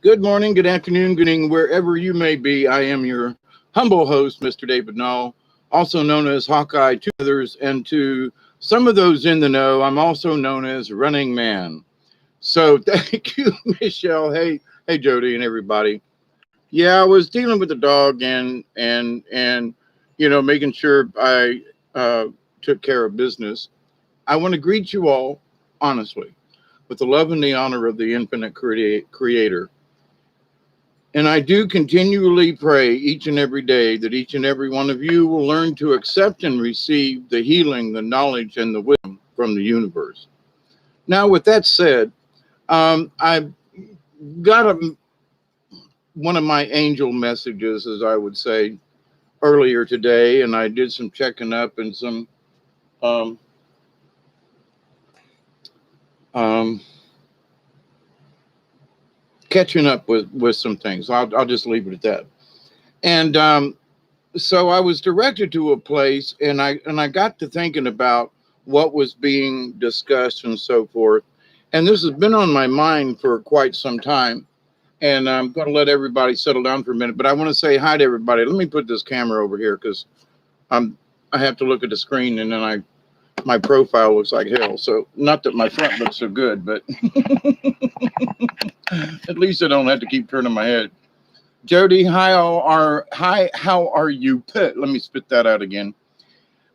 Good morning, good afternoon, good evening, wherever you may be. I am your humble host, Mr. David Null, also known as Hawkeye to others, and to some of those in the know, I'm also known as Running Man. So thank you, Michelle. Hey, Jody, and everybody. Yeah, I was dealing with the dog and making sure I took care of business. I want to greet you all honestly with the love and the honor of the infinite creator. And I do continually pray each and every day that each and every one of you will learn to accept and receive the healing, the knowledge, and the wisdom from the universe. Now, with that said, I got one of my angel messages, as I would say, earlier today, and I did some checking up and some um, um, catching up with some things. I'll just leave it at that. And so I was directed to a place, and I got to thinking about what was being discussed and so forth. And this has been on my mind for quite some time. And I'm going to let everybody settle down for a minute. But I want to say hi to everybody. Let me put this camera over here because I have to look at the screen, and then my profile looks like hell. So not that my front looks so good, but at least I don't have to keep turning my head. Jody, how are you? Let me spit that out again.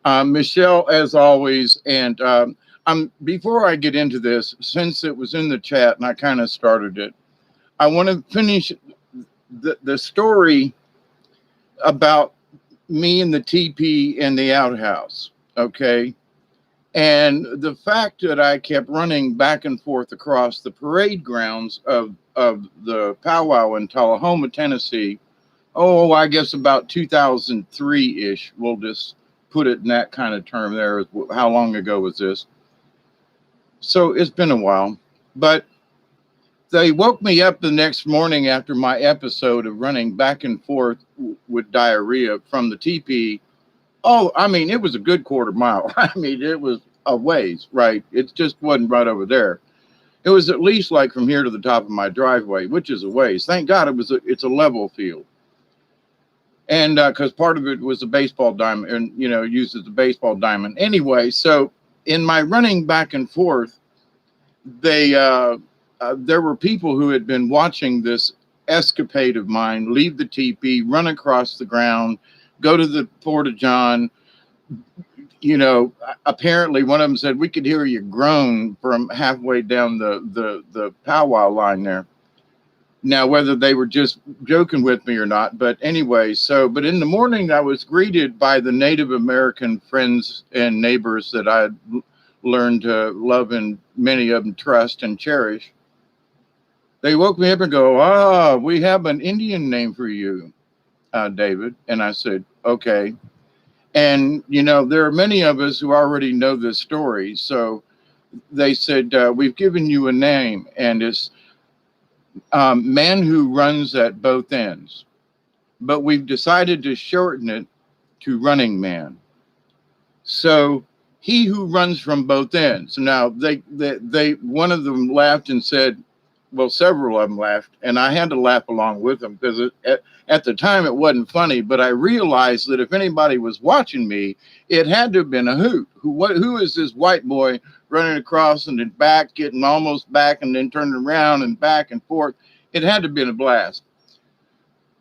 Michelle, as always, and before I get into this, since it was in the chat and I kind of started it, I want to finish the story about me and the TP and the outhouse. Okay. And the fact that I kept running back and forth across the parade grounds of the powwow in Tullahoma, Tennessee. Oh, I guess about 2003-ish. We'll just put it in that kind of term there. How long ago was this? So it's been a while. But they woke me up the next morning after my episode of running back and forth with diarrhea from the TP. Oh, I mean, it was a good quarter mile. I mean, it was a ways, right? It just wasn't right over there. It was at least like from here to the top of my driveway, which is a ways. Thank God it's a level field. And because part of it was a baseball diamond and, uses the baseball diamond. Anyway, so in my running back and forth, there were people who had been watching this escapade of mine leave the teepee, run across the ground, go to the Porta John. Apparently one of them said we could hear you groan from halfway down the powwow line there. Now, whether they were just joking with me or not, but anyway, but in the morning I was greeted by the Native American friends and neighbors that I had learned to love and many of them trust and cherish. They woke me up and go, we have an Indian name for you, David. And I said, okay. And, there are many of us who already know this story. So they said, we've given you a name, and it's Man Who Runs at Both Ends. But we've decided to shorten it to Running Man. So he who runs from both ends. Now, they one of them laughed and said, well, several of them laughed, and I had to laugh along with them because at the time it wasn't funny, but I realized that if anybody was watching me, it had to have been a hoot. Who is this white boy running across and then back, getting almost back and then turning around and back and forth? It had to have been a blast.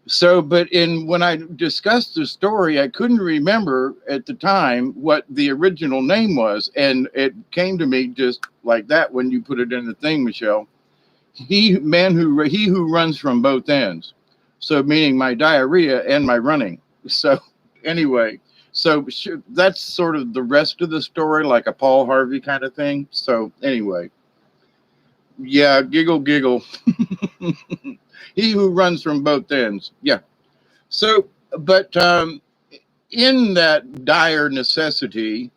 So, but when I discussed the story, I couldn't remember at the time what the original name was, and it came to me just like that when you put it in the thing, Michelle. He who runs from both ends. So meaning my diarrhea and my running. So anyway, that's sort of the rest of the story, like a Paul Harvey kind of thing. So anyway, yeah, giggle. He who runs from both ends. Yeah. So, but in that dire necessity,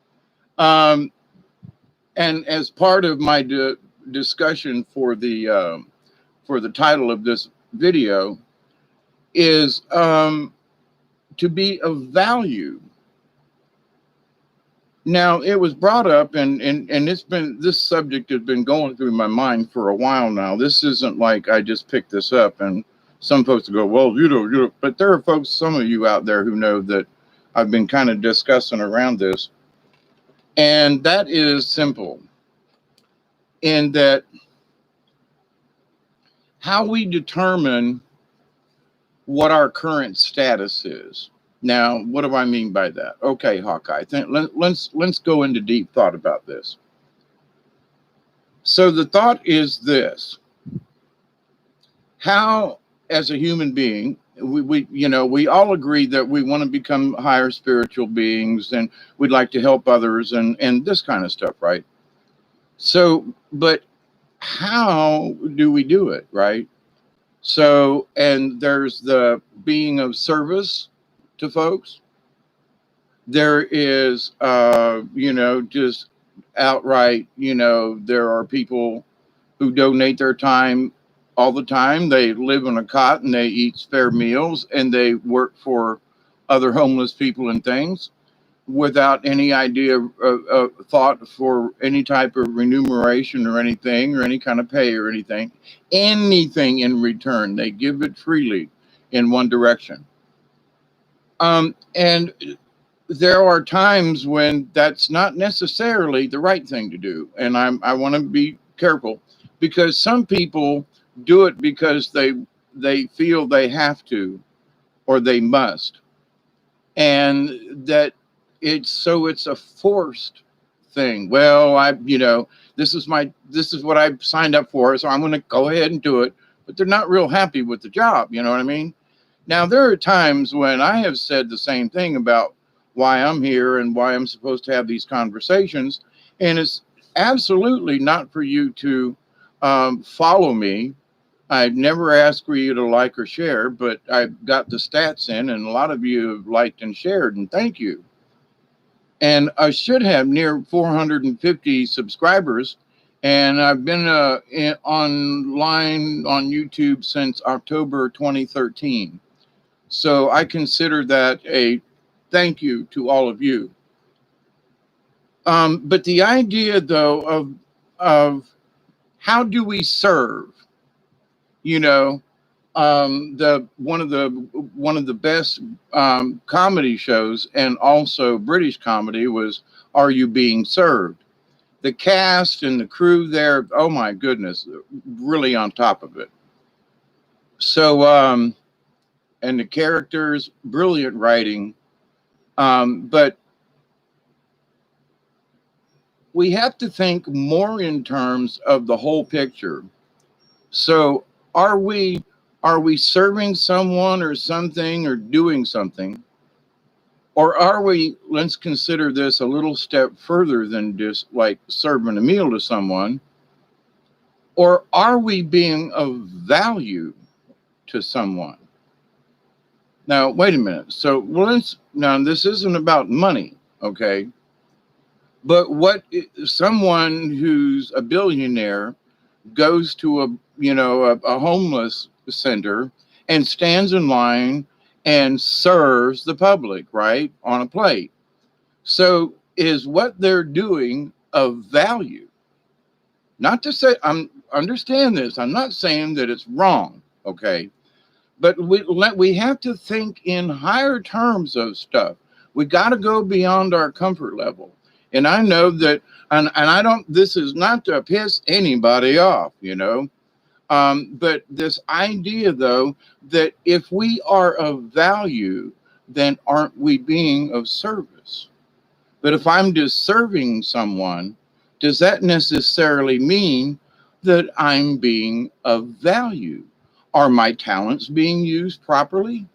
and as part of my discussion for the title of this video is to be of value Now it was brought up, and it's been, this subject has been going through my mind for a while now. This isn't like I just picked this up, and some folks go, well, but there are folks, some of you out there who know that I've been kind of discussing around this, and that is simple. In that, how we determine what our current status is. Now, what do I mean by that? Okay, Hawkeye, let's go into deep thought about this. So the thought is this: how, as a human being, we all agree that we want to become higher spiritual beings, and we'd like to help others, and this kind of stuff, right? So, but how do we do it, right? So, and there's the being of service to folks. There is, just outright, there are people who donate their time all the time. They live on a cot and they eat spare meals and they work for other homeless people and things without any idea of thought for any type of remuneration or anything, or any kind of pay or anything in return. They give it freely in one direction. And there are times when that's not necessarily the right thing to do. And I want to be careful, because some people do it because they feel they have to, or they must. And that it's a forced thing. Well, this is what I signed up for, so I'm going to go ahead and do it. But they're not real happy with the job. You know what I mean? Now, there are times when I have said the same thing about why I'm here and why I'm supposed to have these conversations. And it's absolutely not for you to follow me. I've never asked for you to like or share, but I've got the stats in, and a lot of you have liked and shared, and thank you. And I should have near 450 subscribers, and I've been online on YouTube since October 2013. So I consider that a thank you to all of you. But the idea, though, of how do we serve? One of the best comedy shows, and also British comedy, was Are You Being Served? The cast and the crew there, oh my goodness, really on top of it. So, and the characters, brilliant writing. But we have to think more in terms of the whole picture. So are we serving someone or something, or doing something? Or are we, let's consider this a little step further than just like serving a meal to someone, or are we being of value to someone? Now, wait a minute. So, now this isn't about money, okay? But what someone who's a billionaire goes to a homeless center and stands in line and serves the public, right, on a plate. So is what they're doing of value? Not to say, understand this, I'm not saying that it's wrong, okay? But we have to think in higher terms of stuff. We got to go beyond our comfort level. And I know that, and I don't, this is not to piss anybody off, but this idea, though, that if we are of value, then aren't we being of service? But if I'm just serving someone, does that necessarily mean that I'm being of value? Are my talents being used properly?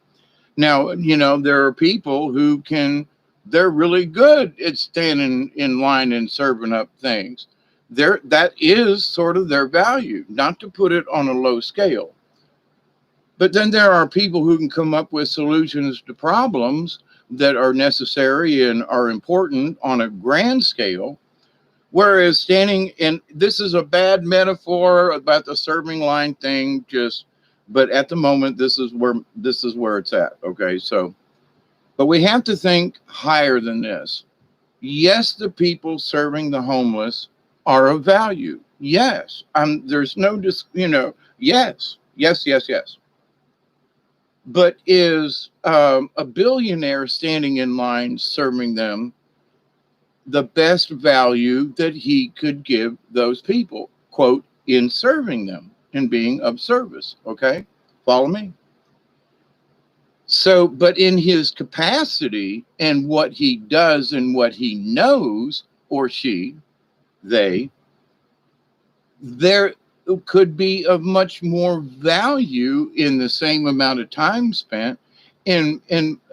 Now, there are people who they're really good at standing in line and serving up things. That is sort of their value, not to put it on a low scale. But then there are people who can come up with solutions to problems that are necessary and are important on a grand scale. Whereas this is a bad metaphor about the serving line thing, but at the moment, this is where it's at. Okay. So, but we have to think higher than this. Yes, the people serving the homeless are of value. Yes, there's no, yes, yes, yes, yes. But is a billionaire standing in line serving them the best value that he could give those people, quote, in serving them and being of service? Okay, follow me. So, but in his capacity and what he does and what he knows, or she, they, there could be of much more value in the same amount of time spent in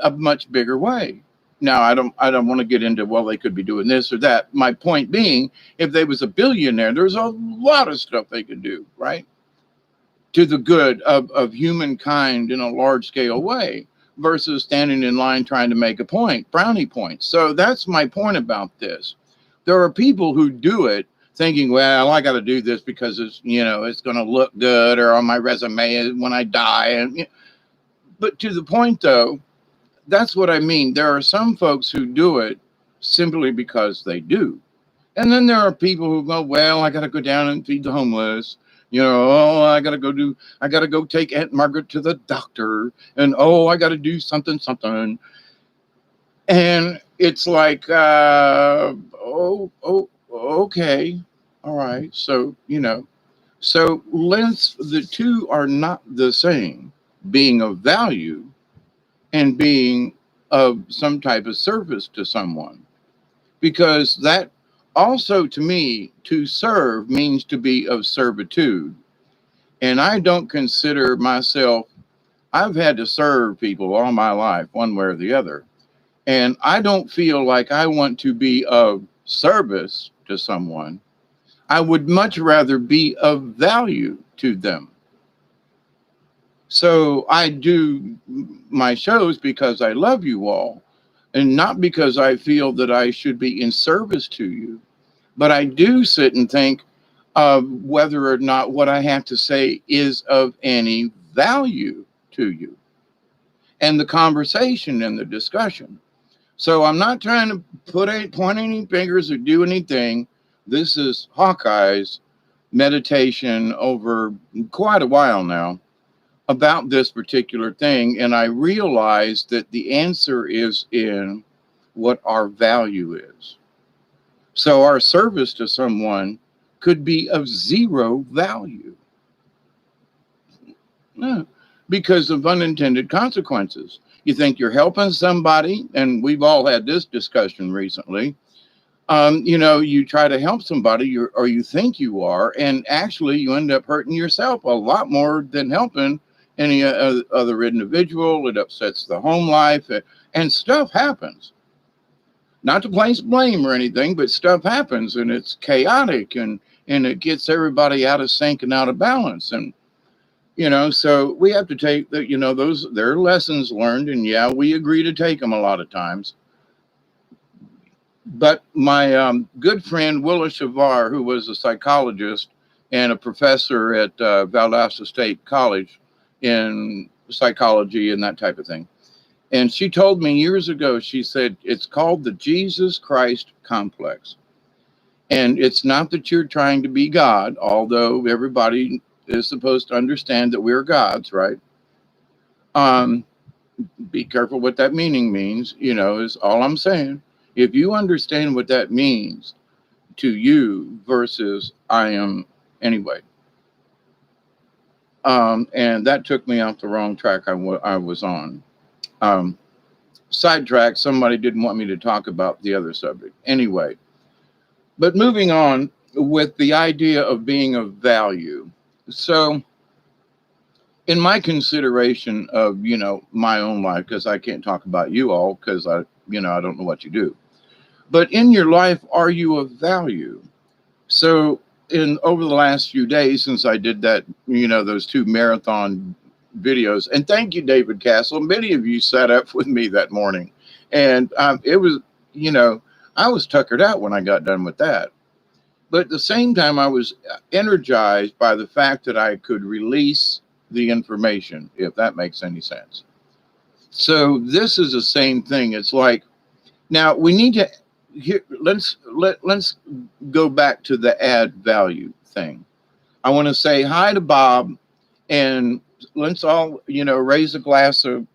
a much bigger way. Now, I don't want to get into, well, they could be doing this or that. My point being, if they was a billionaire, there's a lot of stuff they could do, right? To the good of humankind in a large scale way versus standing in line trying to make a point, brownie points. So that's my point about this. There are people who do it thinking, well, I got to do this because it's going to look good or on my resume when I die. But to the point though, that's what I mean. There are some folks who do it simply because they do. And then there are people who go, well, I got to go down and feed the homeless. Oh, I got to go take Aunt Margaret to the doctor. And oh, I got to do something, something. And it's like, okay. All right. So, so the two are not the same, being of value and being of some type of service to someone. Because that also, to me, to serve means to be of servitude. And I don't consider myself, I've had to serve people all my life, one way or the other. And I don't feel like I want to be of service to someone. I would much rather be of value to them. So I do my shows because I love you all and not because I feel that I should be in service to you. But I do sit and think of whether or not what I have to say is of any value to you and the conversation and the discussion. So I'm not trying to point any fingers or do anything. This is Hawkeye's meditation over quite a while now about this particular thing. And I realized that the answer is in what our value is. So our service to someone could be of zero value. No, because of unintended consequences. You think you're helping somebody, and we've all had this discussion recently. You try to help somebody, or you think you are, and actually you end up hurting yourself a lot more than helping any other individual. It upsets the home life, and stuff happens. Not to place blame or anything, but stuff happens, and it's chaotic, and it gets everybody out of sync and out of balance. And so we have to take those, there are lessons learned, and yeah, we agree to take them a lot of times. But my good friend Willa Shavar, who was a psychologist and a professor at Valdosta State College in psychology and that type of thing, and she told me years ago, she said, it's called the Jesus Christ complex. And it's not that you're trying to be God, although everybody is supposed to understand that we're gods, right? Be careful what that meaning means, is all I'm saying. If you understand what that means to you versus I am anyway. And that took me off the wrong track I was on. Sidetrack, somebody didn't want me to talk about the other subject. Anyway, but moving on with the idea of being of value. So in my consideration of, my own life, because I can't talk about you all because I don't know what you do. But in your life, are you of value? So over the last few days since I did that, those 2 marathon videos, and thank you, David Castle. Many of you sat up with me that morning, and it was, I was tuckered out when I got done with that. But at the same time, I was energized by the fact that I could release the information, if that makes any sense. So this is the same thing. It's like, now we need to here, let's go back to the add value thing. I want to say hi to Bob, and let's all, raise a glass of,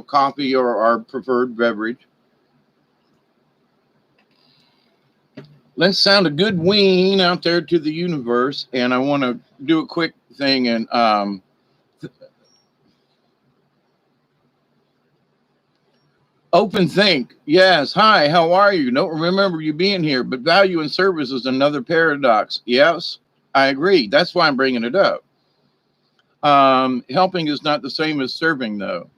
coffee or our preferred beverage. Let's sound a good ween out there to the universe. And I want to do a quick thing. And Open Think. Yes. Hi, how are you? Don't remember you being here, but value and service is another paradox. Yes, I agree. That's why I'm bringing it up. Helping is not the same as serving, though,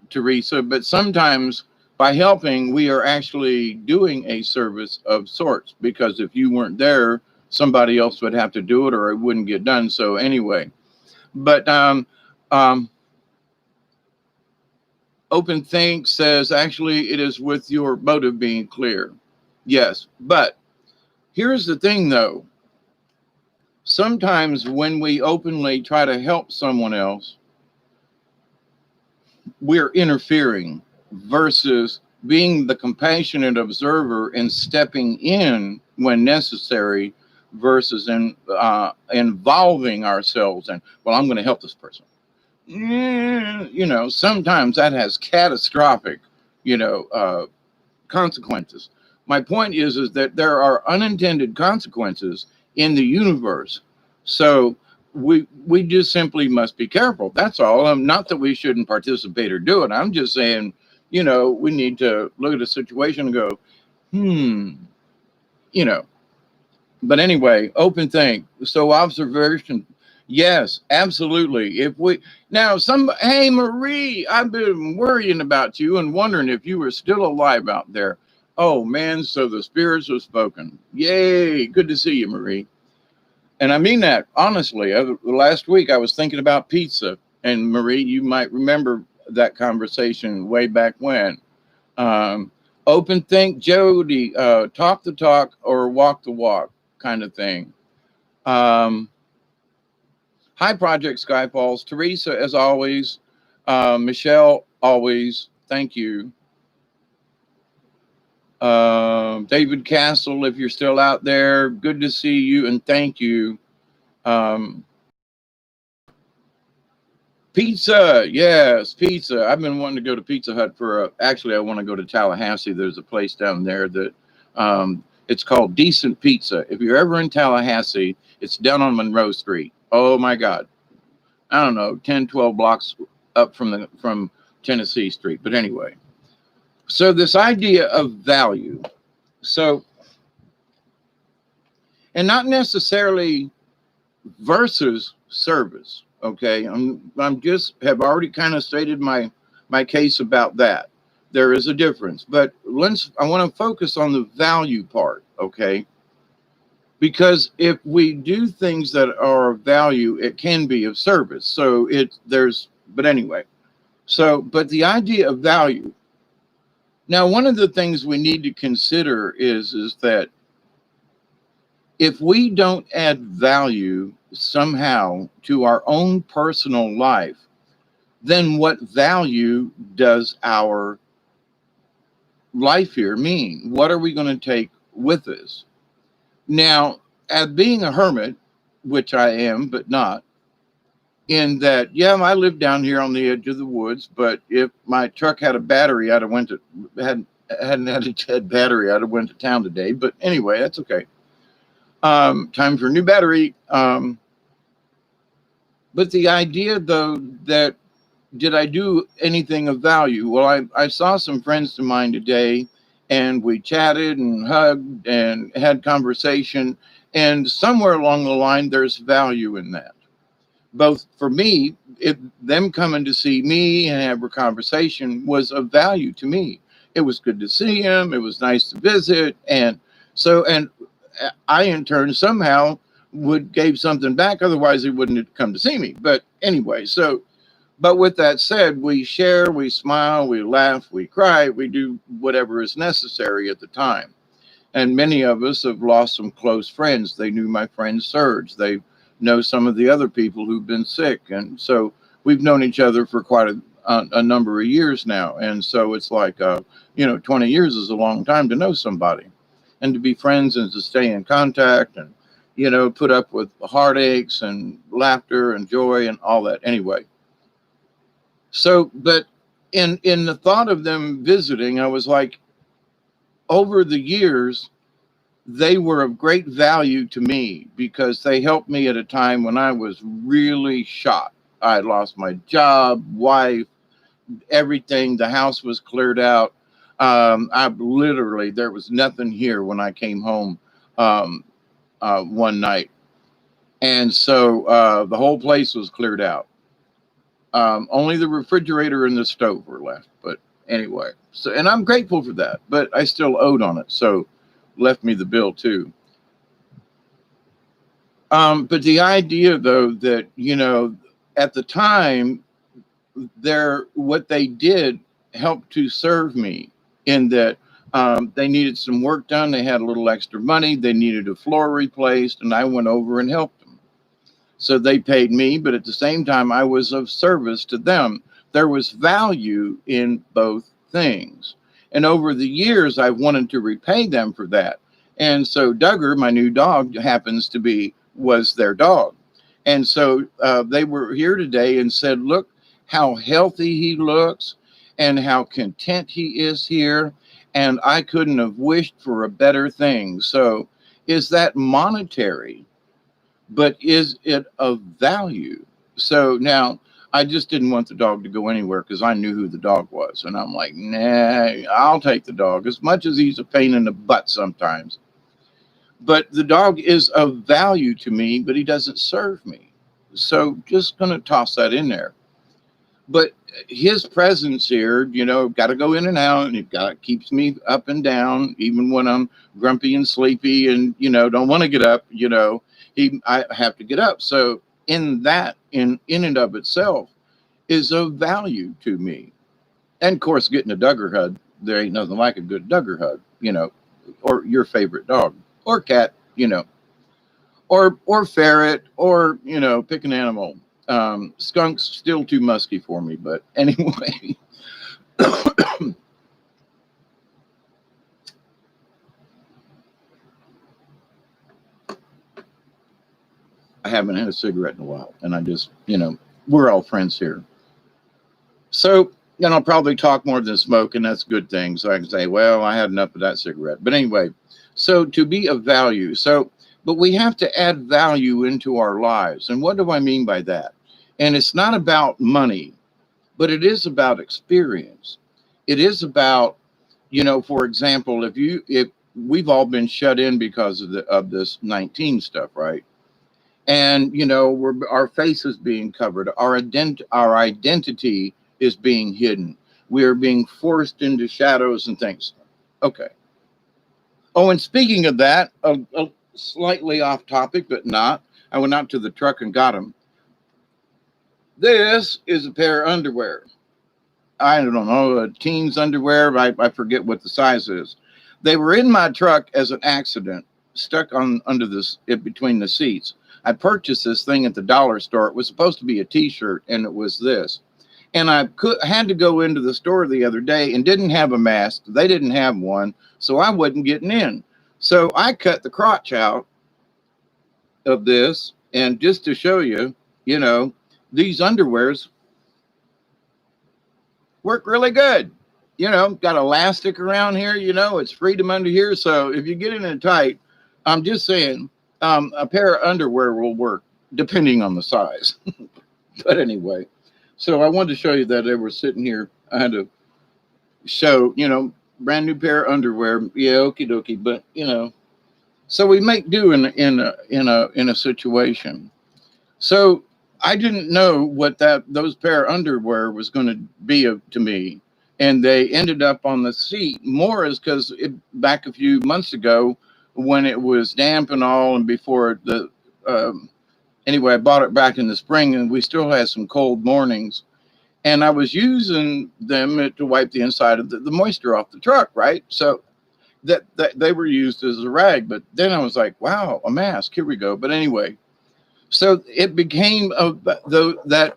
Teresa. But sometimes by helping, we are actually doing a service of sorts, because if you weren't there, somebody else would have to do it or it wouldn't get done. So anyway, but Open Think says, actually, it is with your motive being clear. Yes, but here's the thing, though. Sometimes when we openly try to help someone else, we're interfering versus being the compassionate observer and stepping in when necessary versus involving ourselves in, well, I'm going to help this person. Sometimes that has catastrophic, consequences. My point is that there are unintended consequences in the universe. So we just simply must be careful. That's all. Not that we shouldn't participate or do it. I'm just saying, we need to look at a situation and go, But anyway, Open Think. So observation. Yes, absolutely. Hey, Marie, I've been worrying about you and wondering if you were still alive out there. Oh, man, so the spirits have spoken. Yay, good to see you, Marie. And I mean that, honestly. Last week, I was thinking about pizza. And Marie, you might remember that conversation way back when. Open Think, Jody, talk the talk or walk the walk kind of thing. Hi, Project Skyfalls. Teresa, as always. Michelle, always. Thank you. David Castle, if you're still out there, good to see you and thank you. Pizza, yes, pizza. I've been wanting to go to Pizza Hut actually, I want to go to Tallahassee. There's a place down there that it's called Decent Pizza. If you're ever in Tallahassee, it's down on Monroe Street. Oh my God. I don't know, 10, 12 blocks up from Tennessee Street. But anyway, so this idea of value. So, and not necessarily versus service. Okay. I'm just have already kind of stated my case about that. There is a difference, but I want to focus on the value part. Okay. Because if we do things that are of value, it can be of service. But anyway, but the idea of value. Now, one of the things we need to consider is that if we don't add value somehow to our own personal life, then what value does our life here mean? What are we going to take with us? Now, as being a hermit, which I am, but not, in that, yeah, I live down here on the edge of the woods, but if my truck had a battery, I'd have hadn't had a dead battery, I'd have went to town today. But anyway, that's okay. Time for a new battery. But the idea, though, that did I do anything of value? Well, I saw some friends of mine today, and we chatted and hugged and had conversation. And somewhere along the line, there's value in that. Both for me, them coming to see me and have a conversation was of value to me. It was good to see him. It was nice to visit. And I, in turn, somehow gave something back. Otherwise, he wouldn't have come to see me. But anyway, but with that said, we share, we smile, we laugh, we cry, we do whatever is necessary at the time. And many of us have lost some close friends. They knew my friend Serge. They know some of the other people who've been sick. And so we've known each other for quite a number of years now. And so it's like, 20 years is a long time to know somebody and to be friends and to stay in contact and, put up with heartaches and laughter and joy and all that anyway. So, but in the thought of them visiting, I was like, over the years, they were of great value to me because they helped me at a time when I was really shot. I had lost my job, wife, everything. The house was cleared out. There was nothing here when I came home one night. And so the whole place was cleared out. Only the refrigerator and the stove were left. But anyway, so, and I'm grateful for that, but I still owed on it. So left me the bill too. But the idea though, that, at the time what they did helped to serve me in that, they needed some work done. They had a little extra money. They needed a floor replaced and I went over and helped them. So they paid me, but at the same time, I was of service to them. There was value in both things. And over the years, I wanted to repay them for that. And so Duggar, my new dog, was their dog. And so they were here today and said, look how healthy he looks and how content he is here. And I couldn't have wished for a better thing. So is that monetary? But is it of value? So now I just didn't want the dog to go anywhere because I knew who the dog was. And I'm like, nah, I'll take the dog as much as he's a pain in the butt sometimes. But the dog is of value to me, but he doesn't serve me. So just going to toss that in there. But his presence here, got to go in and out, and it keeps me up and down, even when I'm grumpy and sleepy and, don't want to get up, I have to get up. So in that, in and of itself, is of value to me. And of course, getting a Duggar hug, there ain't nothing like a good Duggar hug, or your favorite dog or cat, or ferret, or, pick an animal. Skunk's still too musky for me, but anyway. I haven't had a cigarette in a while, and I just, we're all friends here. So, I'll probably talk more than smoke, and that's a good thing. So I can say, well, I had enough of that cigarette. But anyway, so to be of value. But we have to add value into our lives. And what do I mean by that? And it's not about money, but it is about experience. It is about, for example, if we've all been shut in because of this 19 stuff, right? And, our face is being covered. Our identity is being hidden. We are being forced into shadows and things. Okay. Oh, and speaking of that, slightly off topic, but not. I went out to the truck and got them. This is a pair of underwear. I don't know, a teen's underwear. I forget what the size is. They were in my truck as an accident, stuck under this between the seats. I purchased this thing at the dollar store. It was supposed to be a t-shirt, and it was this. And I had to go into the store the other day and didn't have a mask. They didn't have one, so I wasn't getting in. So I cut the crotch out of this, and just to show you, these underwears work really good. Got elastic around here, it's freedom under here. So if you get in it tight, I'm just saying, a pair of underwear will work depending on the size. But anyway, so I wanted to show you that they were sitting here. I had to show, brand new pair of underwear. Yeah, okie dokie. But, so we make do in a situation. So I didn't know what those pair of underwear was going to be to me. And they ended up on the seat. More is because back a few months ago, when it was damp and all, and before anyway, I bought it back in the spring, and we still had some cold mornings, and I was using them to wipe the inside of the moisture off the truck, right? So that they were used as a rag. But then I was like, wow, a mask, here we go. But anyway, so it became that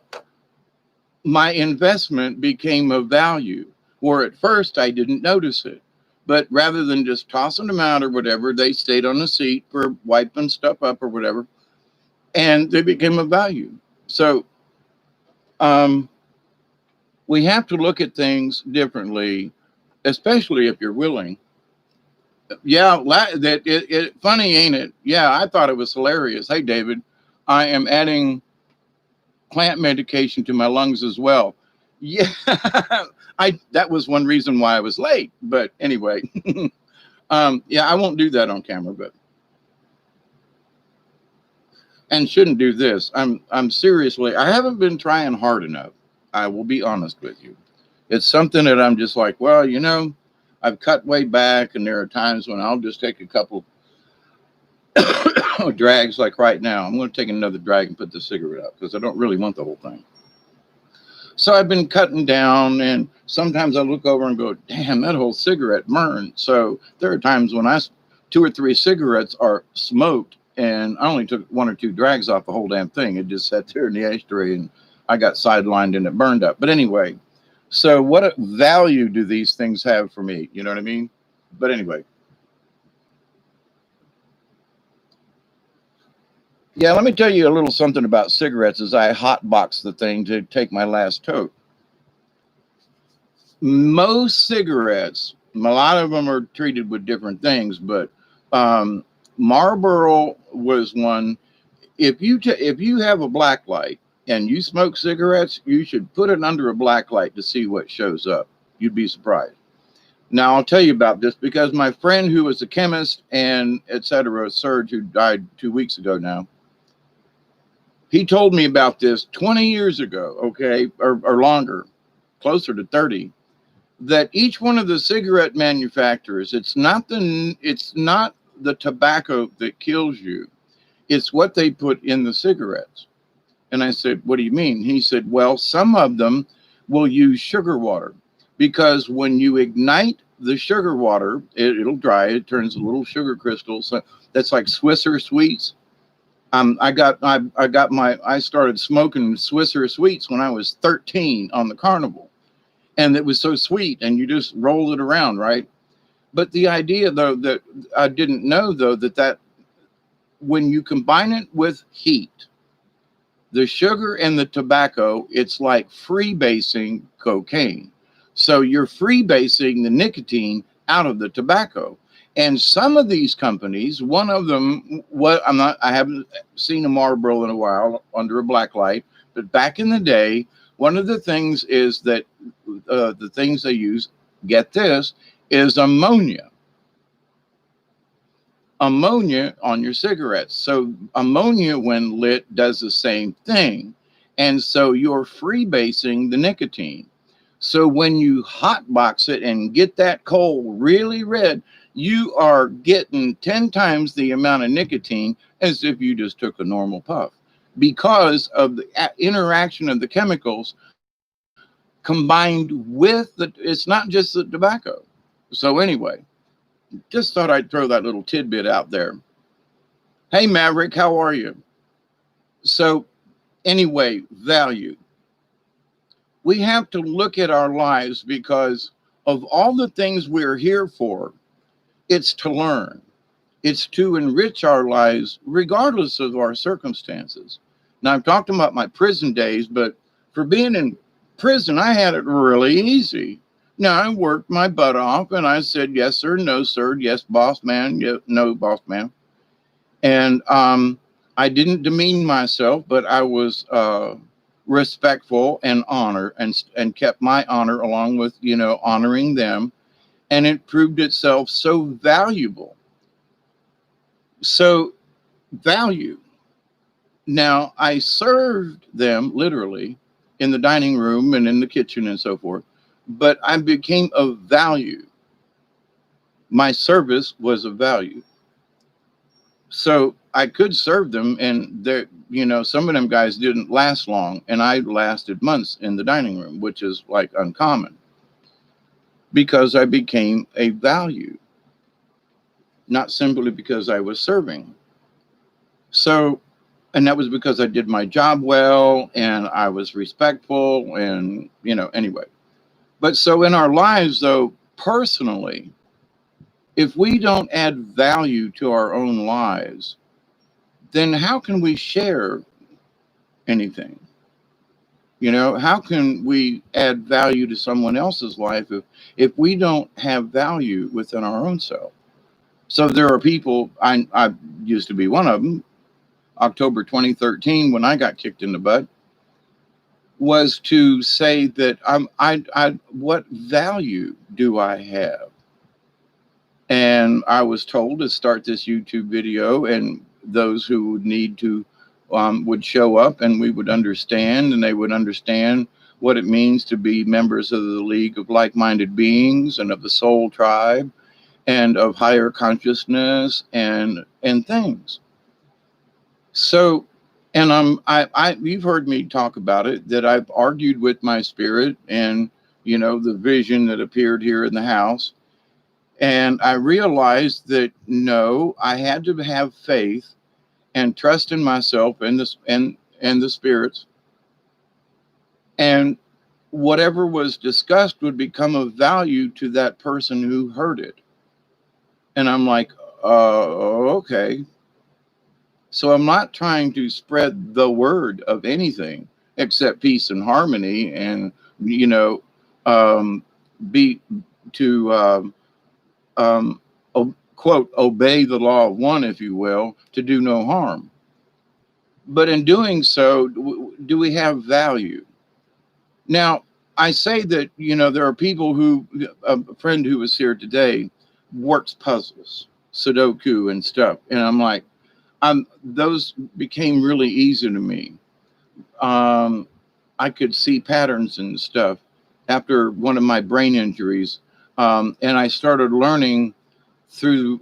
my investment became of value, where at first I didn't notice it. But rather than just tossing them out or whatever, they stayed on the seat for wiping stuff up or whatever, and they became of value. So um, we have to look at things differently, especially if you're willing. Yeah, that funny, ain't it? Yeah, I thought it was hilarious. Hey, David, I am adding plant medication to my lungs as well. Yeah, I that was one reason why I was late. But anyway, yeah, I won't do that on camera, but and shouldn't do this. I'm seriously, I haven't been trying hard enough. I will be honest with you. It's something that I'm just like, well, I've cut way back, and there are times when I'll just take a couple drags, like right now. I'm going to take another drag and put the cigarette out because I don't really want the whole thing. So I've been cutting down, and sometimes I look over and go, damn, that whole cigarette burned. So there are times when 2 or 3 cigarettes are smoked, and I only took 1 or 2 drags off the whole damn thing. It just sat there in the ashtray, and I got sidelined and it burned up. But anyway, so what value do these things have for me? You know what I mean? But anyway. Yeah, let me tell you a little something about cigarettes as I hotbox the thing to take my last toke. Most cigarettes, a lot of them are treated with different things, but Marlboro was one. If you have a black light and you smoke cigarettes, you should put it under a black light to see what shows up. You'd be surprised. Now I'll tell you about this because my friend who was a chemist and etc. Serge, who died 2 weeks ago now, he told me about this 20 years ago, okay, or longer, closer to 30, that each one of the cigarette manufacturers, it's not the tobacco that kills you, it's what they put in the cigarettes. And I said, what do you mean? He said, well, some of them will use sugar water because when you ignite the sugar water, it'll dry, it turns a little sugar crystals. So that's like Swisser Sweets. I started smoking Swisser Sweets when I was 13 on the Carnival, and it was so sweet, and you just roll it around, right? But the idea, though, that I didn't know, though, that when you combine it with heat, the sugar and the tobacco, it's like freebasing cocaine. So you're freebasing the nicotine out of the tobacco. And some of these companies, one of them, I haven't seen a Marlboro in a while under a black light, but back in the day, one of the things is that the things they use, get this, is ammonia on your cigarettes. So ammonia, when lit, does the same thing. And so you're freebasing the nicotine. So when you hotbox it and get that coal really red, you are getting 10 times the amount of nicotine as if you just took a normal puff because of the interaction of the chemicals combined with it's not just the tobacco. So anyway, just thought I'd throw that little tidbit out there. Hey, Maverick, how are you? So anyway, value. We have to look at our lives because of all the things we're here for, it's to learn. It's to enrich our lives regardless of our circumstances. Now, I've talked about my prison days, but for being in prison, I had it really easy. Now, I worked my butt off and I said, yes, sir, no, sir, yes, boss man, no, boss man. And I didn't demean myself, but I was respectful and and kept my honor along with, honoring them. And it proved itself so valuable. So, value. Now, I served them literally in the dining room and in the kitchen and so forth, but I became of value. My service was of value. So I could serve them, and some of them guys didn't last long, and I lasted months in the dining room, which is like uncommon because I became a value, not simply because I was serving. So And that was because I did my job well and I was respectful and, anyway. But so in our lives, though, personally, if we don't add value to our own lives, then how can we share anything? How can we add value to someone else's life if we don't have value within our own self? So there are people, I used to be one of them. October 2013, when I got kicked in the butt, was to say that what value do I have? And I was told to start this YouTube video, and those who would need to would show up, and we would understand, and they would understand what it means to be members of the League of Like-Minded Beings and of the Soul Tribe and of higher consciousness and things. So, and you've heard me talk about it, that I've argued with my spirit and, the vision that appeared here in the house. And I realized that no, I had to have faith and trust in myself and the spirits. And whatever was discussed would become of value to that person who heard it. And I'm like, okay. So I'm not trying to spread the word of anything except peace and harmony and, be to, quote, obey the law of one, if you will, to do no harm. But in doing so, do we have value? Now, I say that, there are people a friend who was here today works puzzles, Sudoku and stuff. And I'm like, those became really easy to me. I could see patterns and stuff after one of my brain injuries. And I started learning through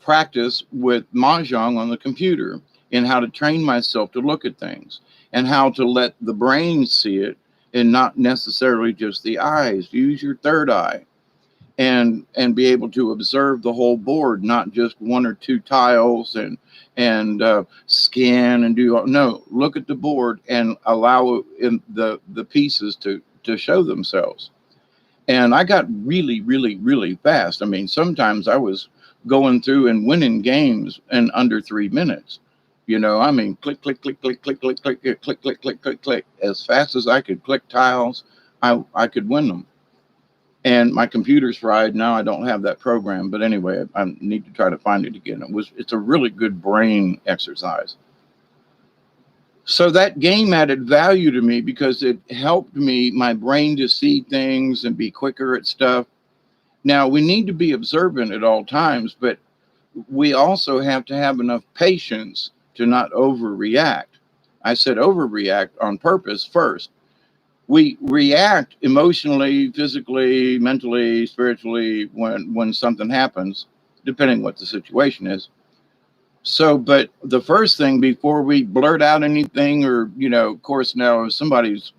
practice with Mahjong on the computer and how to train myself to look at things and how to let the brain see it and not necessarily just the eyes. Use your third eye and be able to observe the whole board, not just one or two tiles and scan and look at the board and allow the pieces to show themselves. And I got really, really, really fast. I mean, sometimes I was going through and winning games in under 3 minutes. I mean, click, click, click, click, click, click, click, click, click, click, click, click, click. As fast as I could click tiles, I could win them. And my computer's fried. Now I don't have that program. But anyway, I need to try to find it again. It's a really good brain exercise. So that game added value to me because it helped my brain to see things and be quicker at stuff. Now, we need to be observant at all times, but we also have to have enough patience to not overreact. I said overreact on purpose first. We react emotionally, physically, mentally, spiritually when something happens, depending what the situation is. So, but the first thing before we blurt out anything, or, of course, now if somebody's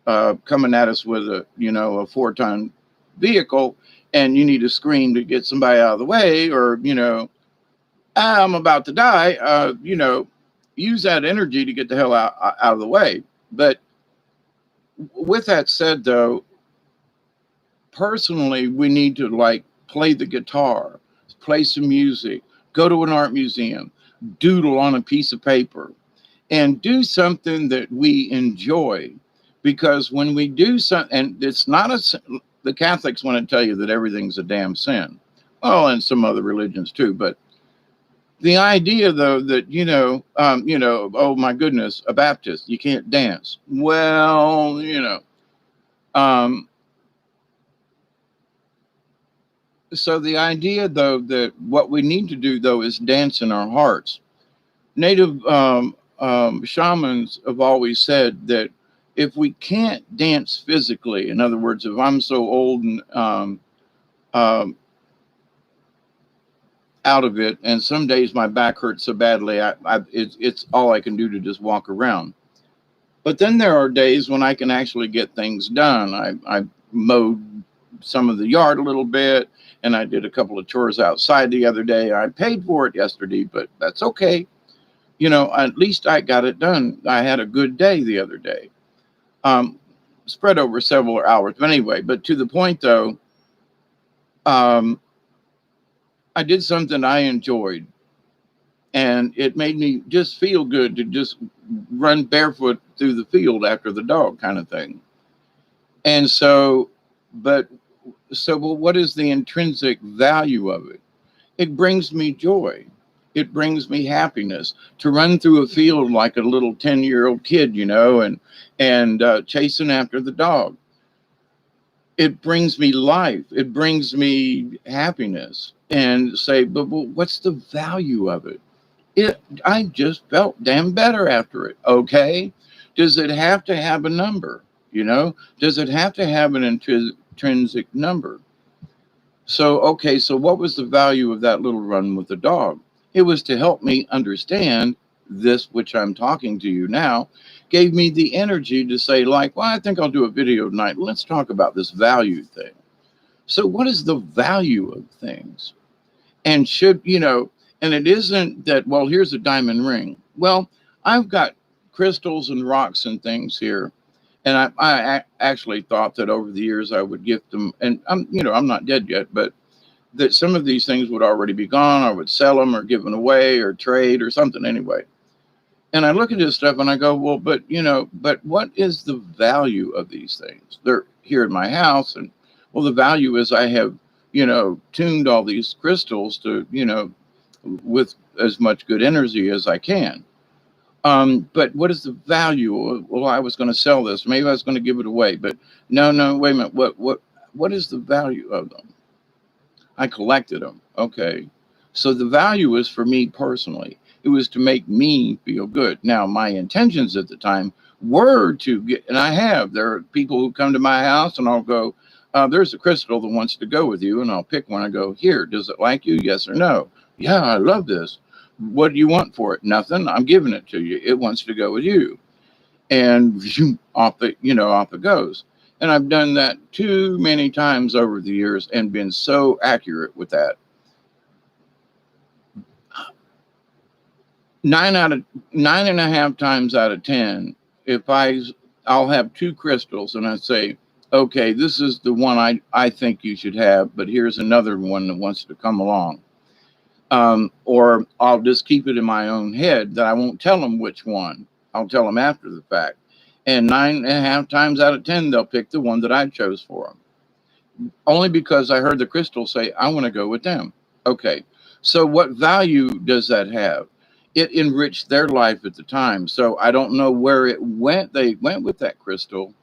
coming at us with a 4-ton vehicle and you need to scream to get somebody out of the way, or, I'm about to die, use that energy to get the hell out of the way. But with that said, though, personally, we need to play the guitar, play some music, go to an art museum, doodle on a piece of paper, and do something that we enjoy. Because when we do something, and it's not the Catholics want to tell you that everything's a damn sin. Oh, and some other religions too. But the idea, though, that, oh my goodness, a Baptist, you can't dance. Well, so the idea, though, that what we need to do, though, is dance in our hearts. Native shamans have always said that if we can't dance physically, in other words, if I'm so old and out of it, and some days my back hurts so badly, it's all I can do to just walk around. But then there are days when I can actually get things done. I mowed some of the yard a little bit, and I did a couple of chores outside the other day. I paid for it yesterday, but that's okay. At least I got it done. I had a good day the other day, um, spread over several hours. But anyway, but to the point though, um, I did something I enjoyed, and it made me just feel good to just run barefoot through the field after the dog, kind of thing. And so, but well, what is the intrinsic value of it? It brings me joy. It brings me happiness to run through a field like a little 10-year-old kid, and chasing after the dog. It brings me life. It brings me happiness. And say, but what's the value of it? I just felt damn better after it. Okay. Does it have to have a number? Does it have to have an intrinsic number? So, okay, so what was the value of that little run with the dog? It was to help me understand this, which I'm talking to you now, gave me the energy to say, like, well, I think I'll do a video tonight. Let's talk about this value thing. So, what is the value of things? And and it isn't that, well, here's a diamond ring. Well, I've got crystals and rocks and things here. And I actually thought that over the years I would gift them. And I'm not dead yet, but that some of these things would already be gone. I would sell them or give them away or trade or something anyway. And I look at this stuff and I go, well, but what is the value of these things? They're here in my house. And well, the value is I have, tuned all these crystals to, with as much good energy as I can. But what is the value? Well, I was going to sell this. Maybe I was going to give it away, but no, wait a minute. What is the value of them? I collected them. Okay. So the value is for me personally. It was to make me feel good. Now, my intentions at the time were to get, and there are people who come to my house and I'll go, there's a crystal that wants to go with you. And I'll pick one. I go, here, does it like you? Yes or no? Yeah, I love this. What do you want for it? Nothing. I'm giving it to you. It wants to go with you. And off it goes. And I've done that too many times over the years and been so accurate with that. 9.5 times out of 10, if I'll have two crystals and I say, okay, this is the one I think you should have, but here's another one that wants to come along. Or I'll just keep it in my own head that I won't tell them which one. I'll tell them after the fact. And 9.5 times out of 10, they'll pick the one that I chose for them. Only because I heard the crystal say, I want to go with them. Okay. So what value does that have? It enriched their life at the time. So I don't know where it went. They went with that crystal,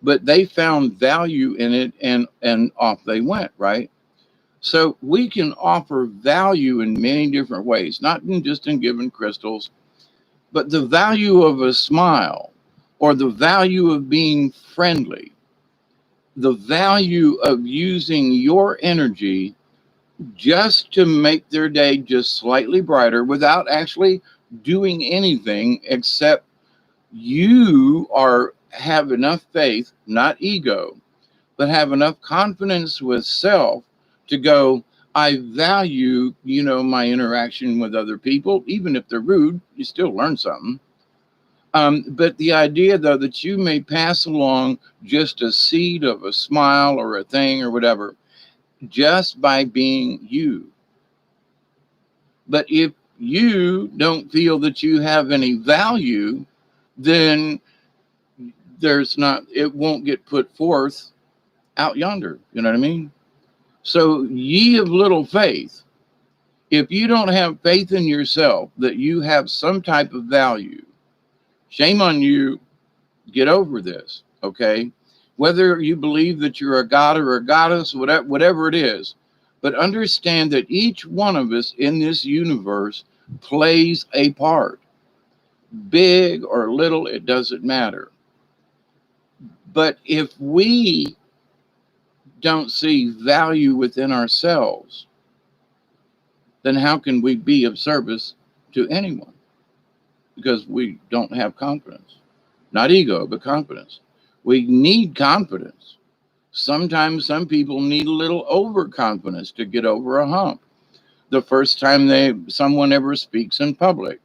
but they found value in it and off they went, right? So we can offer value in many different ways, not just in giving crystals, but the value of a smile or the value of being friendly, the value of using your energy just to make their day just slightly brighter without actually doing anything except you have enough faith, not ego, but have enough confidence with self to go, I value, my interaction with other people, even if they're rude, you still learn something. But the idea, though, that you may pass along just a seed of a smile or a thing or whatever, just by being you. But if you don't feel that you have any value, then it won't get put forth out yonder. You know what I mean? So ye of little faith, if you don't have faith in yourself that you have some type of value, shame on you, get over this, okay? Whether you believe that you're a god or a goddess, whatever it is, but understand that each one of us in this universe plays a part. Big or little, it doesn't matter. But if we don't see value within ourselves, then how can we be of service to anyone? Because we don't have confidence. Not ego, but confidence. We need confidence. Sometimes some people need a little overconfidence to get over a hump. The first time someone ever speaks in public,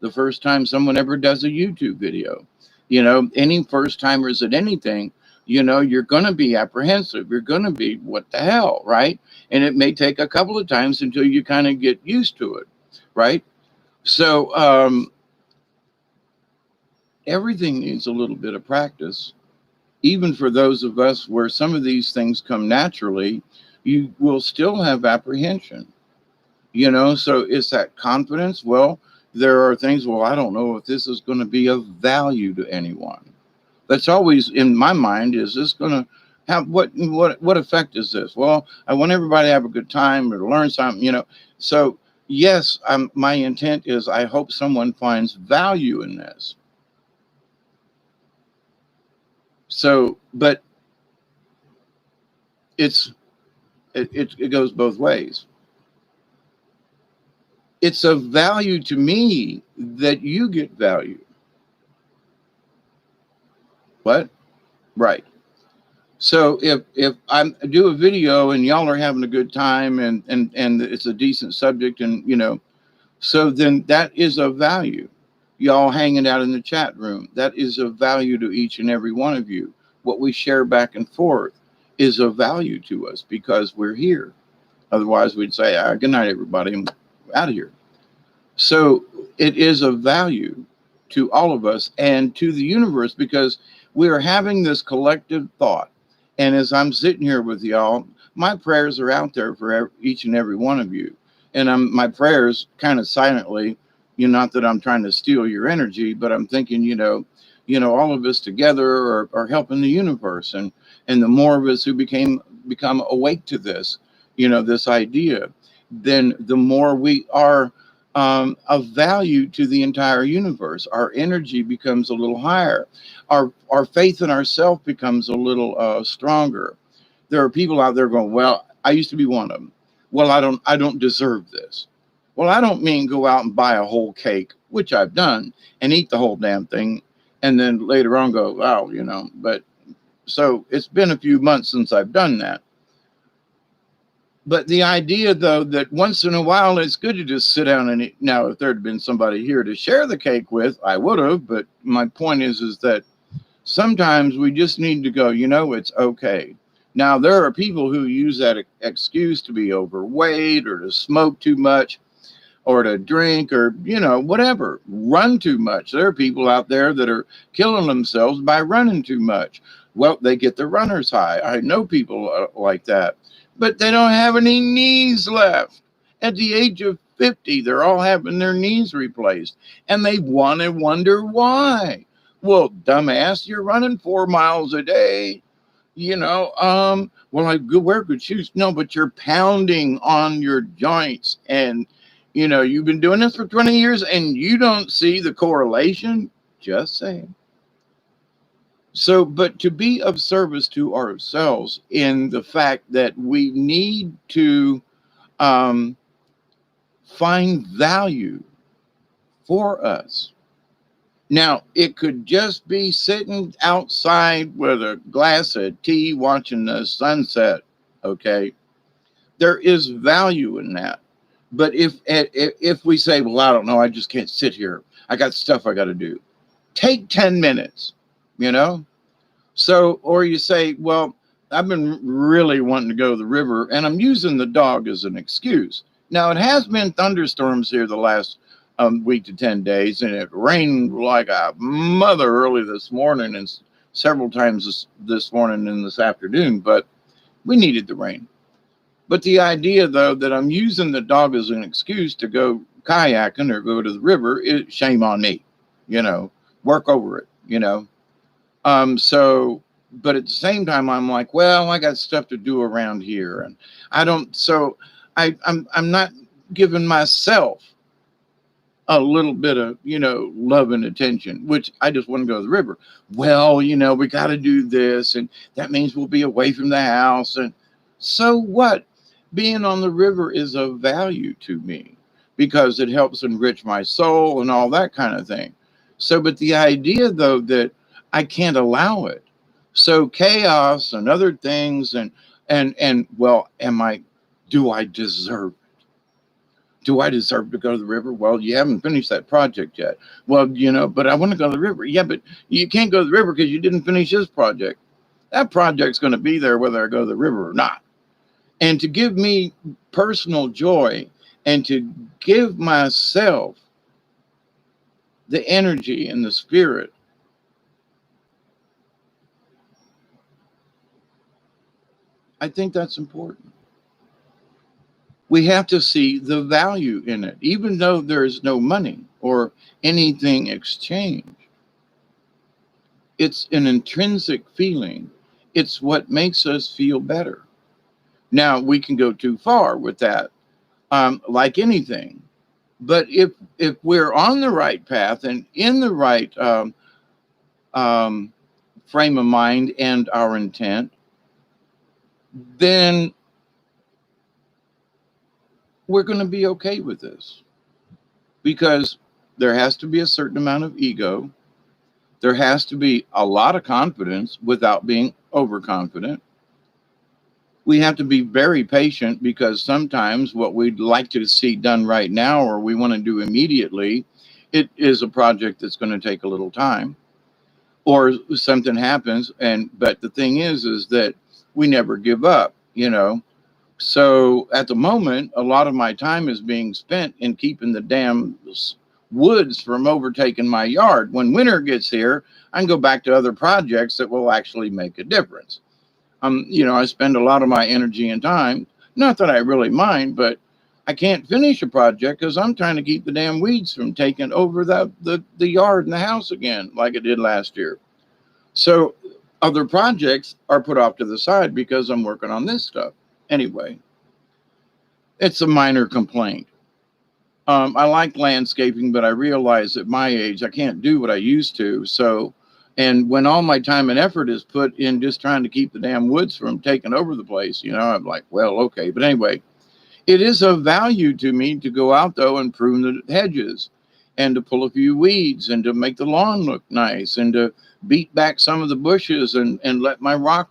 the first time someone ever does a YouTube video. You know, any first timers at anything, you know, you're going to be apprehensive. You're going to be, what the hell, right? And it may take a couple of times until you kind of get used to it, right? So everything needs a little bit of practice. Even for those of us where some of these things come naturally, you will still have apprehension, you know? So it's that confidence. Well, there are things, well, I don't know if this is going to be of value to anyone. That's always in my mind. Is this going to have what effect is this? Well, I want everybody to have a good time or to learn something, you know. So yes, my intent is I hope someone finds value in this. So, but it goes both ways. It's of value to me that you get value. What? Right. So if I do a video and y'all are having a good time and it's a decent subject and you know, so then that is of value. Y'all hanging out in the chat room, that is of value to each and every one of you. What we share back and forth is of value to us because we're here. Otherwise we'd say, good night, everybody, and out of here. So it is of value to all of us and to the universe because we are having this collective thought. And as I'm sitting here with y'all, my prayers are out there for each and every one of you. And my prayers kind of silently, you know, not that I'm trying to steal your energy, but I'm thinking, you know, all of us together are helping the universe. And the more of us who become awake to this, you know, this idea, then the more we are of value to the entire universe. Our energy becomes a little higher. Our faith in ourselves becomes a little stronger. There are people out there going, well, I used to be one of them. Well, I don't deserve this. Well, I don't mean go out and buy a whole cake, which I've done, and eat the whole damn thing, and then later on go, wow, you know. But so it's been a few months since I've done that. But the idea, though, that once in a while it's good to just sit down and eat. Now, if there had been somebody here to share the cake with, I would have. But my point is that sometimes we just need to go, you know, it's okay. Now, there are people who use that excuse to be overweight or to smoke too much or to drink or, you know, whatever, run too much. There are people out there that are killing themselves by running too much. Well, they get the runner's high. I know people like that. But they don't have any knees left. At the age of 50, they're all having their knees replaced. And they want to wonder why. Well, dumbass, you're running 4 miles a day. You know, well, I wear good shoes. No, but you're pounding on your joints. And, you know, you've been doing this for 20 years and you don't see the correlation. Just saying. So, but to be of service to ourselves in the fact that we need to find value for us. Now, it could just be sitting outside with a glass of tea watching the sunset, okay? There is value in that. But if we say, well, I don't know, I just can't sit here. I got stuff I got to do. Take 10 minutes. You know, so, or you say, well, I've been really wanting to go to the river and I'm using the dog as an excuse. Now, it has been thunderstorms here the last week to 10 days, and it rained like a mother early this morning and several times this morning and this afternoon, but we needed the rain. But the idea, though, that I'm using the dog as an excuse to go kayaking or go to the river, shame on me, you know, work over it, you know. So, but at the same time, I'm like, well, I got stuff to do around here, and I don't. So, I'm not giving myself a little bit of, you know, love and attention, which I just want to go to the river. Well, you know, we got to do this, and that means we'll be away from the house, and so what? Being on the river is of value to me because it helps enrich my soul and all that kind of thing. So, but the idea, though, that I can't allow it. So chaos and other things and well, do I deserve it? Do I deserve to go to the river? Well, you haven't finished that project yet. Well, but I want to go to the river. Yeah, but you can't go to the river because you didn't finish this project. That project's going to be there whether I go to the river or not. And to give me personal joy and to give myself the energy and the spirit, I think that's important. We have to see the value in it, even though there's no money or anything exchanged. It's an intrinsic feeling. It's what makes us feel better. Now, we can go too far with that, like anything. But if we're on the right path and in the right um, frame of mind and our intent, then we're going to be okay with this, because there has to be a certain amount of ego. There has to be a lot of confidence without being overconfident. We have to be very patient, because sometimes what we'd like to see done right now or we want to do immediately, it is a project that's going to take a little time, or something happens. But the thing is that we never give up. So at the moment, a lot of my time is being spent in keeping the damn woods from overtaking my yard. When winter gets here, I can go back to other projects that will actually make a difference. I spend a lot of my energy and time, not that I really mind, but I can't finish a project because I'm trying to keep the damn weeds from taking over the yard and the house again, like it did last year. So other projects are put off to the side because I'm working on this stuff. Anyway, it's a minor complaint. I like landscaping, but I realize at my age, I can't do what I used to. So, and when all my time and effort is put in just trying to keep the damn woods from taking over the place, I'm like, well, okay. But anyway, it is of value to me to go out though and prune the hedges and to pull a few weeds and to make the lawn look nice and to beat back some of the bushes and let my rock,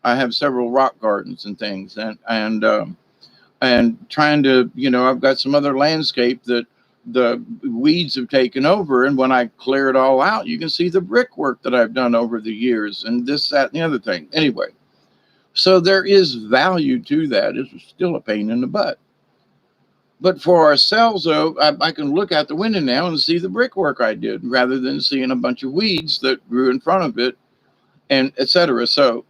I have several rock gardens and things, and trying to, I've got some other landscape that the weeds have taken over. And when I clear it all out, you can see the brickwork that I've done over the years and this, that, and the other thing. Anyway, so there is value to that. It's still a pain in the butt. But for ourselves, though, I can look out the window now and see the brickwork I did rather than seeing a bunch of weeds that grew in front of it, and etc. So,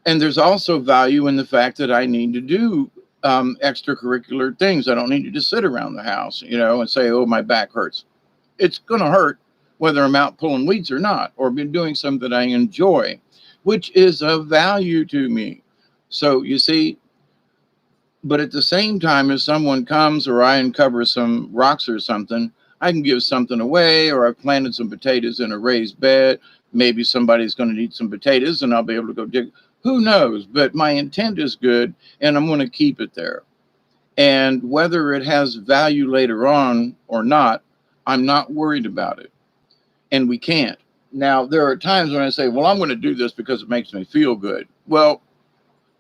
and there's also value in the fact that I need to do extracurricular things. I don't need to just sit around the house, and say, oh, my back hurts. It's going to hurt whether I'm out pulling weeds or not, or been doing something that I enjoy, which is of value to me. So you see, but at the same time, if someone comes or I uncover some rocks or something, I can give something away, or I've planted some potatoes in a raised bed. Maybe somebody's going to need some potatoes and I'll be able to go dig. Who knows? But my intent is good and I'm going to keep it there. And whether it has value later on or not, I'm not worried about it. And we can't. Now, there are times when I say, well, I'm going to do this because it makes me feel good. Well,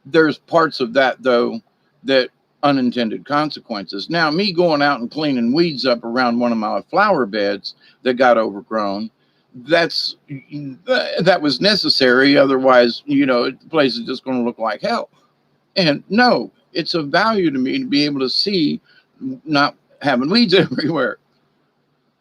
there's parts of that, though, that unintended consequences. Now, me going out and cleaning weeds up around one of my flower beds that got overgrown, that was necessary. Otherwise, the place is just going to look like hell. And no, it's of value to me to be able to see not having weeds everywhere.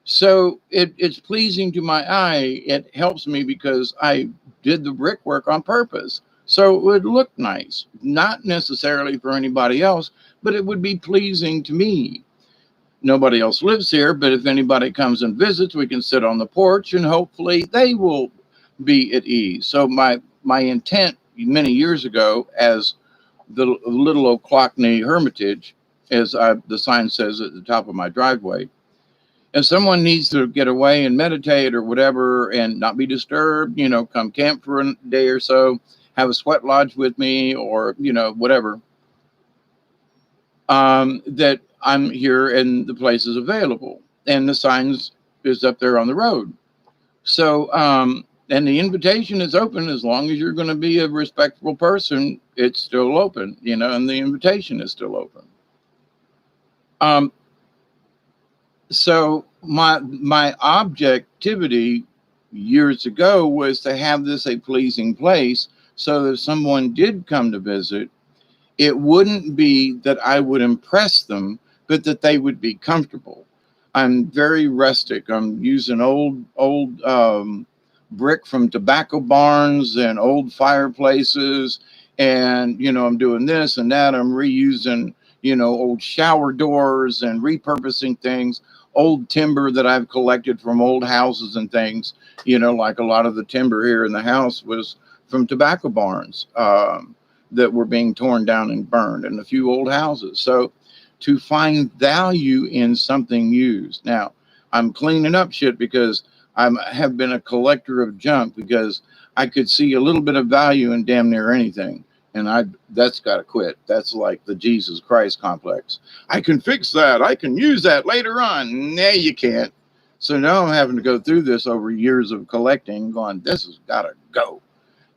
So it's pleasing to my eye. It helps me because I did the brickwork on purpose. So it would look nice, not necessarily for anybody else, but it would be pleasing to me. Nobody else lives here, but if anybody comes and visits, we can sit on the porch and hopefully they will be at ease. So my intent many years ago, as the Little O'Clockney Hermitage, as the sign says at the top of my driveway, if someone needs to get away and meditate or whatever and not be disturbed, come camp for a day or so, have a sweat lodge with me, or, whatever, that I'm here and the place is available. And the signs is up there on the road. So, and the invitation is open as long as you're going to be a respectable person. It's still open, and the invitation is still open. Um, so my objectivity years ago was to have this a pleasing place, so that if someone did come to visit, it wouldn't be that I would impress them, but that they would be comfortable. I'm very rustic. I'm using old brick from tobacco barns and old fireplaces, and I'm doing this and that. I'm reusing old shower doors and repurposing things, old timber that I've collected from old houses and things. Like a lot of the timber here in the house was from tobacco barns. That were being torn down and burned, and a few old houses. So to find value in something used. Now, I'm cleaning up shit because I have been a collector of junk, because I could see a little bit of value in damn near anything. And that's got to quit. That's like the Jesus Christ complex. I can fix that. I can use that later on. Nah, you can't. So now I'm having to go through this over years of collecting, going, this has got to go.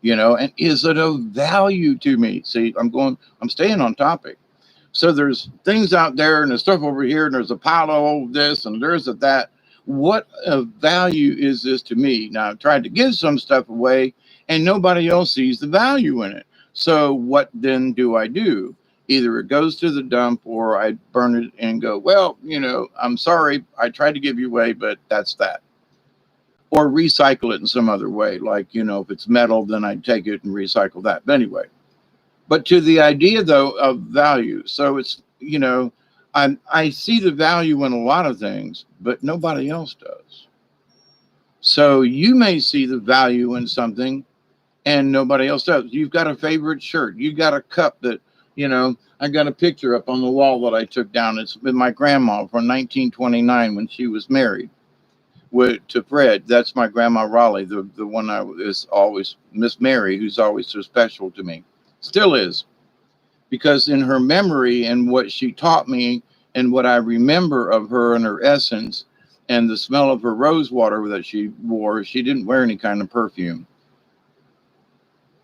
And is it of value to me? See, I'm staying on topic. So there's things out there and there's stuff over here and there's a pile of this and there's of that. What of value is this to me? Now I've tried to give some stuff away and nobody else sees the value in it. So what then do I do? Either it goes to the dump or I burn it and go, well, I'm sorry, I tried to give you away, but that's that. Or recycle it in some other way. Like, if it's metal, then I take it and recycle that. But anyway, but to the idea though of value. So it's, I see the value in a lot of things, but nobody else does. So you may see the value in something and nobody else does. You've got a favorite shirt. You've got a cup that, I got a picture up on the wall that I took down. It's with my grandma from 1929 when she was married to Fred. That's my grandma Raleigh, the one I is always Miss Mary, who's always so special to me, still is, because in her memory and what she taught me and what I remember of her and her essence and the smell of her rose water that she wore, she didn't wear any kind of perfume.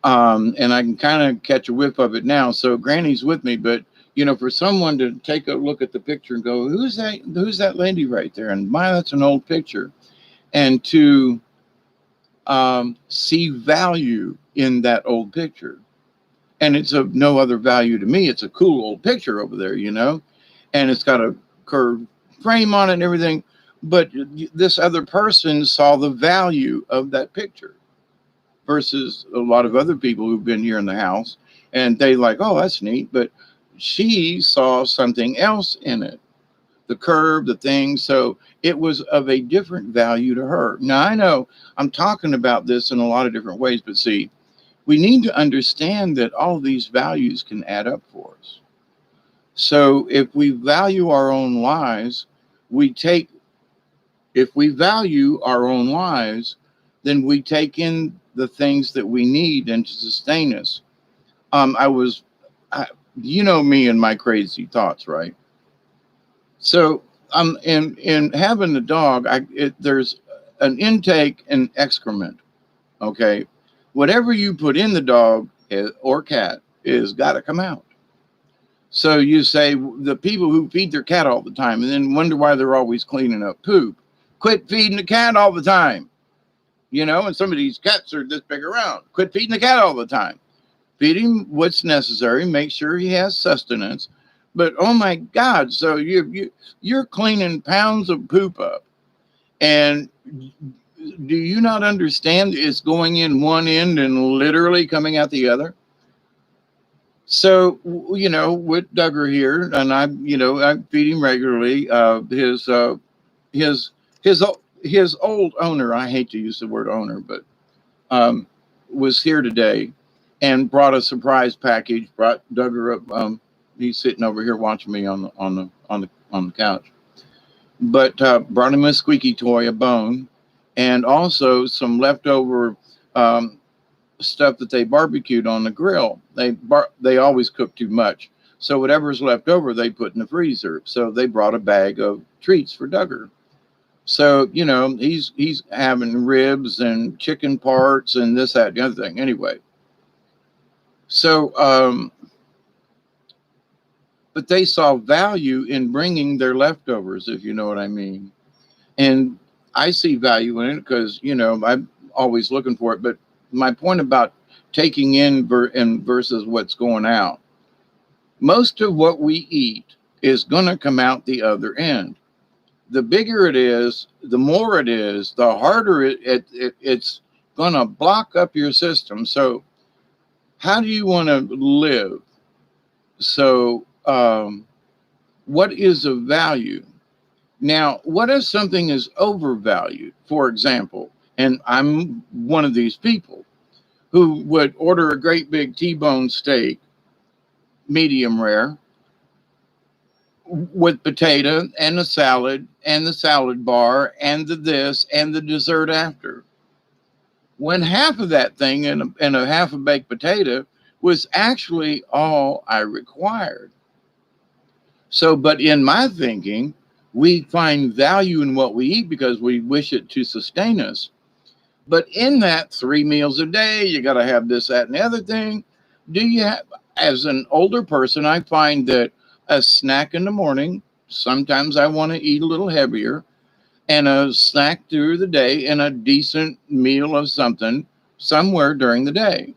And I can kind of catch a whiff of it now. So Granny's with me, but for someone to take a look at the picture and go, who's that lady right there? And my, that's an old picture. And to see value in that old picture. And it's of no other value to me. It's a cool old picture over there, and it's got a curved frame on it and everything. But this other person saw the value of that picture versus a lot of other people who've been here in the house. And they like, oh, that's neat. But she saw something else in it, the curve, the thing. So it was of a different value to her. Now, I know I'm talking about this in a lot of different ways, but see, we need to understand that all of these values can add up for us. So if we value our own lives, if we value our own lives, then we take in the things that we need and to sustain us. You know me and my crazy thoughts, right? So in having the dog, there's an intake and excrement. Okay, whatever you put in the dog or cat is got to come out. So you say the people who feed their cat all the time and then wonder why they're always cleaning up poop. Quit feeding the cat all the time. And some of these cats are this big around. Quit feeding the cat all the time. Feed him what's necessary. Make sure he has sustenance. But oh my God! So you're cleaning pounds of poop up, and do you not understand it's going in one end and literally coming out the other? So with Duggar here, and I feed him regularly. His old owner, I hate to use the word owner, but was here today and brought a surprise package. Brought Duggar up. He's sitting over here watching me on the couch. But brought him a squeaky toy, a bone, and also some leftover stuff that they barbecued on the grill. They always cook too much, so whatever's left over they put in the freezer. So they brought a bag of treats for Duggar. So he's having ribs and chicken parts and this, that, the other thing. Anyway, so but they saw value in bringing their leftovers, if you know what I mean. And I see value in it because, I'm always looking for it. But my point about taking in and versus what's going out, most of what we eat is going to come out the other end. The bigger it is, the more it is, the harder it's going to block up your system. So, how do you want to live? So, what is of value? Now, what if something is overvalued? For example, and I'm one of these people who would order a great big T-bone steak, medium rare, with potato and a salad and the salad bar and the this and the dessert after. When half of that thing and a half a baked potato was actually all I required. So, but in my thinking, we find value in what we eat because we wish it to sustain us. But in that 3 meals a day, you got to have this, that, and the other thing. Do you have, as an older person, I find that a snack in the morning, sometimes I want to eat a little heavier, and a snack through the day, and a decent meal of something somewhere during the day.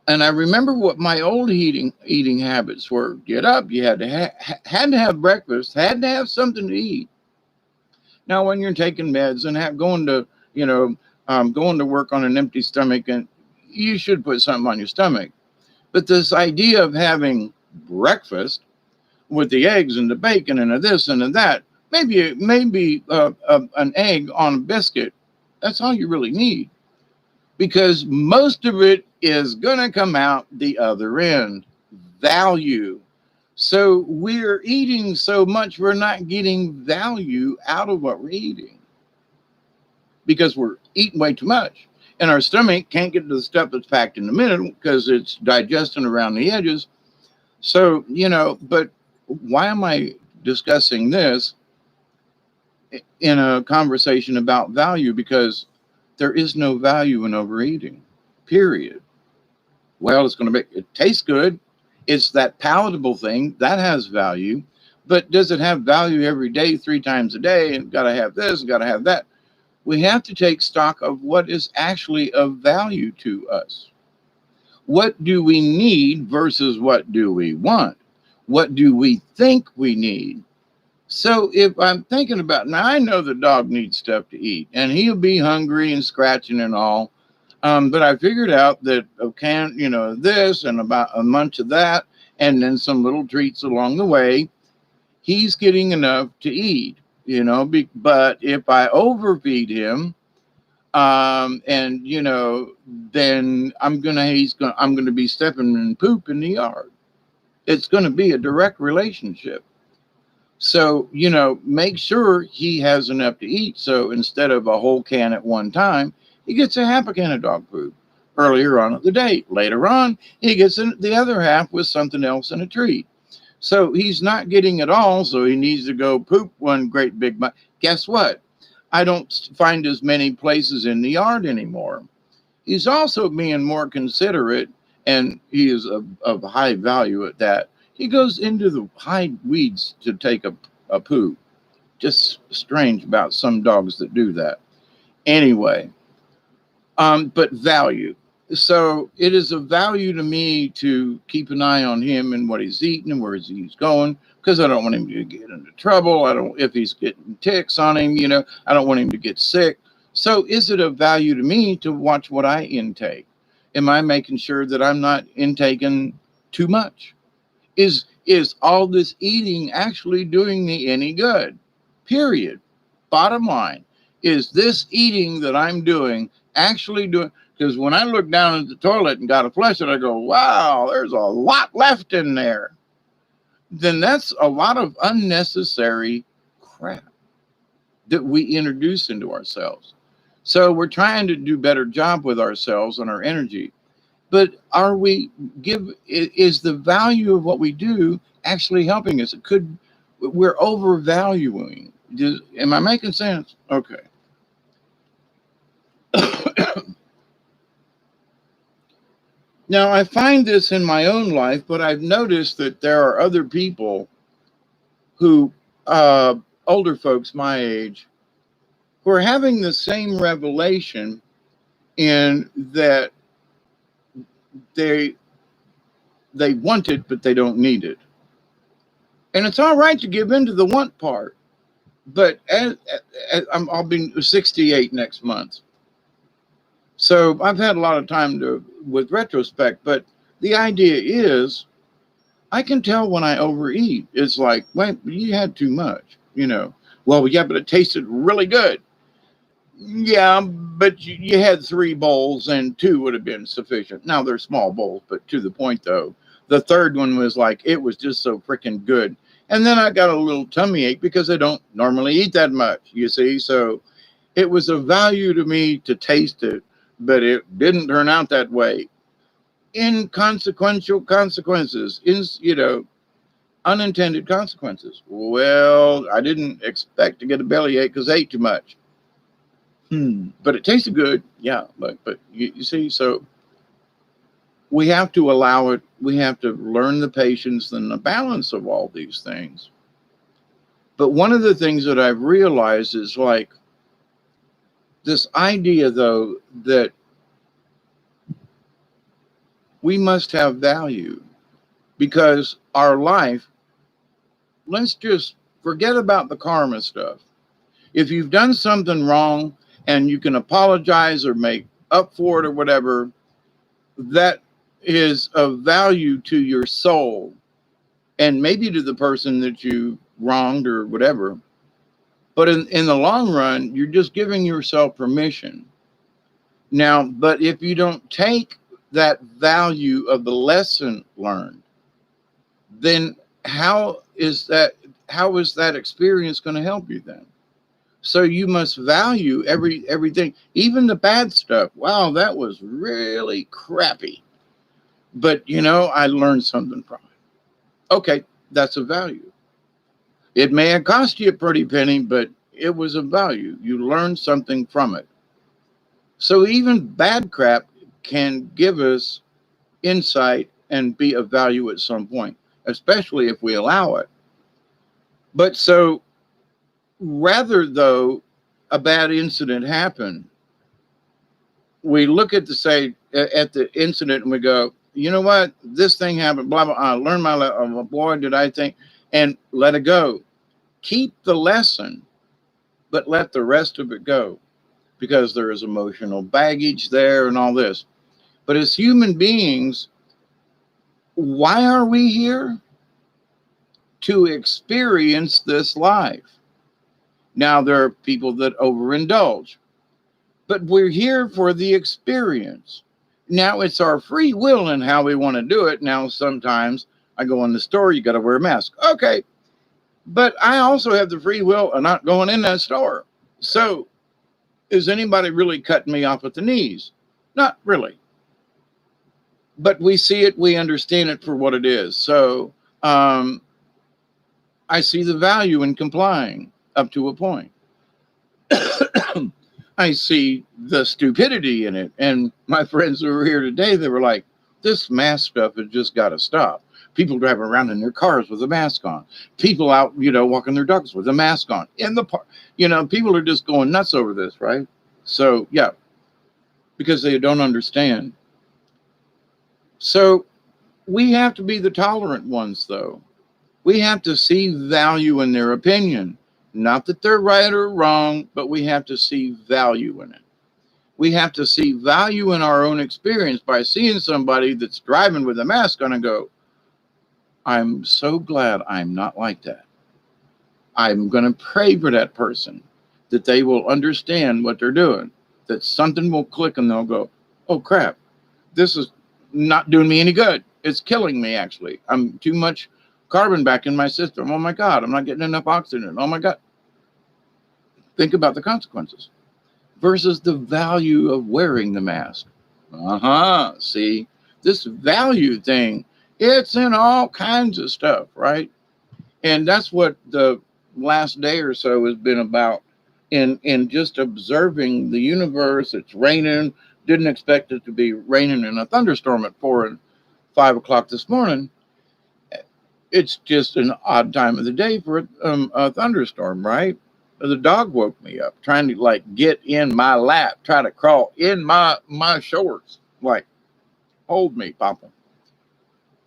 And I remember what my old eating habits were. Get up, you had to had to have breakfast, had to have something to eat. Now, when you're taking meds and going to going to work on an empty stomach, and you should put something on your stomach. But this idea of having breakfast with the eggs and the bacon and the this and the that, maybe an egg on a biscuit. That's all you really need, because most of it is going to come out the other end. Value. So we're eating so much, we're not getting value out of what we're eating because we're eating way too much. And our stomach can't get to the stuff that's packed in the middle because it's digesting around the edges. So, but why am I discussing this in a conversation about value? Because there is no value in overeating, period. Well, it's going to make it taste good. It's that palatable thing that has value. But does it have value every day, 3 times a day? And got to have this, got to have that. We have to take stock of what is actually of value to us. What do we need versus what do we want? What do we think we need? So if I'm thinking about, now I know the dog needs stuff to eat and he'll be hungry and scratching and all. But I figured out that a can, this and about a munch of that, and then some little treats along the way, he's getting enough to eat, but if I overfeed him, and then I'm gonna be stepping in poop in the yard. It's gonna be a direct relationship. So, make sure he has enough to eat. So instead of a whole can at one time, he gets a half a can of dog food earlier on at the day. Later on, he gets the other half with something else and a treat. So he's not getting it all. So he needs to go poop one great big. Guess what? I don't find as many places in the yard anymore. He's also being more considerate, and he is of high value at that. He goes into the high weeds to take a poo. Just strange about some dogs that do that. Anyway, but value. So it is of value to me to keep an eye on him and what he's eating and where he's going, because I don't want him to get into trouble. If he's getting ticks on him, I don't want him to get sick. So is it of value to me to watch what I intake? Am I making sure that I'm not intaking too much? Is all this eating actually doing me any good? Period. Bottom line, is this eating that I'm doing actually doing? Because when I look down at the toilet and got to flush it, I go, wow, there's a lot left in there. Then that's a lot of unnecessary crap that we introduce into ourselves. So we're trying to do a better job with ourselves and our energy. But is the value of what we do actually helping us? We're overvaluing. Am I making sense? Okay. Now, I find this in my own life, but I've noticed that there are other people who, older folks my age, who are having the same revelation in that they they want it, but they don't need it. And it's all right to give in to the want part. But I'll be 68 next month. So I've had a lot of time to with retrospect, but the idea is I can tell when I overeat. It's like, wait, you had too much, you know. Well, yeah, but it tasted really good. Yeah, but you had three bowls and two would have been sufficient. Now they're small bowls, but to the point though, the third one was like, it was just so freaking good. And then I got a little tummy ache because I don't normally eat that much, you see. So it was of value to me to taste it, but it didn't turn out that way. Inconsequential consequences, unintended consequences. Well, I didn't expect to get a bellyache because I ate too much. But it tasted good. Yeah, but you see, so we have to allow it. We have to learn the patience and the balance of all these things. But one of the things that I've realized is like this idea, though, that we must have value because our life, let's just forget about the karma stuff. If you've done something wrong and you can apologize or make up for it or whatever, that is of value to your soul and maybe to the person that you wronged or whatever. But in the long run, you're just giving yourself permission. Now, but if you don't take that value of the lesson learned, then how is that experience going to help you then? So you must value everything, even the bad stuff. Wow, that was really crappy. But I learned something from it. Okay, that's a value. It may have cost you a pretty penny, but it was a value. You learned something from it. So even bad crap can give us insight and be of value at some point, especially if we allow it. But so rather though a bad incident happen, we look at the incident and we go, you know what, this thing happened, blah blah. I learned boy, did I think, and let it go. Keep the lesson, but let the rest of it go because there is emotional baggage there and all this. But as human beings, why are we here? To experience this life. Now, there are people that overindulge, but we're here for the experience. Now, it's our free will and how we want to do it. Now, sometimes I go in the store, you got to wear a mask. Okay. But I also have the free will of not going in that store. So, is anybody really cutting me off at the knees? Not really. But we see it, we understand it for what it is. So, I see the value in complying up to a point. I see the stupidity in it. And my friends who were here today, they were like, this mask stuff has just got to stop. People driving around in their cars with a mask on. People out, walking their dogs with a mask on. In the park, people are just going nuts over this, right? So, yeah, because they don't understand. So we have to be the tolerant ones, though. We have to see value in their opinion. Not that they're right or wrong, but we have to see value in it. We have to see value in our own experience by seeing somebody that's driving with a mask on and go, I'm so glad I'm not like that. I'm going to pray for that person, that they will understand what they're doing, that something will click and they'll go, oh crap, this is not doing me any good. It's killing me, actually. I'm too much carbon back in my system. Oh my God, I'm not getting enough oxygen. Oh my God. Think about the consequences versus the value of wearing the mask. See, this value thing, it's in all kinds of stuff, right? And that's what the last day or so has been about in just observing the universe. It's raining Didn't expect it to be raining in a thunderstorm at 4 and 5 o'clock this morning. It's just an odd time of the day for a thunderstorm, right? The dog woke me up trying to like get in my lap, try to crawl in my shorts, like, hold me, Papa.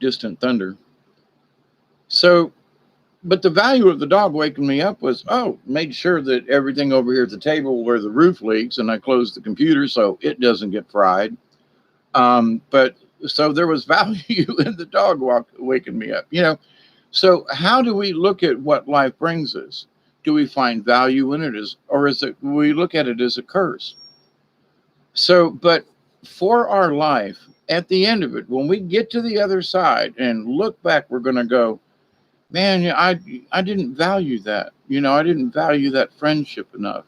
Distant thunder. So, but the value of the dog waking me up was, oh, made sure that everything over here at the table where the roof leaks, and I closed the computer so it doesn't get fried. But so there was value in the dog waking me up, you know. So how do we look at what life brings us? Do we find value in it, or is it we look at it as a curse? So, but for our life, at the end of it, when we get to the other side and look back, we're going to go, man, yeah, I didn't value that. You know, I didn't value that friendship enough.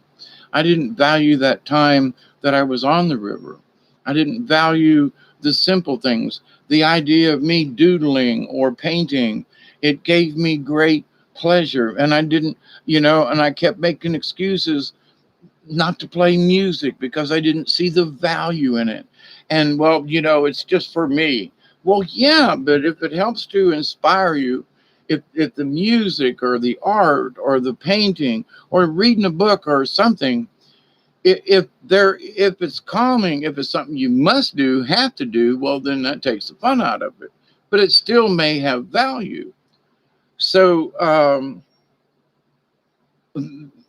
I didn't value that time that I was on the river. I didn't value the simple things. The idea of me doodling or painting, it gave me great pleasure. And I didn't, you know, and I kept making excuses not to play music because I didn't see the value in it. And well, you know, it's just for me. Well, yeah, but if it helps to inspire you, if the music or the art or the painting or reading a book or something, if it's calming, if it's something you must do, have to do, well, then that takes the fun out of it. But it still may have value. So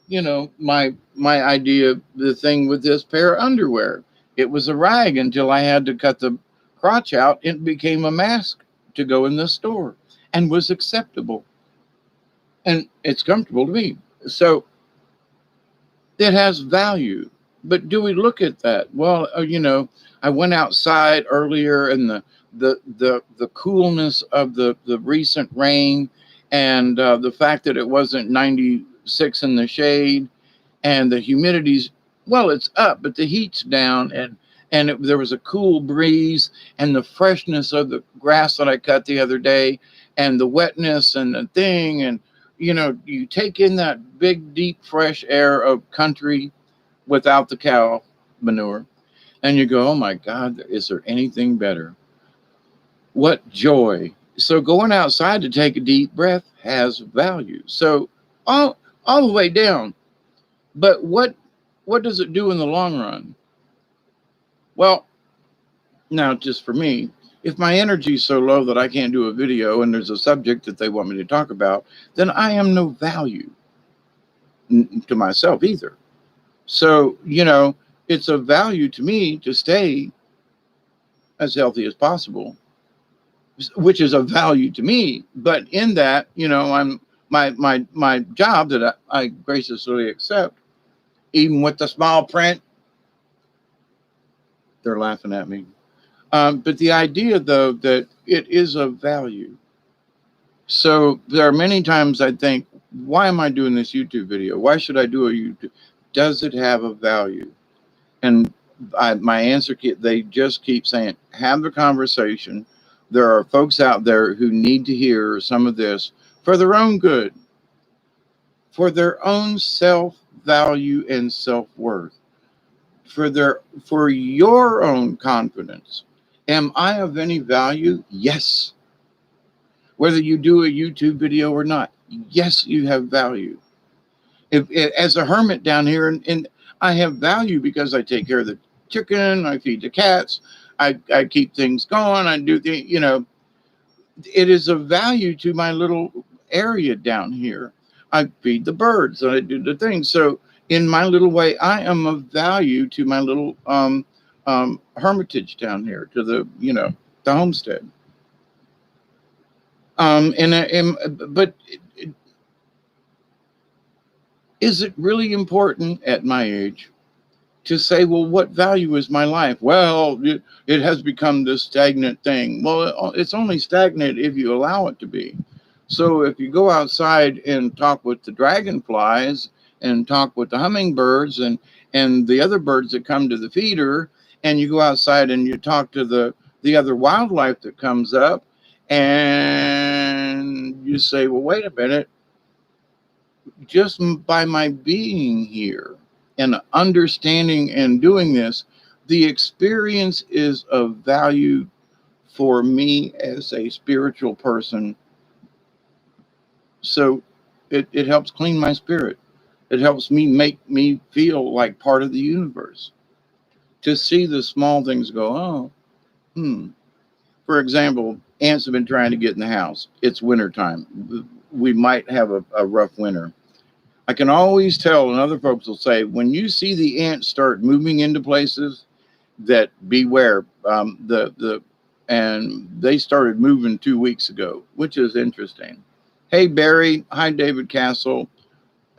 you know, my idea, the thing with this pair of underwear, it was a rag until I had to cut the crotch out. It became a mask to go in the store and was acceptable. And it's comfortable to me. So it has value. But do we look at that? Well, you know, I went outside earlier and the coolness of the recent rain and the fact that it wasn't 96 in the shade and the humidity's, well, it's up, but the heat's down, and there was a cool breeze and the freshness of the grass that I cut the other day and the wetness and the thing. And, you know, you take in that big, deep, fresh air of country without the cow manure and you go, oh my God, is there anything better? What joy. So going outside to take a deep breath has value. So all the way down. But what does it do in the long run? Well, now just for me, if my energy is so low that I can't do a video and there's a subject that they want me to talk about, then I am no value to myself either. So, you know, it's a value to me to stay as healthy as possible, which is a value to me. But in that, you know, I'm my job that I graciously accept, even with the small print, they're laughing at me. But the idea, though, that it is of value. So there are many times I think, why am I doing this YouTube video? Why should I do a YouTube? Does it have a value? And my answer, they just keep saying, have the conversation. There are folks out there who need to hear some of this for their own good, for their own self-value and self-worth, for your own confidence. Am I of any value? Yes. Whether you do a YouTube video or not, yes, you have value. If as a hermit down here, and I have value because I take care of the chicken, I feed the cats, I keep things going, I do the, you know, it is of value to my little area down here. I feed the birds and I do the things. So in my little way, I am of value to my little hermitage down here, to the, you know, the homestead. But is it really important at my age to say, well, what value is my life? Well, it has become this stagnant thing. Well, it's only stagnant if you allow it to be. So if you go outside and talk with the dragonflies and talk with the hummingbirds and the other birds that come to the feeder, and you go outside and you talk to the other wildlife that comes up, and you say, well, wait a minute, just by my being here and understanding and doing this, The experience is of value for me as a spiritual person. So it helps clean my spirit. It helps me make me feel like part of the universe. To see the small things go, oh, hmm. For example, ants have been trying to get in the house. It's wintertime. We might have a rough winter. I can always tell, and other folks will say, when you see the ants start moving into places, that beware. And they started moving 2 weeks ago, which is interesting. Hey Barry, hi David Castle.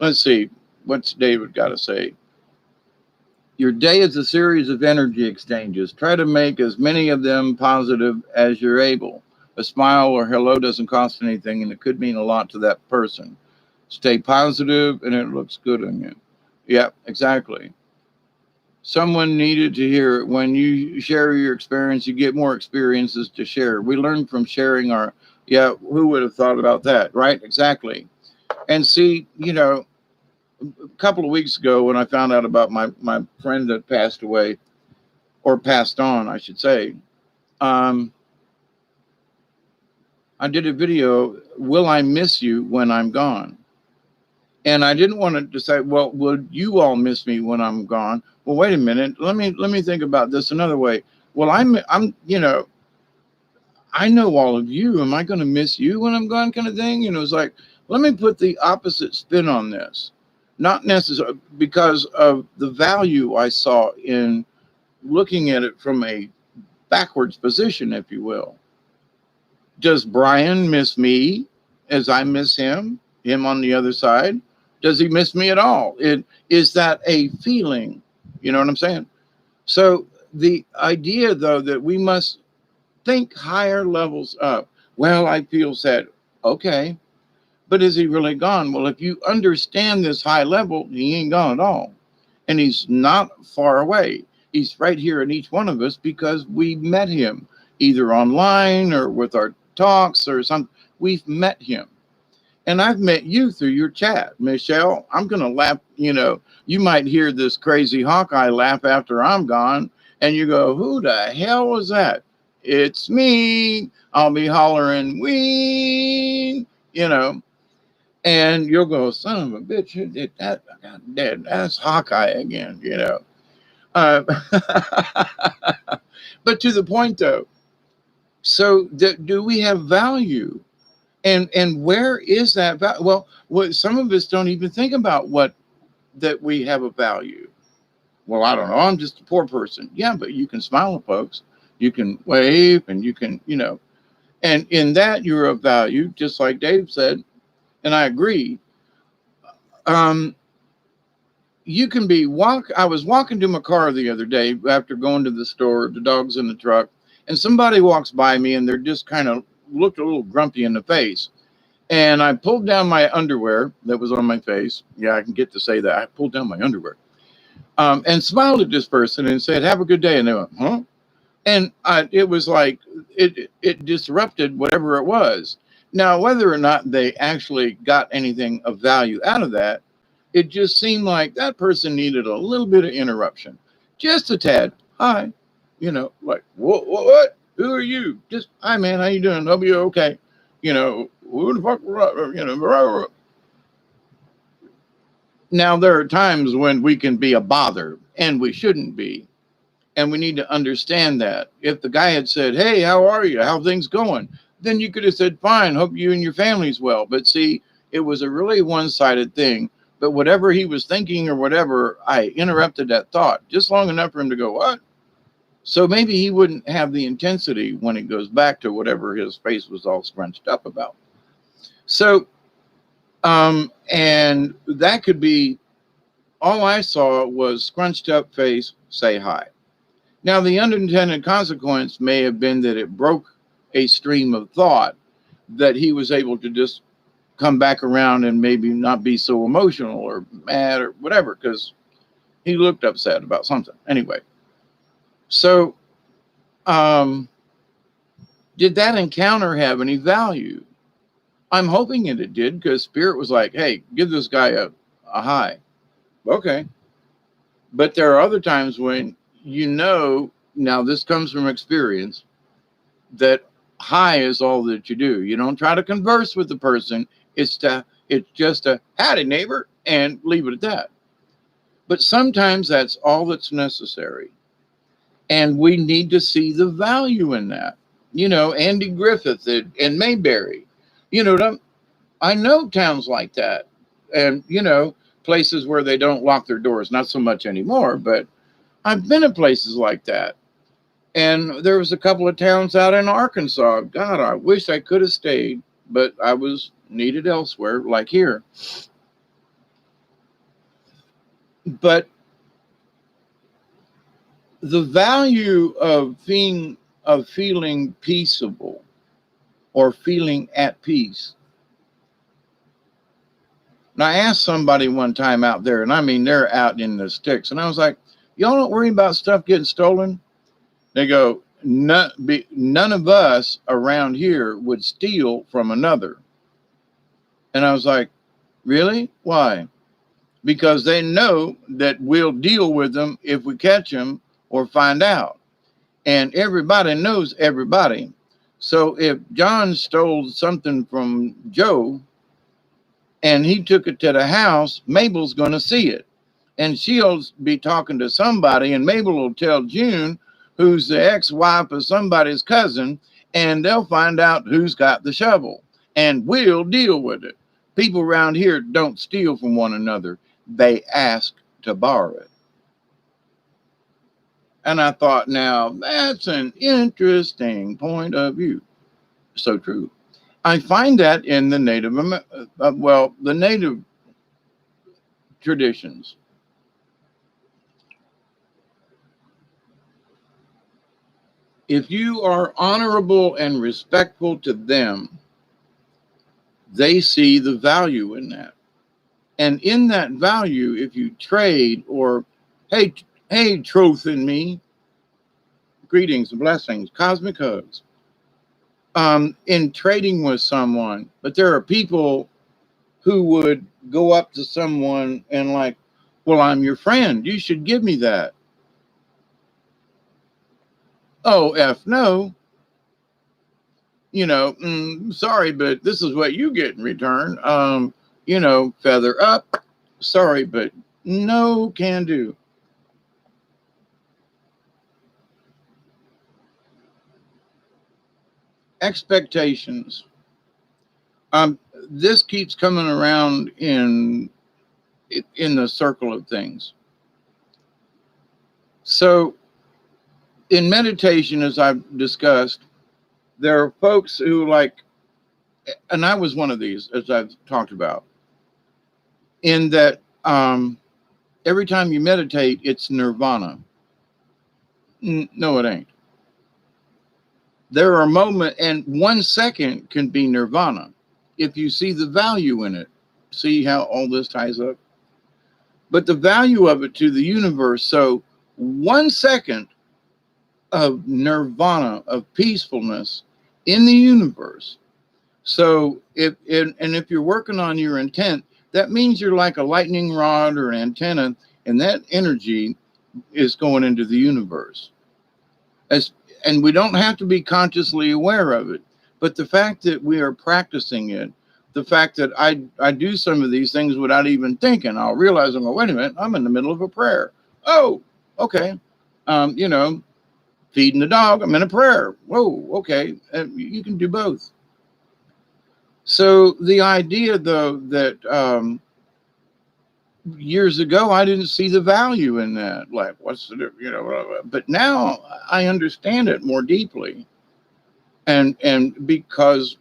Let's see, what's David got to say? Your day is a series of energy exchanges. Try to make as many of them positive as you're able. A smile or hello doesn't cost anything, and it could mean a lot to that person. Stay positive, and it looks good on you. Yeah, exactly. Someone needed to hear it. When you share your experience, you get more experiences to share. We learn from sharing our, yeah, who would have thought about that, right? Exactly. And see, a couple of weeks ago when I found out about my friend that passed away, or passed on, I should say, um, I did a video, Will I Miss You When I'm Gone? And I didn't want to say, well, would you all miss me when I'm gone? Well, wait a minute. Let me think about this another way. Well, I know all of you. Am I going to miss you when I'm gone? Kind of thing. It's like, let me put the opposite spin on this. Not necessarily because of the value I saw in looking at it from a backwards position, if you will. Does Brian miss me as I miss him? Him on the other side? Does he miss me at all? Is that a feeling? You know what I'm saying? So the idea, though, that we must think higher levels up. Well, I feel sad. Okay. But is he really gone? Well, if you understand this high level, he ain't gone at all. And he's not far away. He's right here in each one of us because we met him either online or with our talks or something. We've met him. And I've met you through your chat, Michelle. I'm going to laugh. You might hear this crazy Hawkeye laugh after I'm gone. And you go, who the hell was that? It's me. I'll be hollering, wee, and you'll go, son of a bitch, who did that? God damn, that's Hawkeye again. Uh, but to the point, though, so do we have value? And where is that value? Well, some of us don't even think about that we have a value. Well, I don't know. I'm just a poor person. Yeah, but you can smile at folks. You can wave and you can, and in that you're of value, just like Dave said, and I agree. You can I was walking to my car the other day after going to the store, the dog's in the truck, and somebody walks by me and they're just kind of looked a little grumpy in the face. And I pulled down my underwear that was on my face. Yeah, I can get to say that. I pulled down my underwear. And smiled at this person and said, have a good day. And they went, huh? And it was like, it disrupted whatever it was. Now, whether or not they actually got anything of value out of that, it just seemed like that person needed a little bit of interruption. Just a tad. Hi. Like, what? Who are you? Just, hi, man. How you doing? Hope you're okay. Who the fuck, Now, there are times when we can be a bother, and we shouldn't be. And we need to understand that. If the guy had said, hey, how are you? How things going? Then you could have said, fine, hope you and your family's well. But see, it was a really one-sided thing. But whatever he was thinking or whatever, I interrupted that thought just long enough for him to go, what? So maybe he wouldn't have the intensity when it goes back to whatever his face was all scrunched up about. So, and that could be, all I saw was scrunched up face, say hi. Now, the unintended consequence may have been that it broke a stream of thought that he was able to just come back around and maybe not be so emotional or mad or whatever, because he looked upset about something. Anyway, so did that encounter have any value? I'm hoping it did, because Spirit was like, hey, give this guy a hi. Okay. But there are other times when you know, now this comes from experience, that hi is all that you do. You don't try to converse with the person. It's just a howdy neighbor and leave it at that. But sometimes that's all that's necessary. And we need to see the value in that. You know, Andy Griffith and Mayberry. You know, I know towns like that. And, you know, places where they don't lock their doors, not so much anymore, but I've been in places like that. And there was a couple of towns out in Arkansas. God, I wish I could have stayed, but I was needed elsewhere, like here. But the value of feeling peaceable or feeling at peace. And I asked somebody one time out there, and I mean they're out in the sticks, and I was like, "Y'all don't worry about stuff getting stolen?" They go, none of us around here would steal from another. And I was like, really? Why? Because they know that we'll deal with them if we catch them or find out. And everybody knows everybody. So if John stole something from Joe and he took it to the house, Mabel's going to see it. And she'll be talking to somebody, and Mabel will tell June, who's the ex-wife of somebody's cousin, and they'll find out who's got the shovel, and we'll deal with it. People around here don't steal from one another. They ask to borrow it. And I thought, now that's an interesting point of view. So true. I find that in the the native traditions. If you are honorable and respectful to them, they see the value in that. And in that value, if you trade or, hey, troth in me, greetings and blessings, cosmic hugs, in trading with someone, but there are people who would go up to someone and like, well, I'm your friend. You should give me that. Oh, no. You know, sorry, but this is what you get in return. You know, feather up. Sorry, but no can do. Expectations. This keeps coming around in the circle of things. So in meditation, as I've discussed, there are folks who like, and I was one of these, as I've talked about, in that every time you meditate, it's nirvana. No, it ain't. There are moments, and 1 second can be nirvana if you see the value in it. See how all this ties up? But the value of it to the universe. So 1 second of nirvana, of peacefulness in the universe. So if you're working on your intent, that means you're like a lightning rod or an antenna, and that energy is going into the universe. And we don't have to be consciously aware of it. But the fact that we are practicing it, the fact that I do some of these things without even thinking, I'll realize, I'm going, wait a minute, I'm in the middle of a prayer. Oh, okay. You know, feeding the dog, I'm in a prayer. Whoa, okay. You can do both. So the idea, though, that years ago, I didn't see the value in that. Like, what's the, you know, but now I understand it more deeply. And because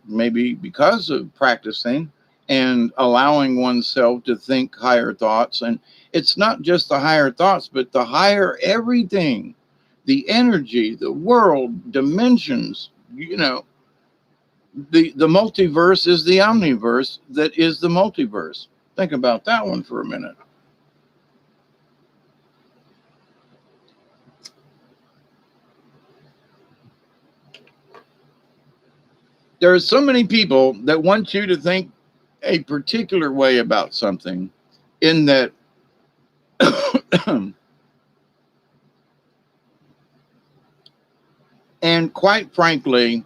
of practicing and allowing oneself to think higher thoughts. And it's not just the higher thoughts, but the higher everything, the energy, the world, dimensions, you know, the multiverse is the omniverse that is the multiverse. Think about that one for a minute. There are so many people that want you to think a particular way about something, in that And quite frankly,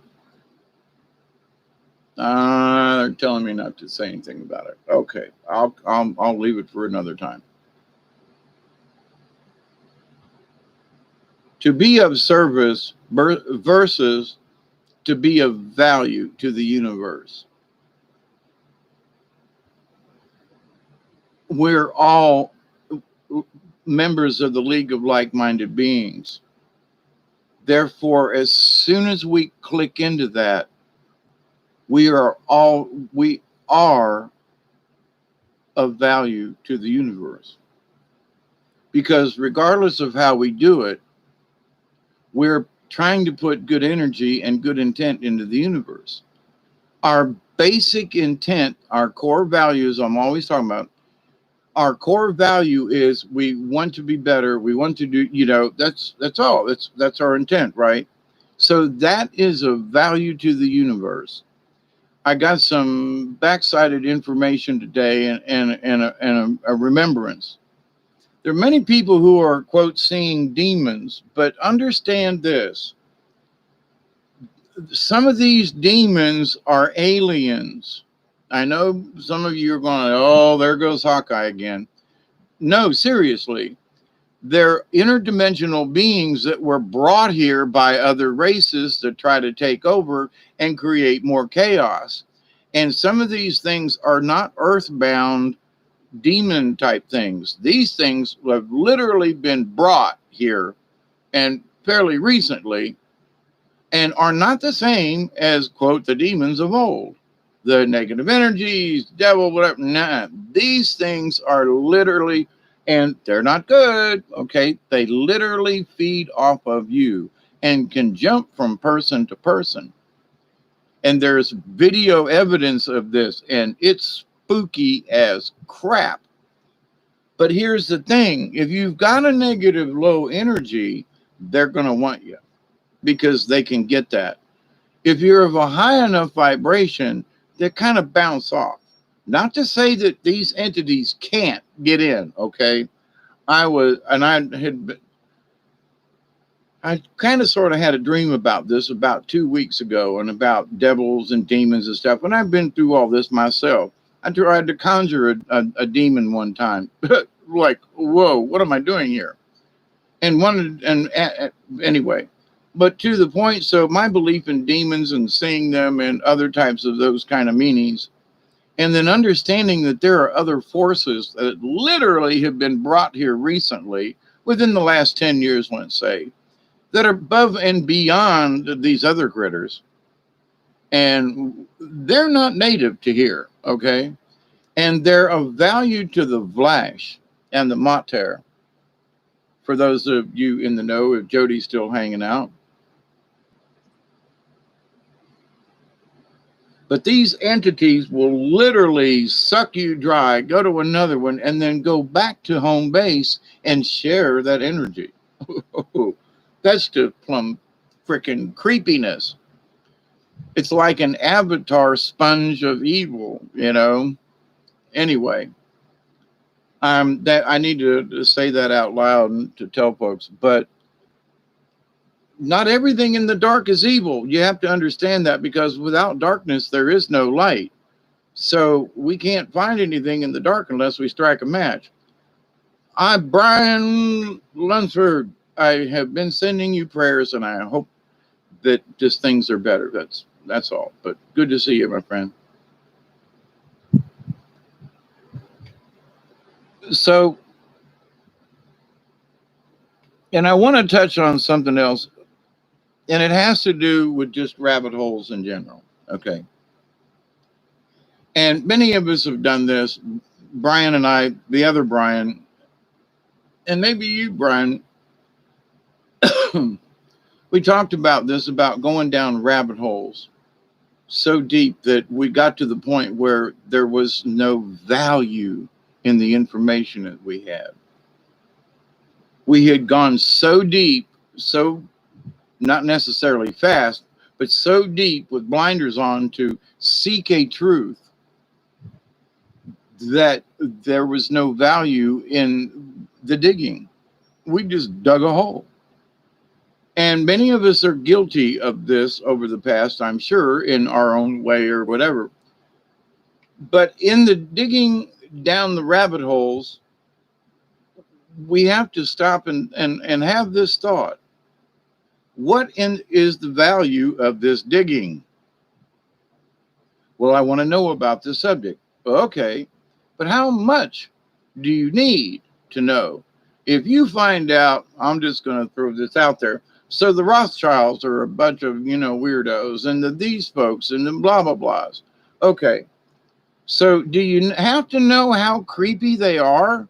they're telling me not to say anything about it. Okay, I'll leave it for another time. To be of service versus to be of value to the universe. We're all members of the League of Like-Minded Beings. Therefore, as soon as we click into that, we are of value to the universe. Because regardless of how we do it, we're trying to put good energy and good intent into the universe. Our basic intent, our core values, I'm always talking about, our core value is we want to be better. We want to do, that's all. That's our intent, right? So that is of value to the universe. I got some backsided information today and a remembrance. There are many people who are, quote, seeing demons, but understand this. Some of these demons are aliens. I know some of you are going, oh, there goes Hawkeye again. No, seriously. They're interdimensional beings that were brought here by other races to try to take over and create more chaos. And some of these things are not earthbound demon type things. These things have literally been brought here and fairly recently and are not the same as, quote, the demons of old. The negative energies, devil, whatever. Nah, these things are literally, and they're not good, okay? They literally feed off of you and can jump from person to person. And there's video evidence of this, and it's spooky as crap. But here's the thing. If you've got a negative low energy, they're going to want you because they can get that. If you're of a high enough vibration, they kind of bounce off. Not to say that these entities can't get in, okay? I kind of sort of had a dream about this about 2 weeks ago and about devils and demons and stuff. And I've been through all this myself. I tried to conjure a demon one time. Like, whoa, what am I doing here? Anyway, but to the point, so my belief in demons and seeing them and other types of those kind of meanings, and then understanding that there are other forces that literally have been brought here recently, within the last 10 years, let's say, that are above and beyond these other critters. And they're not native to here, okay? And they're of value to the Vlash and the Mater. For those of you in the know, if Jody's still hanging out. But these entities will literally suck you dry, go to another one, and then go back to home base and share that energy. That's just plumb freaking creepiness. It's like an avatar sponge of evil, Anyway, that I need to say that out loud and to tell folks, but not everything in the dark is evil. You have to understand that, because without darkness, there is no light. So we can't find anything in the dark unless we strike a match. Brian Lunsford, I have been sending you prayers, and I hope that just things are better. That's all. But good to see you, my friend. So, and I want to touch on something else. And it has to do with just rabbit holes in general. Okay. And many of us have done this. Brian and I, the other Brian, and maybe you, Brian, we talked about this, about going down rabbit holes so deep that we got to the point where there was no value in the information that we had. We had gone so deep, so not necessarily fast, but so deep with blinders on to seek a truth that there was no value in the digging. We just dug a hole. And many of us are guilty of this over the past, I'm sure, in our own way or whatever. But in the digging down the rabbit holes, we have to stop and have this thought. Is the value of this digging? Well, I want to know about this subject. Okay, but how much do you need to know? If you find out, I'm just going to throw this out there. So the Rothschilds are a bunch of, weirdos, and these folks and the blah, blah, blahs. Okay, so do you have to know how creepy they are?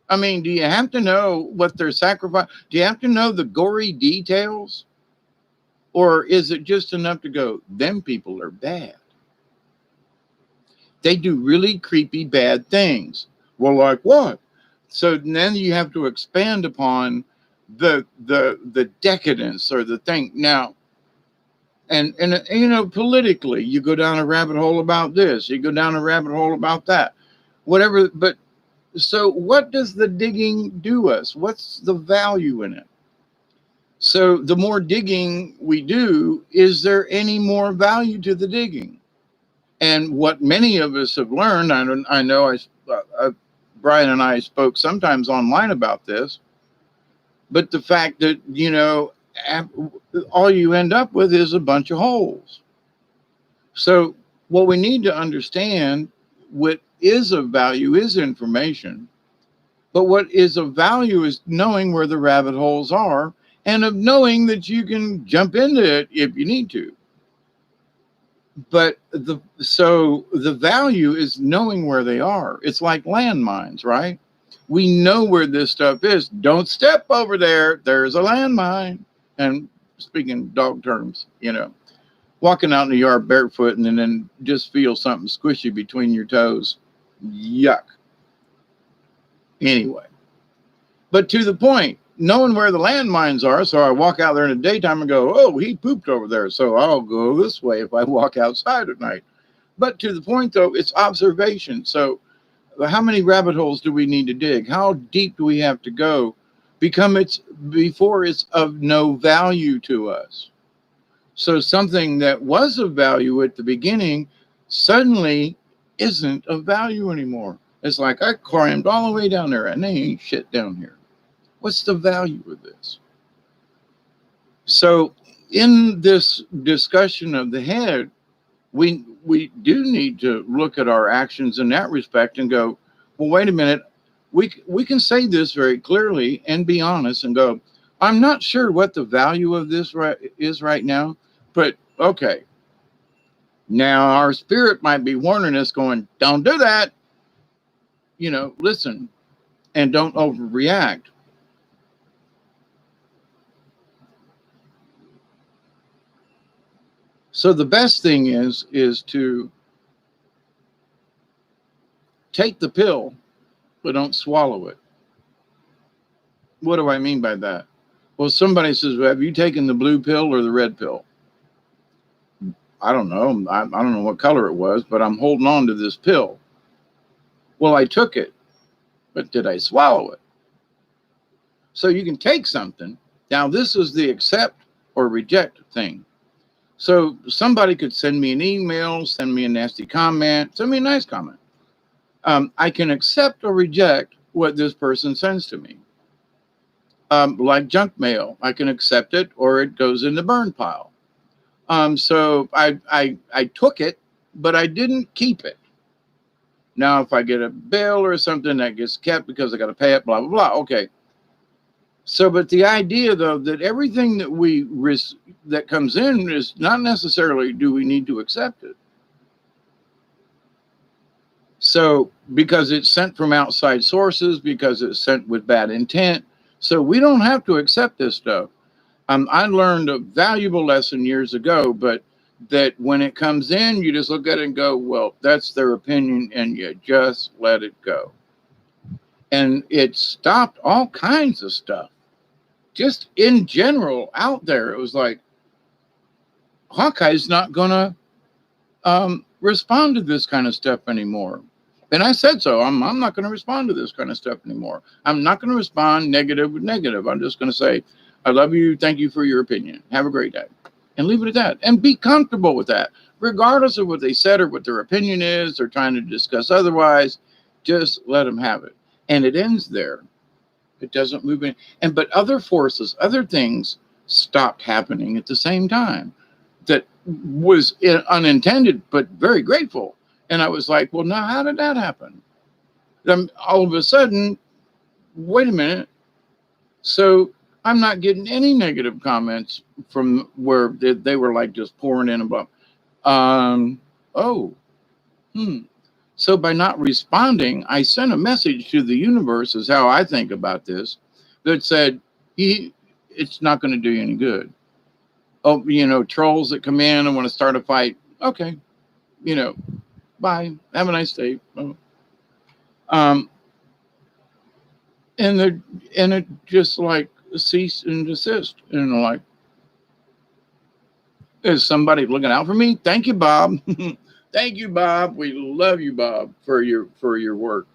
I mean, do you have to know what they're sacrificing? Do you have to know the gory details? Or is it just enough to go, them people are bad? They do really creepy, bad things. Well, like what? So then you have to expand upon the decadence or the thing. Now, and politically, you go down a rabbit hole about this, you go down a rabbit hole about that, whatever. But so what does the digging do us? What's the value in it? So the more digging we do, is there any more value to the digging? And what many of us have learned, I know Brian and I spoke sometimes online about this, but the fact that, all you end up with is a bunch of holes. So what we need to understand, what is of value is information, but what is of value is knowing where the rabbit holes are and of knowing that you can jump into it if you need to. But the value is knowing where they are. It's like landmines, right? We know where this stuff is. Don't step over there. There's a landmine. And speaking dog terms, walking out in the yard barefoot and then just feel something squishy between your toes. Yuck. Anyway, but to the point, knowing where the landmines are, so I walk out there in the daytime and go, oh, he pooped over there, so I'll go this way if I walk outside at night. But to the point, though, it's observation. So how many rabbit holes do we need to dig? How deep do we have to go before it's of no value to us? So something that was of value at the beginning suddenly isn't of value anymore. It's like I climbed all the way down there and they ain't shit down here. What's the value of this? So in this discussion of the head, we do need to look at our actions in that respect and go, well, wait a minute. We can say this very clearly and be honest and go, I'm not sure what the value of this is right now, but okay. Now our spirit might be warning us going, don't do that. Listen and don't overreact. So the best thing is to take the pill, but don't swallow it. What do I mean by that? Well, somebody says, well, have you taken the blue pill or the red pill? I don't know. I don't know what color it was, but I'm holding on to this pill. Well, I took it, but did I swallow it? So you can take something. Now, this is the accept or reject thing. So somebody could send me an email, send me a nasty comment, send me a nice comment. I can accept or reject what this person sends to me. Like junk mail, I can accept it or it goes in the burn pile. So I took it, but I didn't keep it. Now, if I get a bill or something that gets kept because I got to pay it, blah, blah, blah. Okay. So, but the idea, though, that everything that comes in is not necessarily do we need to accept it. So, because it's sent from outside sources, because it's sent with bad intent, so we don't have to accept this stuff. I learned a valuable lesson years ago, but that when it comes in, you just look at it and go, well, that's their opinion, and you just let it go. And it stopped all kinds of stuff. Just in general out there, it was like, Hawkeye's not going to respond to this kind of stuff anymore. And I said so. I'm not going to respond to this kind of stuff anymore. I'm not going to respond negative with negative. I'm just going to say, I love you. Thank you for your opinion. Have a great day. And leave it at that. And be comfortable with that. Regardless of what they said or what their opinion is, they're trying to discuss otherwise, just let them have it. And it ends there. It doesn't move in. And but other forces, other things stopped happening at the same time that was unintended, but very grateful. And I was like, well, now how did that happen? Then all of a sudden, wait a minute. So I'm not getting any negative comments from where they were like just pouring in above. Oh, So by not responding, I sent a message to the universe, is how I think about this, that said, it's not going to do you any good. Oh, trolls that come in and want to start a fight. Okay, bye. Have a nice day. And it just like cease and desist. And like, is somebody looking out for me? Thank you, Bob. Thank you, Bob. We love you, Bob, for your work.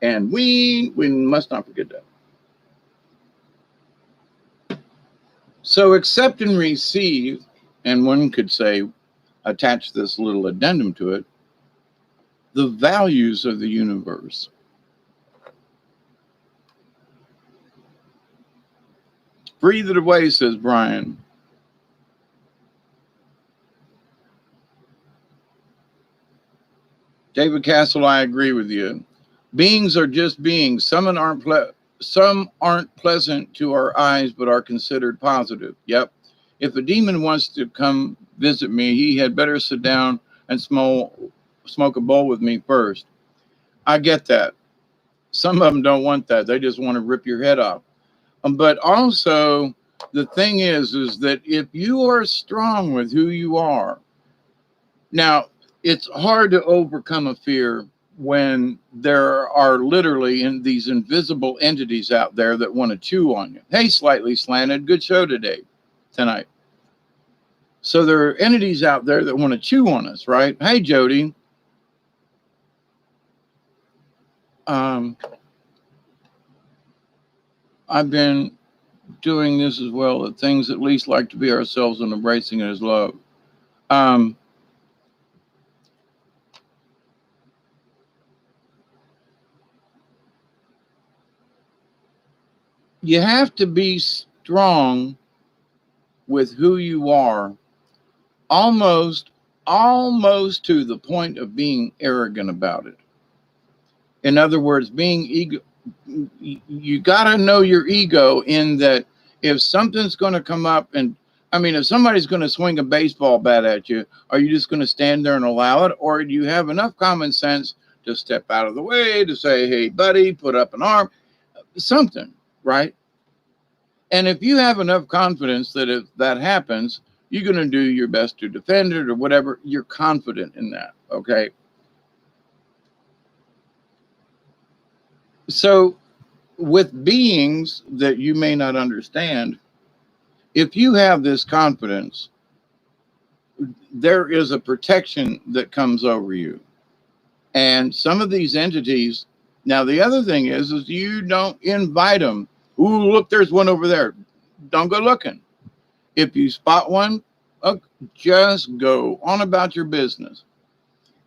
And we must not forget that. So accept and receive, and one could say, attach this little addendum to it, the values of the universe. Breathe it away, says Brian. David Castle, I agree with you. Beings are just beings. Some aren't pleasant to our eyes, but are considered positive. Yep. If a demon wants to come visit me, he had better sit down and smoke a bowl with me first. I get that. Some of them don't want that. They just want to rip your head off. But also, the thing is that if you are strong with who you are, now, it's hard to overcome a fear when there are literally these invisible entities out there that want to chew on you. Hey, Slightly Slanted, good show tonight. So there are entities out there that want to chew on us, right? Hey, Jody. I've been doing this as well, that things at least like to be ourselves and embracing it as love. You have to be strong with who you are, almost to the point of being arrogant about it. In other words, being ego. You got to know your ego, in that if something's going to come up, and I mean, if somebody's going to swing a baseball bat at you, are you just going to stand there and allow it? Or do you have enough common sense to step out of the way, to say, hey, buddy, put up an arm, something, right? And if you have enough confidence that if that happens, you're going to do your best to defend it or whatever, you're confident in that, okay? So with beings that you may not understand, if you have this confidence, there is a protection that comes over you. And some of these entities, now the other thing is you don't invite them. Ooh, look, there's one over there. Don't go looking. If you spot one, just go on about your business.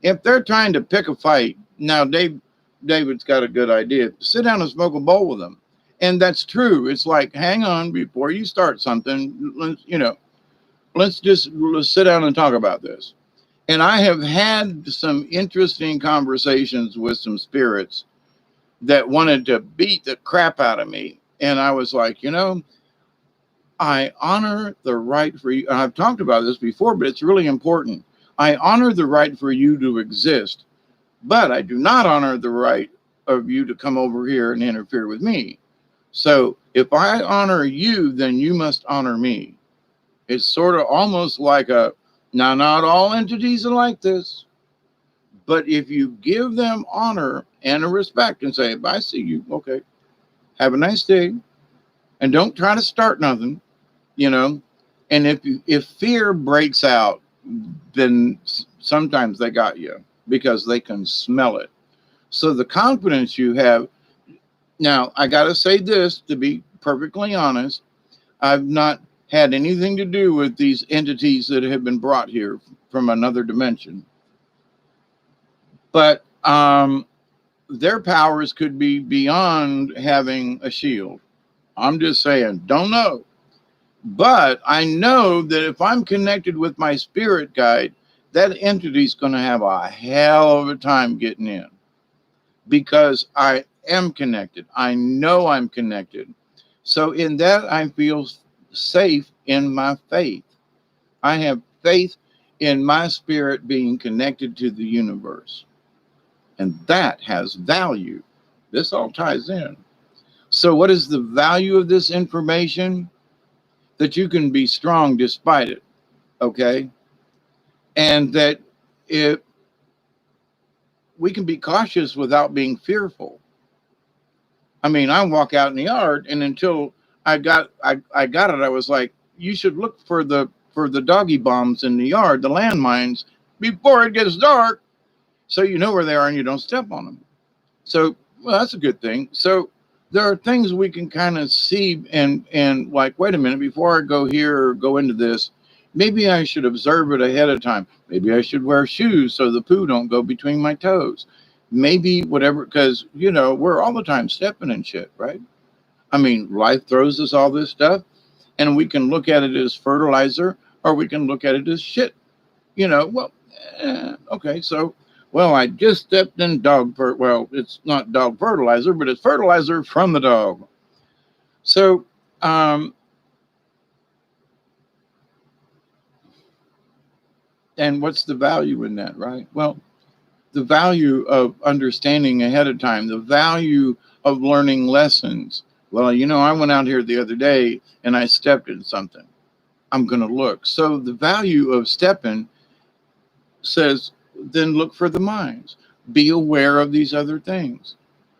If they're trying to pick a fight, now David's got a good idea. Sit down and smoke a bowl with them. And that's true. It's like, hang on, before you start something, let's sit down and talk about this. And I have had some interesting conversations with some spirits that wanted to beat the crap out of me. And I was like, I honor the right for you. And I've talked about this before, but it's really important. I honor the right for you to exist, but I do not honor the right of you to come over here and interfere with me. So if I honor you, then you must honor me. It's sort of almost like now, not all entities are like this, but if you give them honor and a respect and say, if I see you, okay, have a nice day, and don't try to start nothing, and if fear breaks out, then sometimes they got you because they can smell it. So the confidence you have. Now, I got to say this, to be perfectly honest, I've not had anything to do with these entities that have been brought here from another dimension. But their powers could be beyond having a shield. I'm just saying, don't know. But I know that if I'm connected with my spirit guide, that entity's going to have a hell of a time getting in because I am connected. I know I'm connected. So in that, I feel safe in my faith. I have faith in my spirit being connected to the universe. And that has value. This all ties in. So, what is the value of this information? That you can be strong despite it, okay? And that if we can be cautious without being fearful. I mean, I walk out in the yard, and until I got it, I was like, you should look for the doggy bombs in the yard, the landmines, before it gets dark, so you know where they are and you don't step on them. So, well, that's a good thing. So there are things we can kind of see and like, wait a minute, before I go here or go into this, maybe I should observe it ahead of time. Maybe I should wear shoes so the poo don't go between my toes. Maybe whatever, because we're all the time stepping in shit, right? I mean, life throws us all this stuff, and we can look at it as fertilizer, or we can look at it as shit. Well, okay, so well, I just stepped in well, it's not dog fertilizer, but it's fertilizer from the dog. So, and what's the value in that, right? Well, the value of understanding ahead of time, the value of learning lessons. Well, I went out here the other day and I stepped in something. I'm going to look. So the value of stepping says, then look for the mines. Be aware of these other things.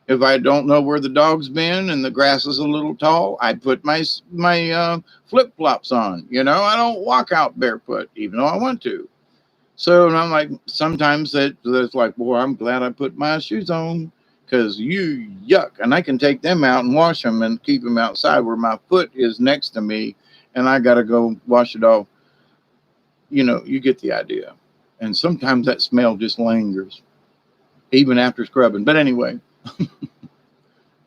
If I don't know where the dog's been and the grass is a little tall, I put my flip flops on. I don't walk out barefoot, even though I want to. So and I'm like, sometimes that's like, boy, I'm glad I put my shoes on because you yuck, and I can take them out and wash them and keep them outside where my foot is next to me, and I got to go wash it off. You get the idea. And sometimes that smell just lingers, even after scrubbing. But anyway,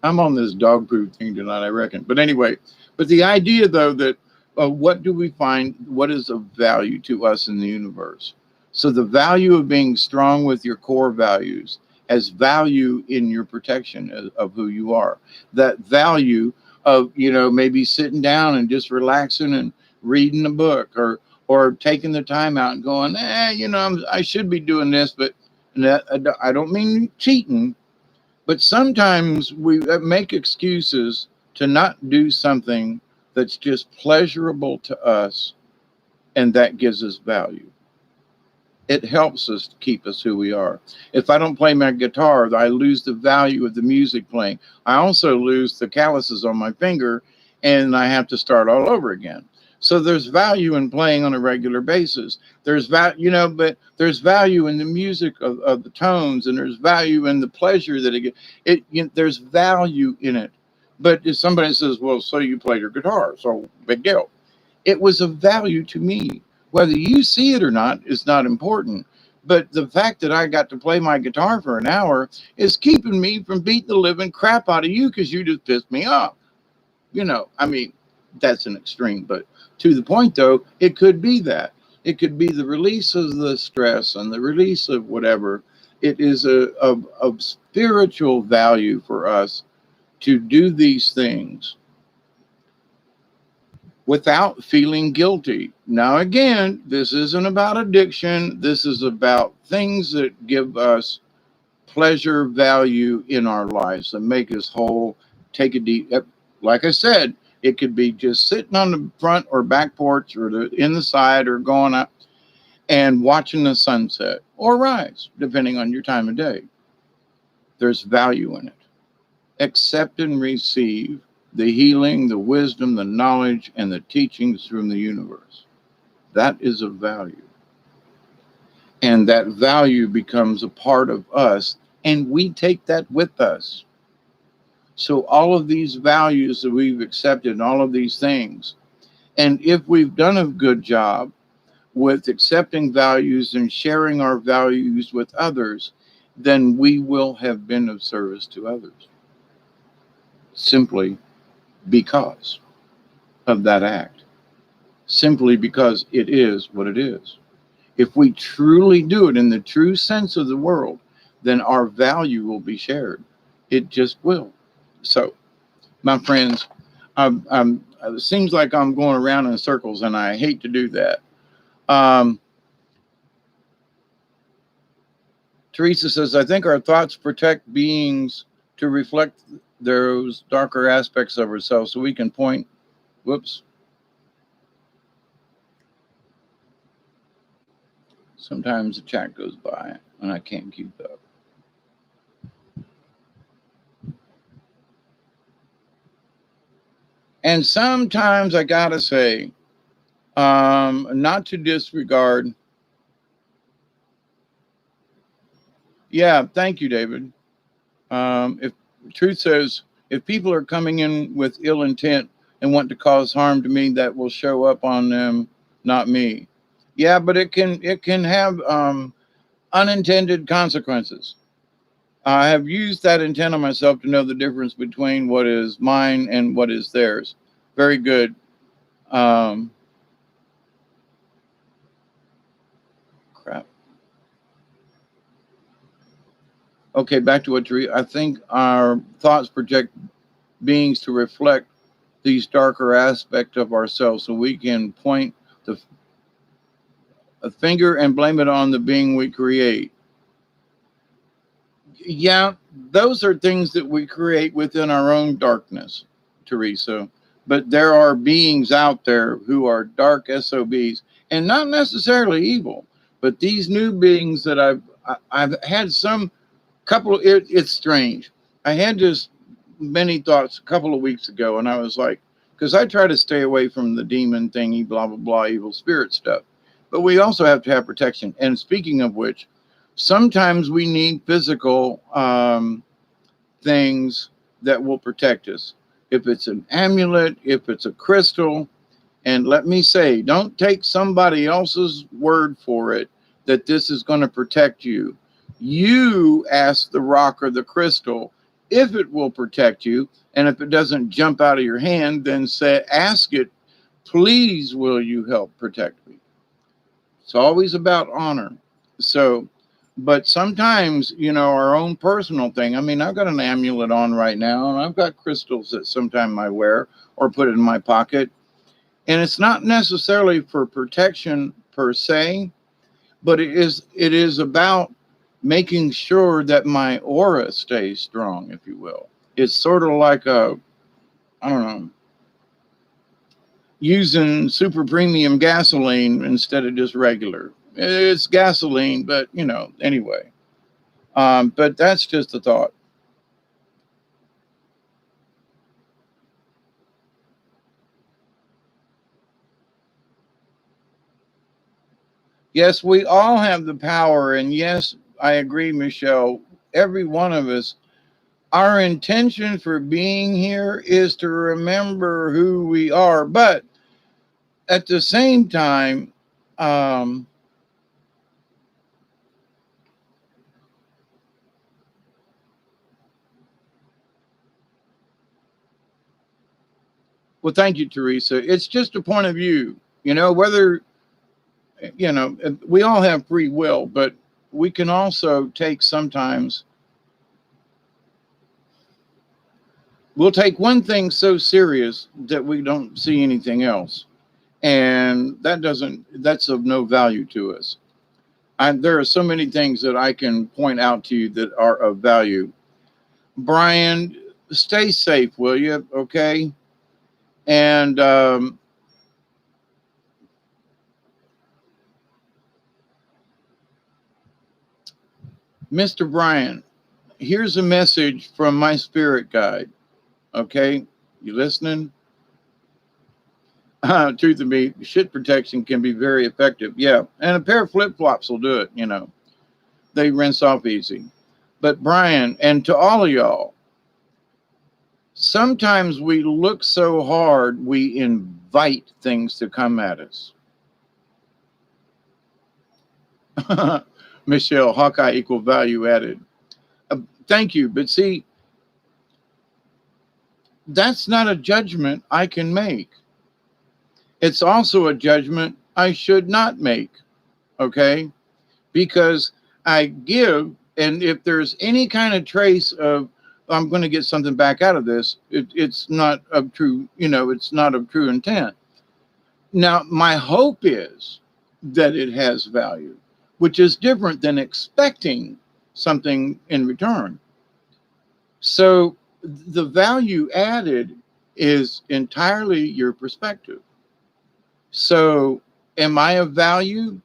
I'm on this dog poo thing tonight, I reckon. But anyway, but the idea, though, that what do we find? What is of value to us in the universe? So the value of being strong with your core values has value in your protection of who you are. That value of, maybe sitting down and just relaxing and reading a book or taking the time out and going, I should be doing this, but I don't mean cheating, but sometimes we make excuses to not do something that's just pleasurable to us, and that gives us value. It helps us to keep us who we are. If I don't play my guitar, I lose the value of the music playing. I also lose the calluses on my finger, and I have to start all over again. So there's value in playing on a regular basis. There's value, but there's value in the music of the tones, and there's value in the pleasure that there's value in it. But if somebody says, well, so you played your guitar, so big deal. It was of value to me. Whether you see it or not is not important. But the fact that I got to play my guitar for an hour is keeping me from beating the living crap out of you because you just pissed me off. I mean, that's an extreme, but to the point, though, it could be that. It could be the release of the stress and the release of whatever. It is of spiritual value for us to do these things without feeling guilty. Now, again, this isn't about addiction. This is about things that give us pleasure, value in our lives, that make us whole. Take a deep, like I said, it could be just sitting on the front or back porch or in the side or going up and watching the sunset or rise, depending on your time of day. There's value in it. Accept and receive the healing, the wisdom, the knowledge, and the teachings from the universe. That is of value. And that value becomes a part of us, and we take that with us. So all of these values that we've accepted and all of these things, And if we've done a good job with accepting values and sharing our values with others, then we will have been of service to others simply because of that act, simply because it is what it is. If we truly do it in the true sense of the world, then our value will be shared. It just will. So, my friends, it seems like I'm going around in circles, and I hate to do that. Um, Teresa says, I think our thoughts protect beings to reflect those darker aspects of ourselves so we can point. Whoops. Sometimes the chat goes by and I can't keep up. And sometimes I gotta say, not to disregard. Yeah, thank you, David. If truth says, if people are coming in with ill intent and want to cause harm to me, that will show up on them, not me. Yeah, but it can have unintended consequences. I have used that intent on myself to know the difference between what is mine and what is theirs. Very good. Um, Crap. Okay, back to what I think our thoughts project beings to reflect these darker aspects of ourselves so we can point the a finger and blame it on the being we create. Yeah, those are things that we create within our own darkness, Teresa. But there are beings out there who are dark SOBs and not necessarily evil. But these new beings that I've had some couple of, it's strange. I had just many thoughts a couple of weeks ago, and I was like, because I try to stay away from the demon thingy, blah blah blah, evil spirit stuff. But we also have to have protection. And speaking of which, sometimes we need physical things that will protect us. If it's an amulet, if it's a crystal, and let me say, don't take somebody else's word for it that this is going to protect you. You ask the rock or the crystal if it will protect you. And if it doesn't jump out of your hand, then say, ask it, please, will you help protect me? It's always about honor. So, but sometimes, our own personal thing. I mean, I've got an amulet on right now, and I've got crystals that sometimes I wear or put in my pocket. And it's not necessarily for protection per se, but it is about making sure that my aura stays strong, if you will. It's sort of like I don't know, using super premium gasoline instead of just regular. It's gasoline, but anyway. But that's just a thought. Yes, we all have the power. And yes, I agree, Michelle. Every one of us, our intention for being here is to remember who we are. But at the same time, um, well, thank you, Teresa. It's just a point of view, whether, we all have free will, but we can also take sometimes, we'll take one thing so serious that we don't see anything else. And that's of no value to us. There are so many things that I can point out to you that are of value. Brian, stay safe, will you? Okay. And Mr. Brian, here's a message from my spirit guide. Okay. You listening? Truth of me, shit protection can be very effective. Yeah. And a pair of flip flops will do it. They rinse off easy. But Brian, and to all of y'all, sometimes we look so hard, we invite things to come at us. Michelle, Hawkeye equal value added. Thank you. But see, that's not a judgment I can make. It's also a judgment I should not make. Okay? Because I give, and if there's any kind of trace of, I'm going to get something back out of this, it's not of true, it's not of true intent. Now, my hope is that it has value, which is different than expecting something in return. So the value added is entirely your perspective. So am I of value?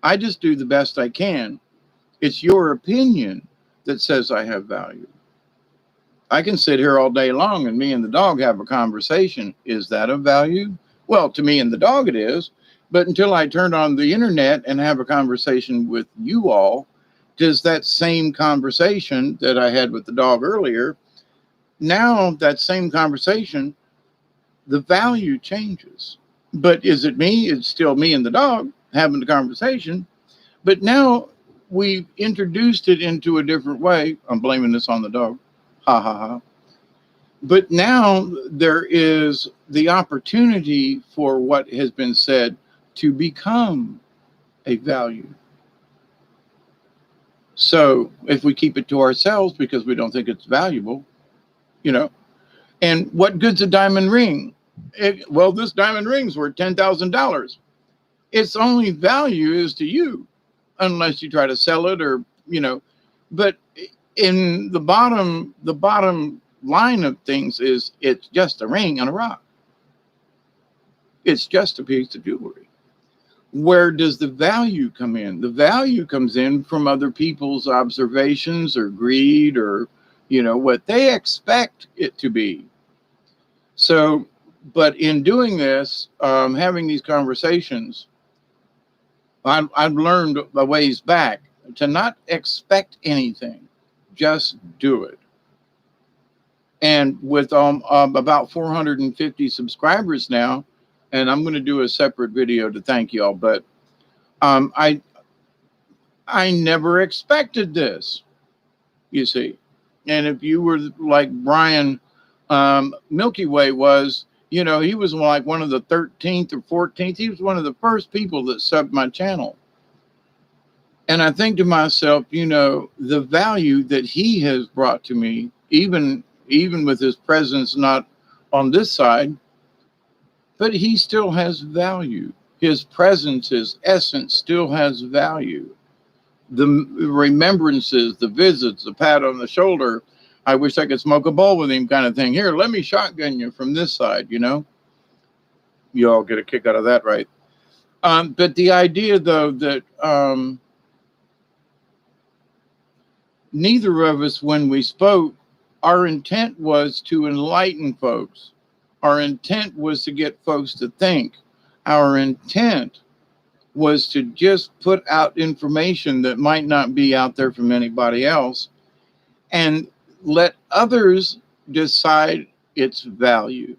I just do the best I can. It's your opinion that says I have value. I can sit here all day long and me and the dog have a conversation. Is that of value? Well, to me and the dog it is. But until I turn on the internet and have a conversation with you all, does that same conversation that I had with the dog earlier, now that same conversation, the value changes. But is it me? It's still me and the dog having the conversation. But now we've introduced it into a different way. I'm blaming this on the dog. Ha ha ha. But now there is the opportunity for what has been said to become a value. So if we keep it to ourselves because we don't think it's valuable, and what good's a diamond ring? Well, this diamond ring's worth $10,000. Its only value is to you, unless you try to sell it or, but in the bottom line of things is it's just a ring on a rock. It's just a piece of jewelry. Where does the value come in? The value comes in from other people's observations or greed or, what they expect it to be. So, but in doing this, having these conversations, I've learned a ways back to not expect anything, just do it. And with about 450 subscribers now, and I'm going to do a separate video to thank y'all, but I never expected this, you see. And if you were like Brian Milky Way was, he was like one of the 13th or 14th. He was one of the first people that subbed my channel. And I think to myself, the value that he has brought to me, even with his presence not on this side, but he still has value. His presence, his essence still has value. The remembrances, the visits, the pat on the shoulder, I wish I could smoke a bowl with him kind of thing. Here, let me shotgun you from this side, You all get a kick out of that, right? But the idea, though, that neither of us, when we spoke, our intent was to enlighten folks. Our intent was to get folks to think. Our intent was to just put out information that might not be out there from anybody else and let others decide its value,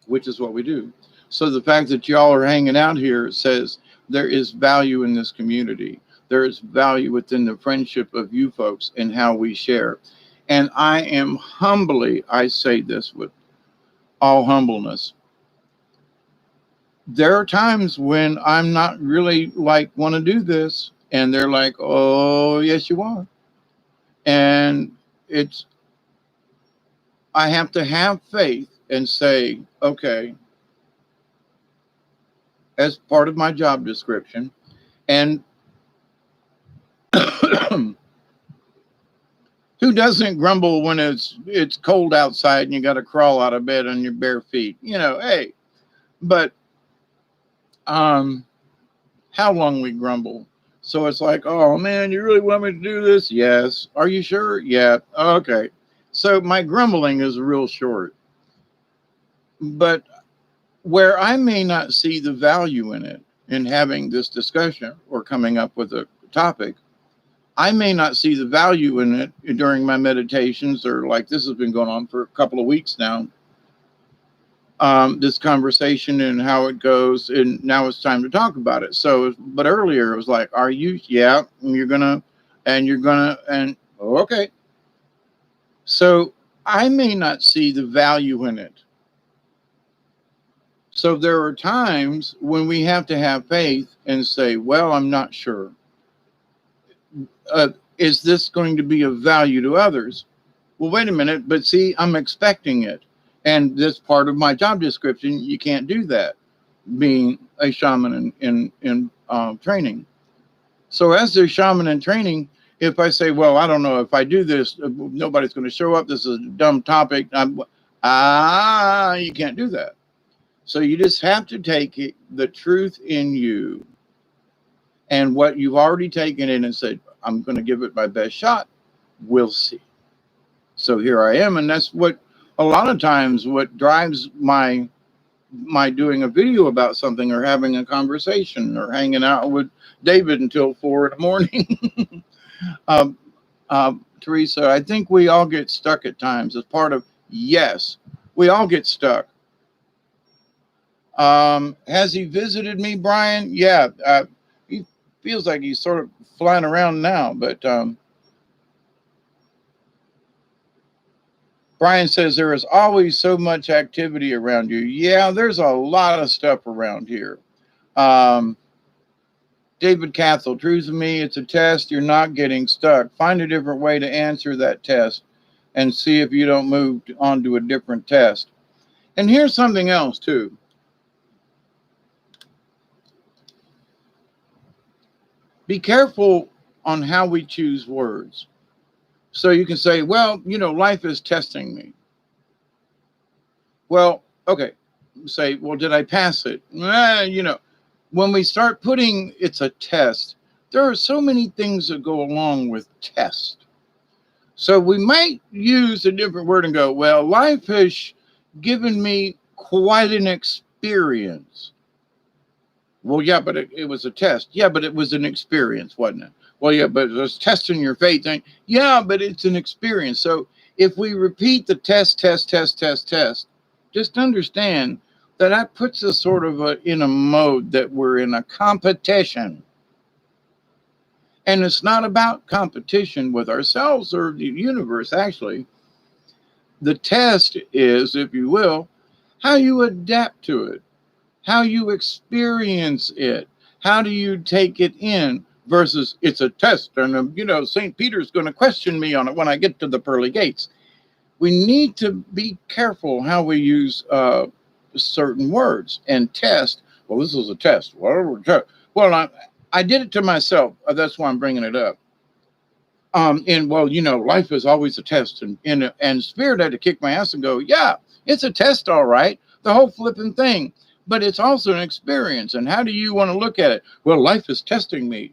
which is what we do. So the fact that y'all are hanging out here says there is value in this community. There is value within the friendship of you folks and how we share. And I am humbly, I say this with all humbleness, there are times when I'm not really want to do this. And they're like, oh, yes, you are. And I have to have faith and say, okay, as part of my job description. And who doesn't grumble when it's cold outside and you got to crawl out of bed on your bare feet? Hey, but how long we grumble? So it's like, oh man, you really want me to do this? Yes. Are you sure? Yeah. Okay. So my grumbling is real short. But where I may not see the value in it, in having this discussion or coming up with a topic, I may not see the value in it during my meditations, or like this has been going on for a couple of weeks now. This conversation and how it goes, and now it's time to talk about it. So, but earlier it was like, are you? Yeah, you're gonna, and oh, okay. So I may not see the value in it. So there are times when we have to have faith and say, well, I'm not sure. Is this going to be of value to others? Well, wait a minute, but see, I'm expecting it. And this part of my job description, you can't do that, being a shaman in training. So as a shaman in training, if I say, well, I don't know, if I do this, nobody's going to show up. This is a dumb topic. You can't do that. So you just have to take it, the truth in you and what you've already taken in and said, I'm going to give it my best shot. We'll see. So here I am. And that's what a lot of times what drives my doing a video about something, or having a conversation, or hanging out with David until 4 in the morning. Teresa, I think we all get stuck at times as part of, yes, we all get stuck. Has he visited me, Brian? Yeah, he feels like he's sort of flying around now, but Brian says there is always so much activity around you. Yeah, there's a lot of stuff around here. David Cathell, true to me, it's a test. You're not getting stuck. Find a different way to answer that test and see if you don't move on to a different test. And here's something else, too. Be careful on how we choose words. So you can say, well, life is testing me. Well, okay. Say, well, did I pass it? When we start putting it's a test, there are so many things that go along with test. So we might use a different word and go, well, life has given me quite an experience. Well, yeah, but it was a test. Yeah, but it was an experience, wasn't it? Well, yeah, but it was testing your faith. Yeah, but it's an experience. So if we repeat the test, just understand that puts us sort of in a mode that we're in a competition. And it's not about competition with ourselves or the universe, actually. The test is, if you will, how you adapt to it, how you experience it, how do you take it in, versus it's a test and, St. Peter's going to question me on it when I get to the pearly gates. We need to be careful how we use certain words. And test, well, this is a test. Well, I did it to myself. That's why I'm bringing it up. Life is always a test. And Spirit had to kick my ass and go, yeah, it's a test, all right. The whole flipping thing. But it's also an experience. And how do you want to look at it? Well, life is testing me.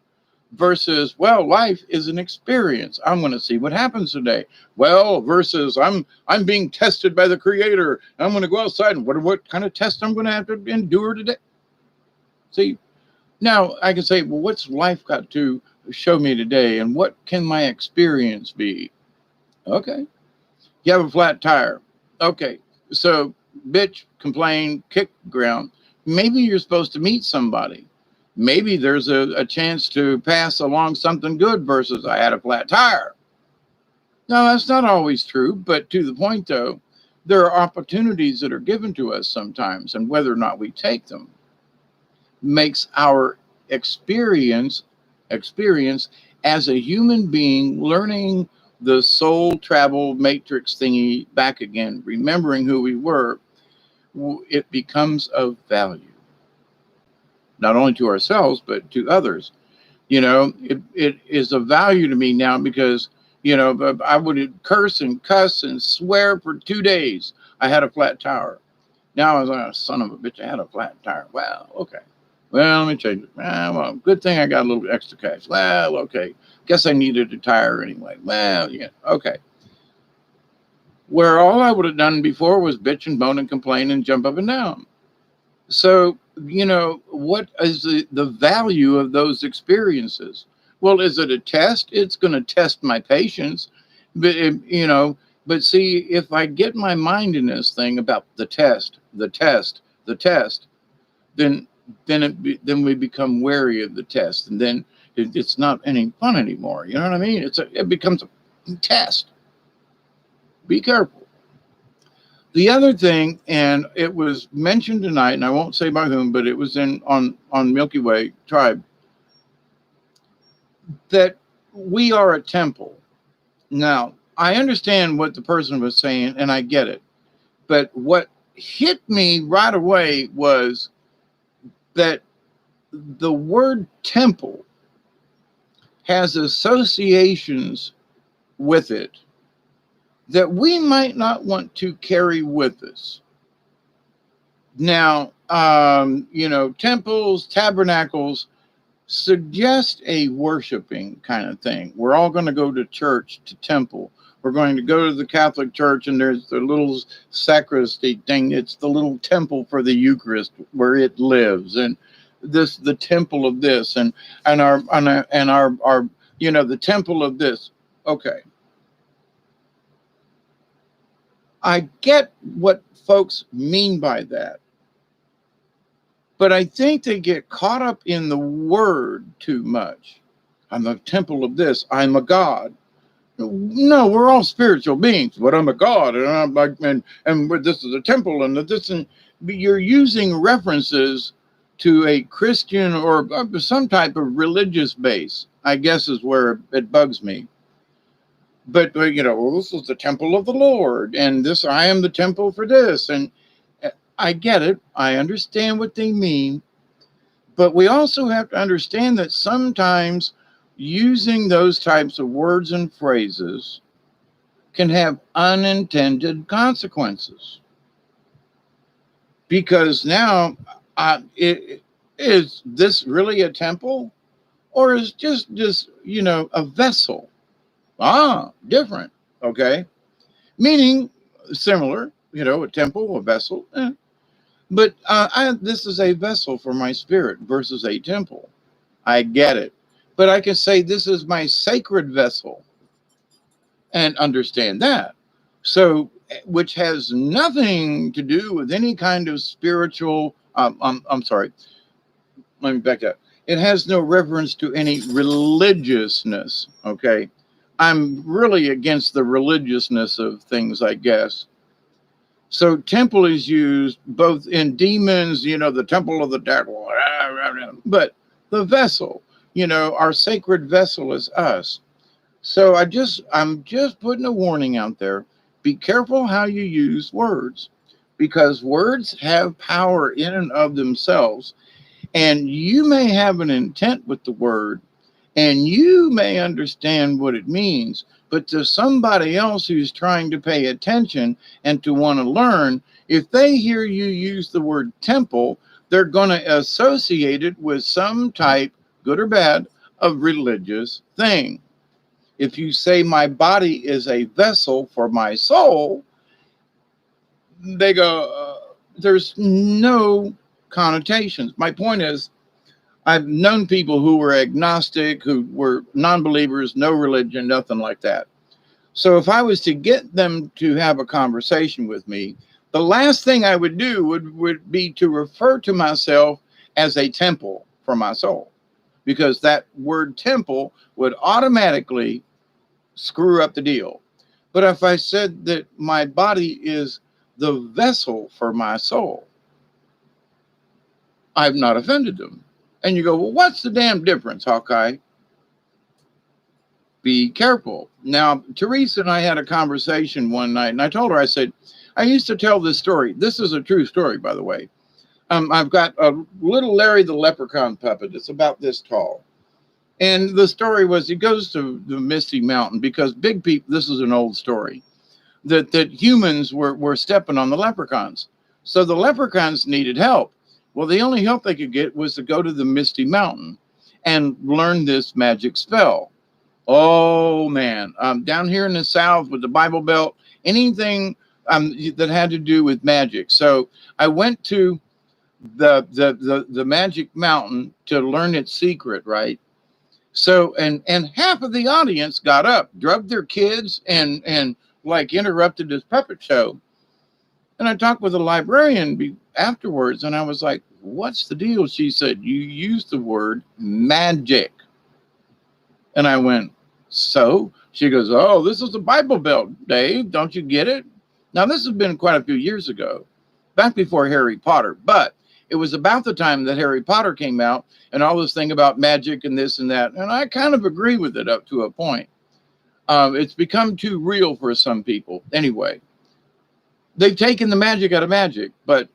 Versus, well, life is an experience. I'm going to see what happens today. Well, versus I'm being tested by the Creator. I'm going to go outside and what kind of test I'm going to have to endure today. See, now I can say, well, what's life got to show me today, and what can my experience be? Okay, you have a flat tire. Okay, so bitch, complain, kick ground. Maybe you're supposed to meet somebody. Maybe there's a chance to pass along something good versus I had a flat tire. No, that's not always true, but to the point, though, there are opportunities that are given to us sometimes, and whether or not we take them makes our experience as a human being learning the soul travel matrix thingy back again, remembering who we were, it becomes of value. Not only to ourselves, but to others. It is of value to me now because, I would curse and cuss and swear for 2 days. I had a flat tire. Now I was like, oh, son of a bitch, I had a flat tire. Well, okay. Well, let me change it. Well, good thing I got a little extra cash. Well, okay. Guess I needed a tire anyway. Well, yeah, okay. Where all I would have done before was bitch and moan and complain and jump up and down. So, what is the value of those experiences? Well, is it a test? It's going to test my patience. But, but see, if I get my mind in this thing about the test, the test, then then we become wary of the test, and then it's not any fun anymore. You know what I mean? It becomes a test. Be careful. The other thing, and it was mentioned tonight, and I won't say by whom, but it was on Milky Way Tribe, that we are a temple. Now, I understand what the person was saying, and I get it. But what hit me right away was that the word temple has associations with it that we might not want to carry with us. Now, temples, tabernacles suggest a worshiping kind of thing. We're all going to go to church, to temple. We're going to go to the Catholic Church, and there's the little sacristy thing. It's the little temple for the Eucharist where it lives, and the temple of this, and our the temple of this. Okay, I get what folks mean by that, but I think they get caught up in the word too much. I'm a temple of this. I'm a god. No, we're all spiritual beings, but I'm a god, and I'm like, and this is a temple, and this, and you're using references to a Christian or some type of religious base, I guess, is where it bugs me. But well, this is the temple of the Lord, and this, I am the temple for this, and I get it. I understand what they mean, but we also have to understand that sometimes using those types of words and phrases can have unintended consequences. Because now, is this really a temple, or is just a vessel? Different. Okay, meaning similar. A temple, a vessel. But this is a vessel for my spirit versus a temple. I get it. But I can say this is my sacred vessel and understand that. So, which has nothing to do with any kind of spiritual, I'm sorry, let me back up. It has no reference to any religiousness, okay? I'm really against the religiousness of things, I guess. So temple is used both in demons, the temple of the devil, but the vessel, our sacred vessel is us. So I'm just putting a warning out there. Be careful how you use words, because words have power in and of themselves. And you may have an intent with the word, and you may understand what it means, but to somebody else who's trying to pay attention and to want to learn, if they hear you use the word temple, they're going to associate it with some type, good or bad, of religious thing. If you say my body is a vessel for my soul, they go, there's no connotations. My point is, I've known people who were agnostic, who were non-believers, no religion, nothing like that. So if I was to get them to have a conversation with me, the last thing I would do would be to refer to myself as a temple for my soul, because that word temple would automatically screw up the deal. But if I said that my body is the vessel for my soul, I've not offended them. And you go, well, what's the damn difference, Hawkeye? Be careful. Now, Teresa and I had a conversation one night, and I told her, I said, I used to tell this story. This is a true story, by the way. I've got a little Larry the Leprechaun puppet. It's about this tall. And the story was, he goes to the Misty Mountain because big people, this is an old story, that humans were stepping on the leprechauns. So the leprechauns needed help. Well, the only help they could get was to go to the Misty Mountain and learn this magic spell. Oh, man. Down here in the South with the Bible Belt, anything that had to do with magic. So I went to the Magic Mountain to learn its secret, right? So, and half of the audience got up, drugged their kids, and like interrupted this puppet show. And I talked with a librarian afterwards, and I was like, "What's the deal?" She said, "You used the word magic." And I went, "So?" She goes, "Oh, this is the Bible Belt, Dave. Don't you get it?" Now, this has been quite a few years ago, back before Harry Potter, but it was about the time that Harry Potter came out and all this thing about magic and this and that. And I kind of agree with it up to a point. It's become too real for some people. Anyway, they've taken the magic out of magic. But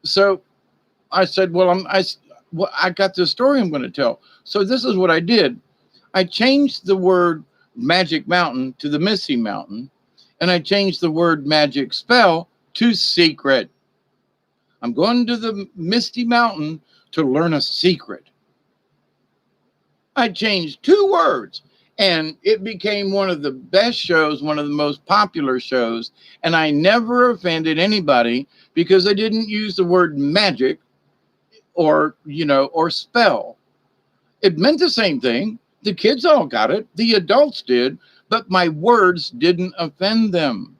so I said, well, I got this story I'm going to tell. So this is what I did. I changed the word magic mountain to the Misty Mountain, and I changed the word magic spell to secret. I'm going to the Misty Mountain to learn a secret. I changed 2 words, and it became one of the best shows, one of the most popular shows, and I never offended anybody because I didn't use the word magic or, or spell. It meant the same thing. The kids all got it. The adults did, but my words didn't offend them.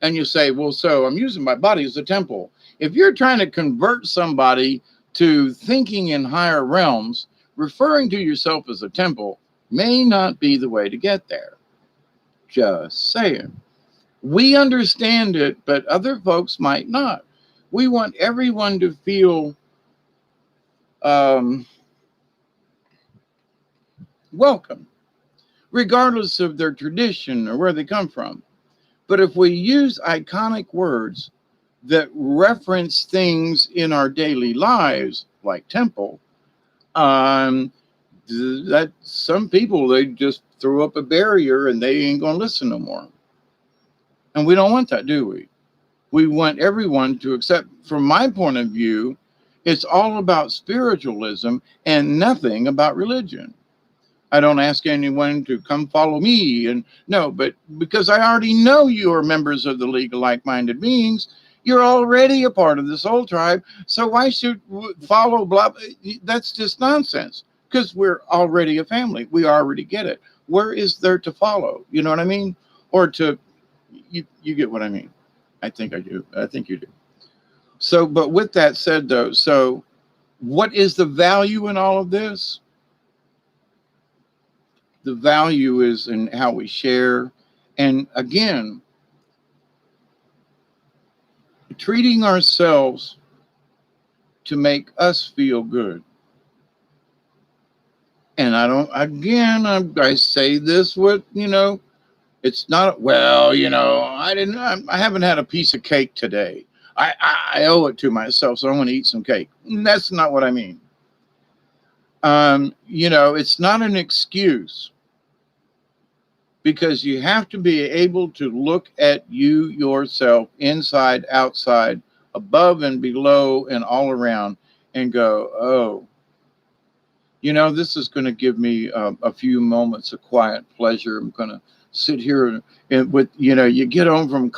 And you say, well, so I'm using my body as a temple. If you're trying to convert somebody to thinking in higher realms, referring to yourself as a temple may not be the way to get there. Just saying. We understand it, but other folks might not. We want everyone to feel welcome, regardless of their tradition or where they come from. But if we use iconic words that reference things in our daily lives, like temple, that some people, they just throw up a barrier and they ain't going to listen no more. And we don't want that, do we? We want everyone to accept. From my point of view, it's all about spiritualism and nothing about religion. I don't ask anyone to come follow me, and no, but because I already know you are members of the League of Like-Minded Beings, you're already a part of the soul tribe. So why should follow blah? That's just nonsense, because we're already a family. We already get it. Where is there to follow? You know what I mean? Or to, you get what I mean? I think I do. I think you do. So, but with that said, though, so what is the value in all of this? The value is in how we share. And again, treating ourselves to make us feel good. And I say this with, it's not, well, I haven't had a piece of cake today. I owe it to myself, so I want to eat some cake. That's not what I mean. It's not an excuse, because you have to be able to look at you yourself, inside, outside, above and below and all around, and go, oh, this is going to give me a few moments of quiet pleasure. I'm going to sit here and with, you get home from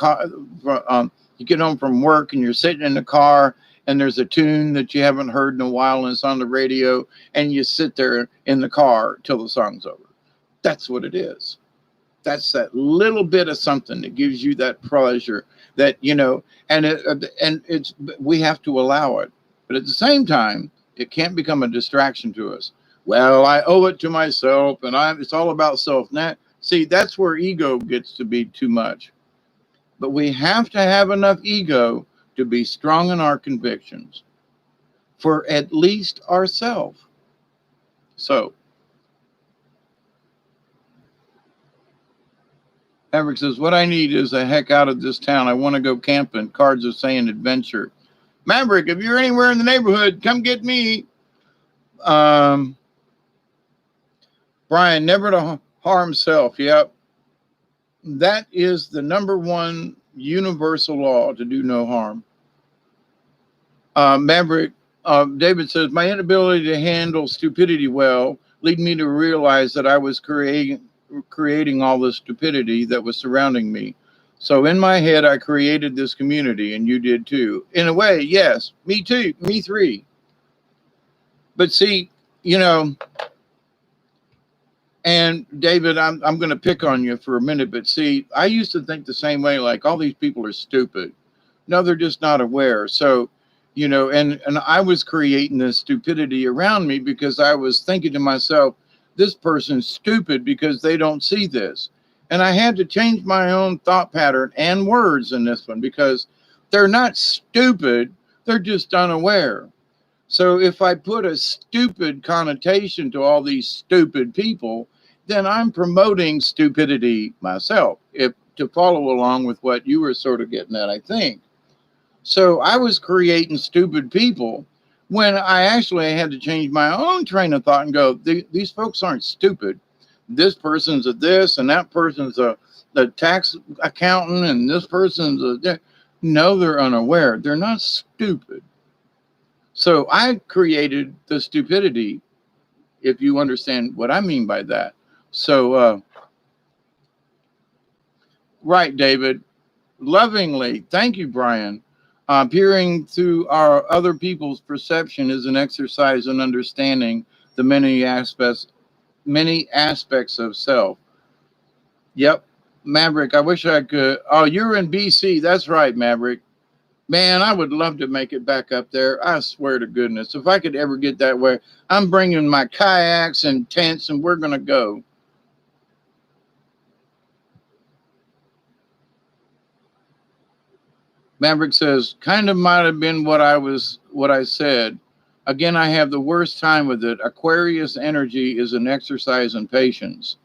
work and you're sitting in the car and there's a tune that you haven't heard in a while and it's on the radio, and you sit there in the car till the song's over. That's what it is. That's that little bit of something that gives you that pleasure, that, we have to allow it. But at the same time, it can't become a distraction to us. Well, I owe it to myself, and it's all about self. See, that's where ego gets to be too much. But we have to have enough ego to be strong in our convictions for at least ourselves. So, Maverick says, what I need is a heck out of this town. I want to go camping. Cards are saying adventure. Maverick, if you're anywhere in the neighborhood, come get me. Brian, never to harm self. Yep. That is the number one universal law, to do no harm. Maverick, David says, my inability to handle stupidity well lead me to realize that I was creating all the stupidity that was surrounding me. So in my head, I created this community, and you did too. In a way, yes, me too, me three. But see, you know, and David, I'm going to pick on you for a minute, but see, I used to think the same way, like all these people are stupid. No, they're just not aware. So, and I was creating this stupidity around me because I was thinking to myself, this person's stupid because they don't see this. And I had to change my own thought pattern and words in this one because they're not stupid, they're just unaware. So if I put a stupid connotation to all these stupid people, then I'm promoting stupidity myself, if to follow along with what you were sort of getting at, I think. So I was creating stupid people when I actually had to change my own train of thought and go, these folks aren't stupid. This person's a this and that person's a the tax accountant and this person's a no, they're unaware. They're not stupid. So I created the stupidity, if you understand what I mean by that. So, right, David, lovingly, thank you, Brian. Peering through our other people's perception is an exercise in understanding the many aspects of self. Yep, Maverick. I wish I could. Oh, you're in BC. That's right, Maverick. Man, I would love to make it back up there. I swear to goodness, if I could ever get that way, I'm bringing my kayaks and tents, and we're gonna go. Maverick says, kind of might have been what I said. Again, I have the worst time with it. Aquarius energy is an exercise in patience.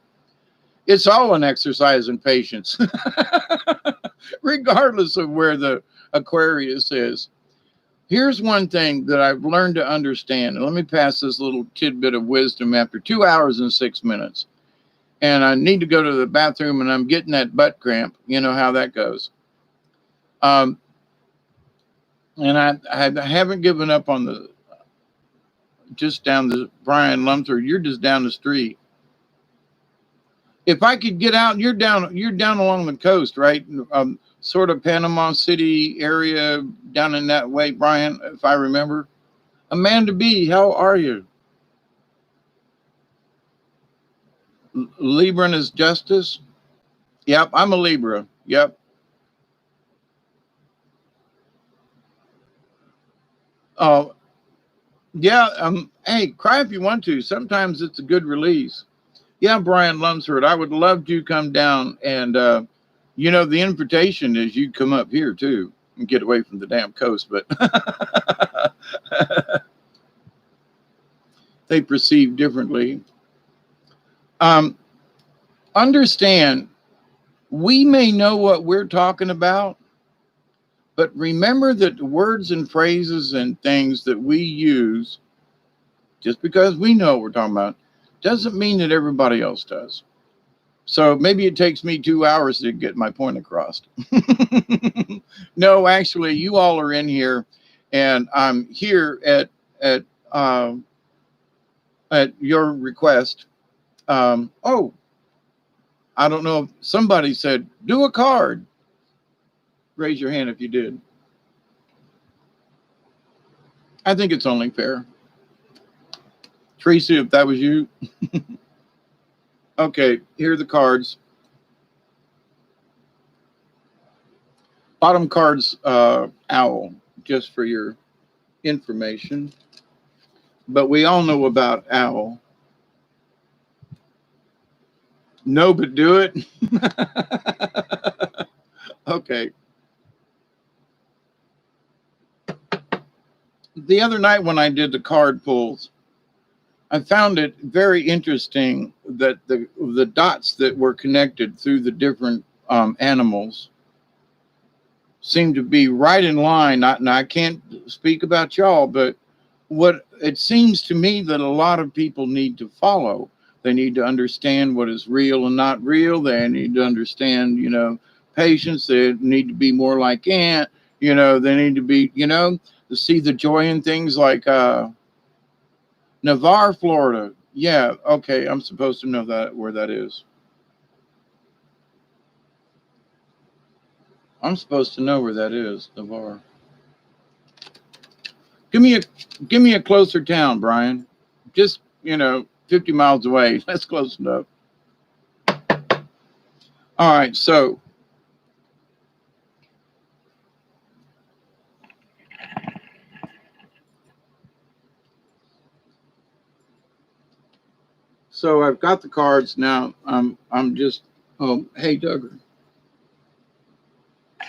It's all an exercise in patience, regardless of where the Aquarius is. Here's one thing that I've learned to understand. And let me pass this little tidbit of wisdom after 2 hours and 6 minutes. And I need to go to the bathroom and I'm getting that butt cramp. You know how that goes. Um, and I haven't given up on the just down the Brian Lumter. You're just down the street. If I could get out, you're down along the coast, right? Sort of Panama City area down in that way, Brian, if I remember. Amanda B, how are you? Libra is justice. Yep, I'm a Libra. Yep. Oh, yeah. Hey, cry if you want to. Sometimes it's a good release. Yeah, Brian Lunsford, I would love to come down and, the invitation is you come up here too and get away from the damn coast, but they perceive differently. Um, Understand, we may know what we're talking about, but remember that the words and phrases and things that we use, just because we know what we're talking about, doesn't mean that everybody else does. So maybe it takes me 2 hours to get my point across. No, actually, you all are in here, and I'm here at uh, at your request. Oh, I don't know if somebody said do a card. Raise your hand if you did. I think it's only fair. Tracy, if that was you. Okay, here are the cards. Bottom card's owl, just for your information. But we all know about owl. No, but do it. Okay. The other night when I did the card pulls, I found it very interesting that the dots that were connected through the different animals seem to be right in line. And I can't speak about y'all, but what it seems to me that a lot of people need to follow. They need to understand what is real and not real. They need to understand, patience. They need to be more like Ant. They need to be, to see the joy in things like Navarre, Florida. Yeah, okay, I'm supposed to know that where that is. I'm supposed to know where that is, Navarre. Give me a closer town, Brian. Just 50 miles away. That's close enough. All right, so I've got the cards now. I'm just hey Duggar.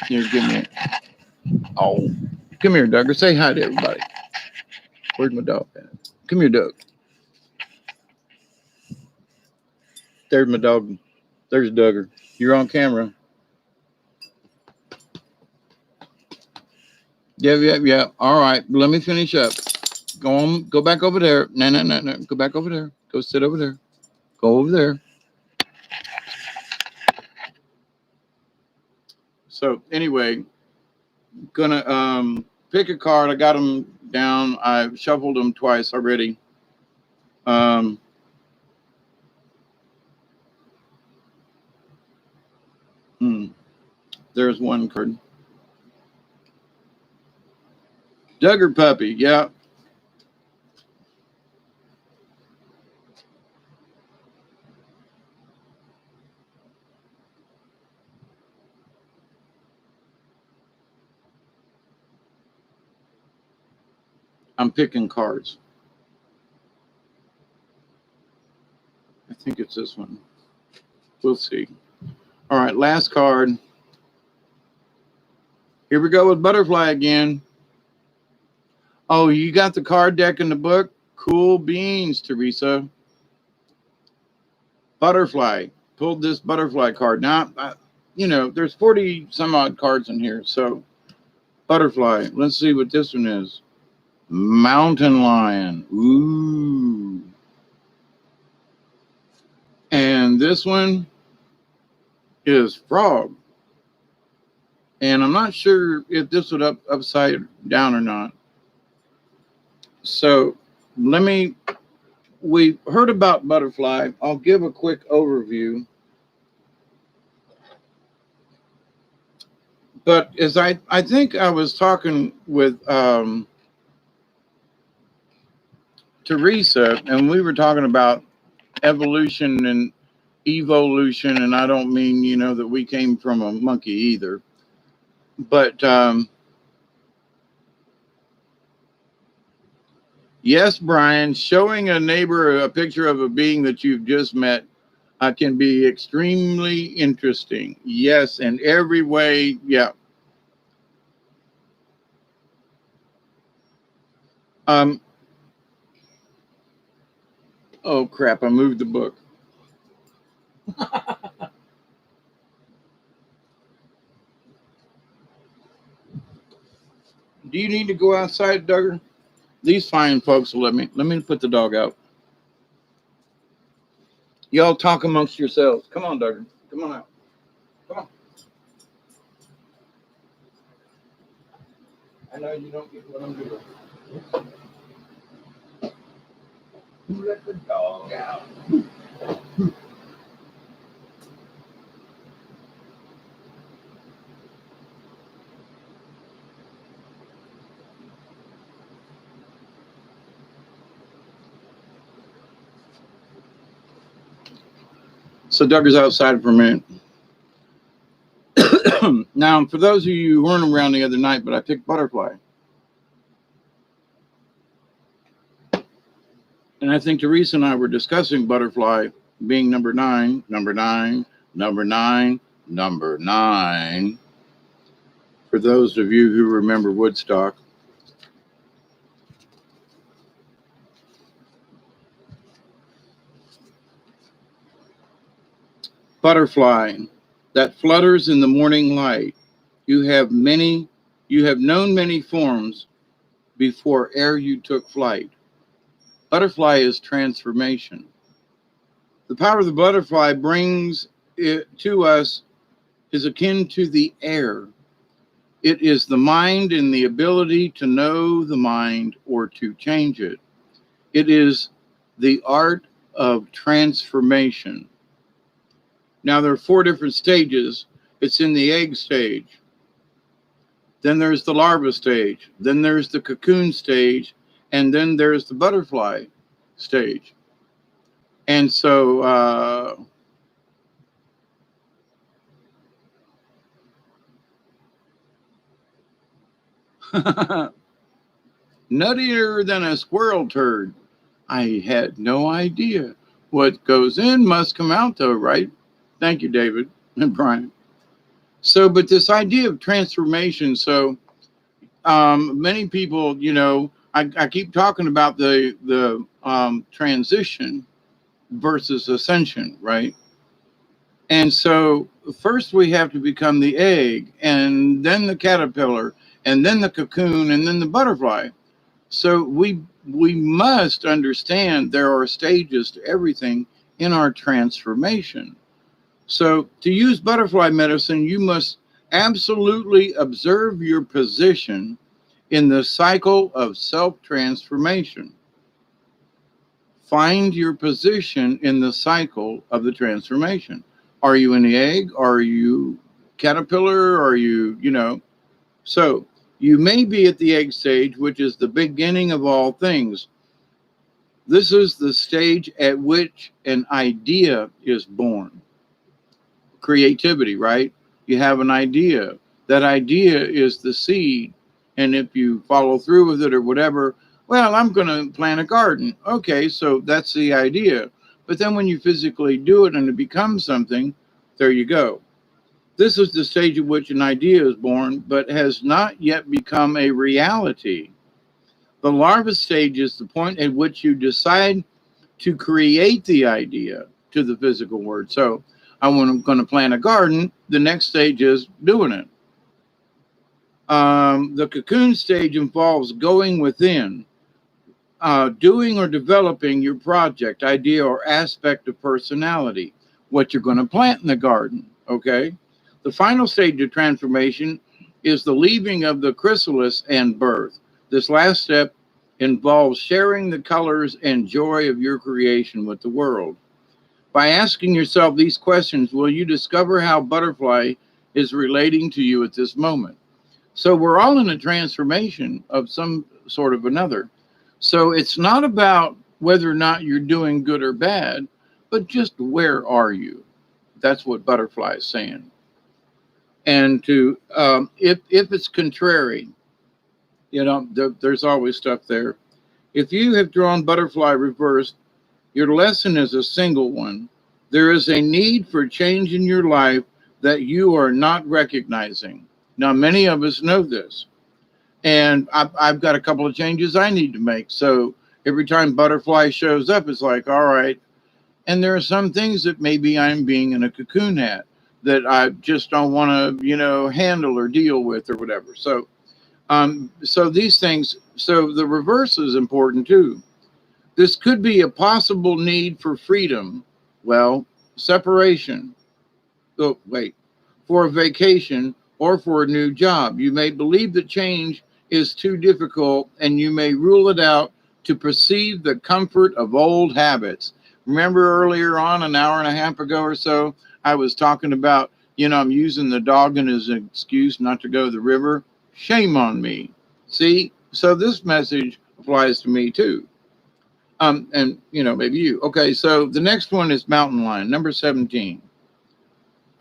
Here, give me it. Oh, come here, Duggar. Say hi to everybody. Where's my dog at? Come here, Doug. There's my dog. There's Duggar. You're on camera. Yeah. All right. Let me finish up. Go on. Go back over there. No. Go back over there. Go sit over there. Go over there. So anyway, gonna pick a card. I got them down. I've shuffled them twice already. There's one card. Duggar puppy. Yeah. I'm picking cards. I think it's this one. We'll see. All right, last card. Here we go with butterfly again. Oh, you got the card deck in the book? Cool beans, Teresa. Butterfly. Pulled this butterfly card. Now, there's 40 some odd cards in here. So, butterfly. Let's see what this one is. Mountain lion. Ooh. And this one is frog. And I'm not sure if this would upside down or not. So we heard about butterfly. I'll give a quick overview. But as I think I was talking with Teresa, and we were talking about evolution and evolution, and I don't mean, that we came from a monkey either. But yes, Brian, showing a neighbor a picture of a being that you've just met can be extremely interesting. Yes, in every way, yeah. Oh, crap, I moved the book. Do you need to go outside, Duggar? These fine folks will let me put the dog out. Y'all talk amongst yourselves. Come on, Duggar. Come on out. Come on. I know you don't get what I'm doing. Let the dog out. So Duggar's outside for a minute. Now, for those of you who weren't around the other night, but I picked butterfly. And I think Teresa and I were discussing butterfly being number 9. For those of you who remember Woodstock. Butterfly that flutters in the morning light. You have known many forms before ere you took flight. Butterfly is transformation. The power of the butterfly brings it to us is akin to the air. It is the mind and the ability to know the mind or to change it. It is the art of transformation. Now, there are 4 different stages. It's in the egg stage. Then there's the larva stage. Then there's the cocoon stage. And then there's the butterfly stage. And so, nuttier than a squirrel turd. I had no idea. What goes in must come out, though, right? Thank you, David and Brian. So, but this idea of transformation. So, many people, I keep talking about the transition versus ascension, right? And so, first we have to become the egg, and then the caterpillar, and then the cocoon, and then the butterfly. So we must understand there are stages to everything in our transformation. So to use butterfly medicine, you must absolutely observe your position in the cycle of self-transformation. Find your position in the cycle of the transformation. Are you in the egg? Are you caterpillar? Are you? So you may be at the egg stage, which is the beginning of all things. This is the stage at which an idea is born. Creativity, right? You have an idea. That idea is the seed. And if you follow through with it or whatever, well, I'm going to plant a garden. Okay, so that's the idea. But then when you physically do it and it becomes something, there you go. This is the stage at which an idea is born, but has not yet become a reality. The larva stage is the point at which you decide to create the idea to the physical word. So I'm going to plant a garden. The next stage is doing it. The cocoon stage involves going within, doing or developing your project, idea, or aspect of personality, what you're going to plant in the garden. Okay. The final stage of transformation is the leaving of the chrysalis and birth. This last step involves sharing the colors and joy of your creation with the world. By asking yourself these questions, will you discover how butterfly is relating to you at this moment? So we're all in a transformation of some sort of another. So it's not about whether or not you're doing good or bad, but just where are you? That's what butterfly is saying. And to if it's contrary, there's always stuff there. If you have drawn butterfly reversed, your lesson is a single one. There is a need for change in your life that you are not recognizing. Now, many of us know this, and I've got a couple of changes I need to make. So every time butterfly shows up, it's like, all right. And there are some things that maybe I'm being in a cocoon at that I just don't want to, handle or deal with or whatever. So these things, so the reverse is important too. This could be a possible need for freedom. Well, separation. Oh, wait, for a vacation or for a new job. You may believe that change is too difficult and you may rule it out to perceive the comfort of old habits. Remember earlier on, an hour and a half ago or so, I was talking about, I'm using the dog as an excuse not to go to the river. Shame on me. See, so this message applies to me too. And maybe you. Okay, so the next one is mountain lion, number 17.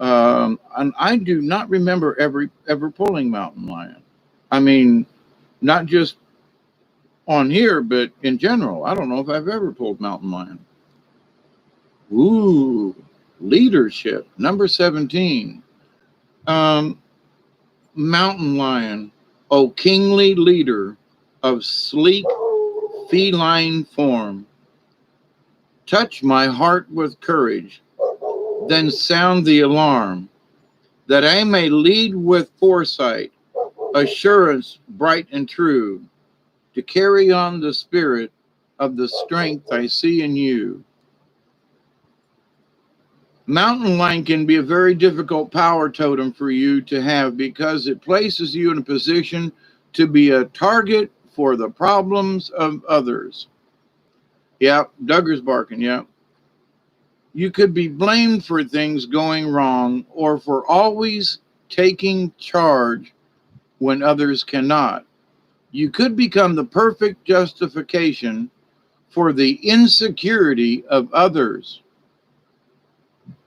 And I do not remember ever pulling mountain lion. I mean, not just on here, but in general. I don't know if I've ever pulled mountain lion. Ooh, leadership, number 17. Mountain lion, O kingly leader of sleek feline form, touch my heart with courage, then sound the alarm, that I may lead with foresight, assurance bright and true, to carry on the spirit of the strength I see in you. Mountain lion can be a very difficult power totem for you to have because it places you in a position to be a target for the problems of others. Yep, Duggar's barking, yep. You could be blamed for things going wrong or for always taking charge when others cannot. You could become the perfect justification for the insecurity of others.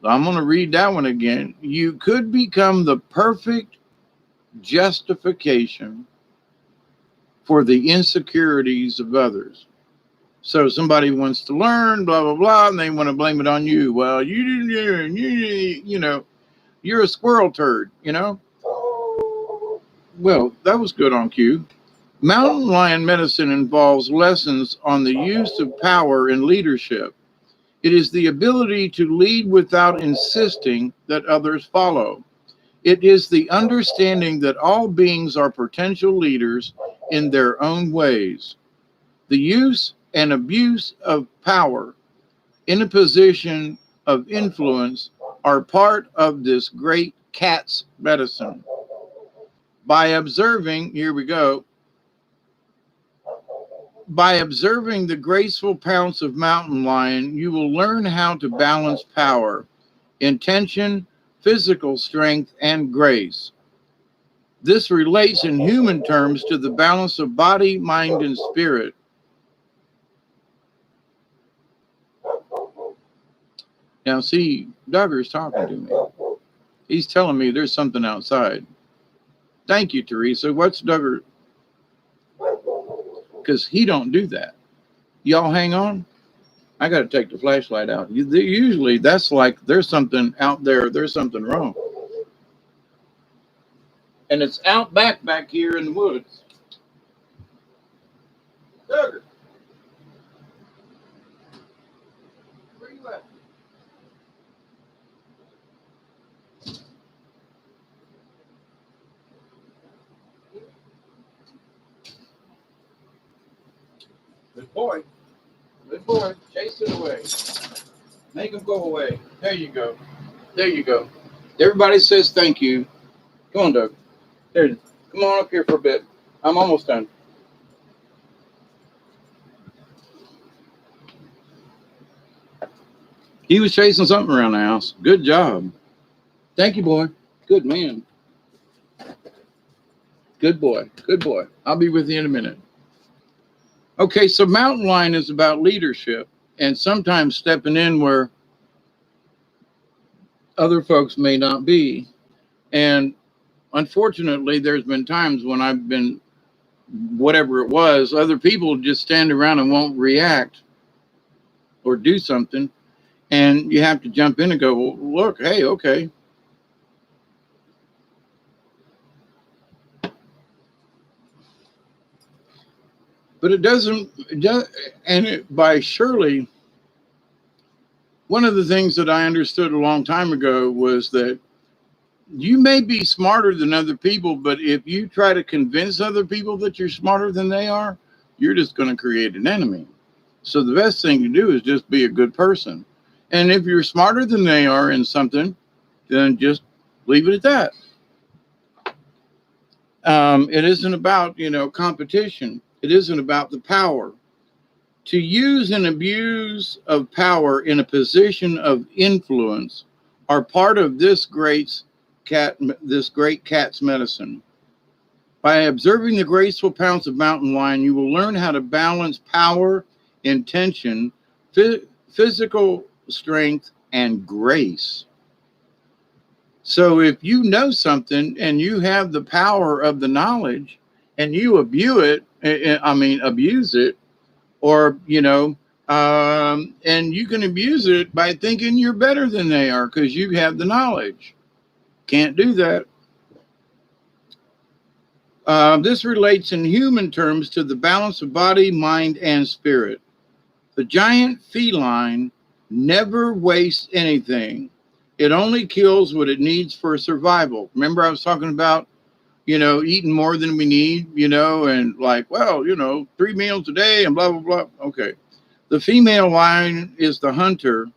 I'm going to read that one again. You could become the perfect justification for the insecurities of others. So somebody wants to learn, blah, blah, blah, and they want to blame it on you. Well, you know, you're a squirrel turd, you know? Well, that was good on cue. Mountain lion medicine involves lessons on the use of power and leadership. It is the ability to lead without insisting that others follow. It is the understanding that all beings are potential leaders in their own ways. The use and abuse of power in a position of influence are part of this great cat's medicine. By observing, here we go, by observing the graceful pounce of mountain lion, you will learn how to balance power, intention, physical strength, and grace. This relates in human terms to the balance of body, mind, and spirit. Now, see, Duggar's talking to me. He's telling me there's something outside. Thank you, Teresa. What's Duggar? Because he don't do that. Y'all hang on. I got to take the flashlight out. Usually that's like there's something out there. There's something wrong. And it's out back here in the woods. Duggar. Where you at? Good boy. Good boy. Chase it away. Make him go away. There you go. There you go. Everybody says thank you. Come on, Doug. There. Come on up here for a bit. I'm almost done. He was chasing something around the house. Good job. Thank you, boy. Good man. Good boy. Good boy. I'll be with you in a minute. Okay, so mountain lion is about leadership and sometimes stepping in where other folks may not be. And unfortunately, there's been times when I've been, whatever it was, other people just stand around and won't react or do something. And you have to jump in and go, well, look, hey, okay. But it doesn't, by Shirley, one of the things that I understood a long time ago was that you may be smarter than other people, but if you try to convince other people that you're smarter than they are, you're just going to create an enemy. So the best thing to do is just be a good person. And if you're smarter than they are in something, then just leave it at that. It isn't about, competition. It isn't about the power. To use and abuse of power in a position of influence are part of this great cat's medicine. By observing the graceful pounce of mountain lion, you will learn how to balance power, intention, physical strength, and grace. So if you know something and you have the power of the knowledge and you abuse it, or, and you can abuse it by thinking you're better than they are because you have the knowledge. Can't do that. This relates in human terms to the balance of body, mind, and spirit. The giant feline never wastes anything. It only kills what it needs for survival. Remember I was talking about, eating more than we need, and 3 meals a day and blah, blah, blah. Okay. The female lion is the hunter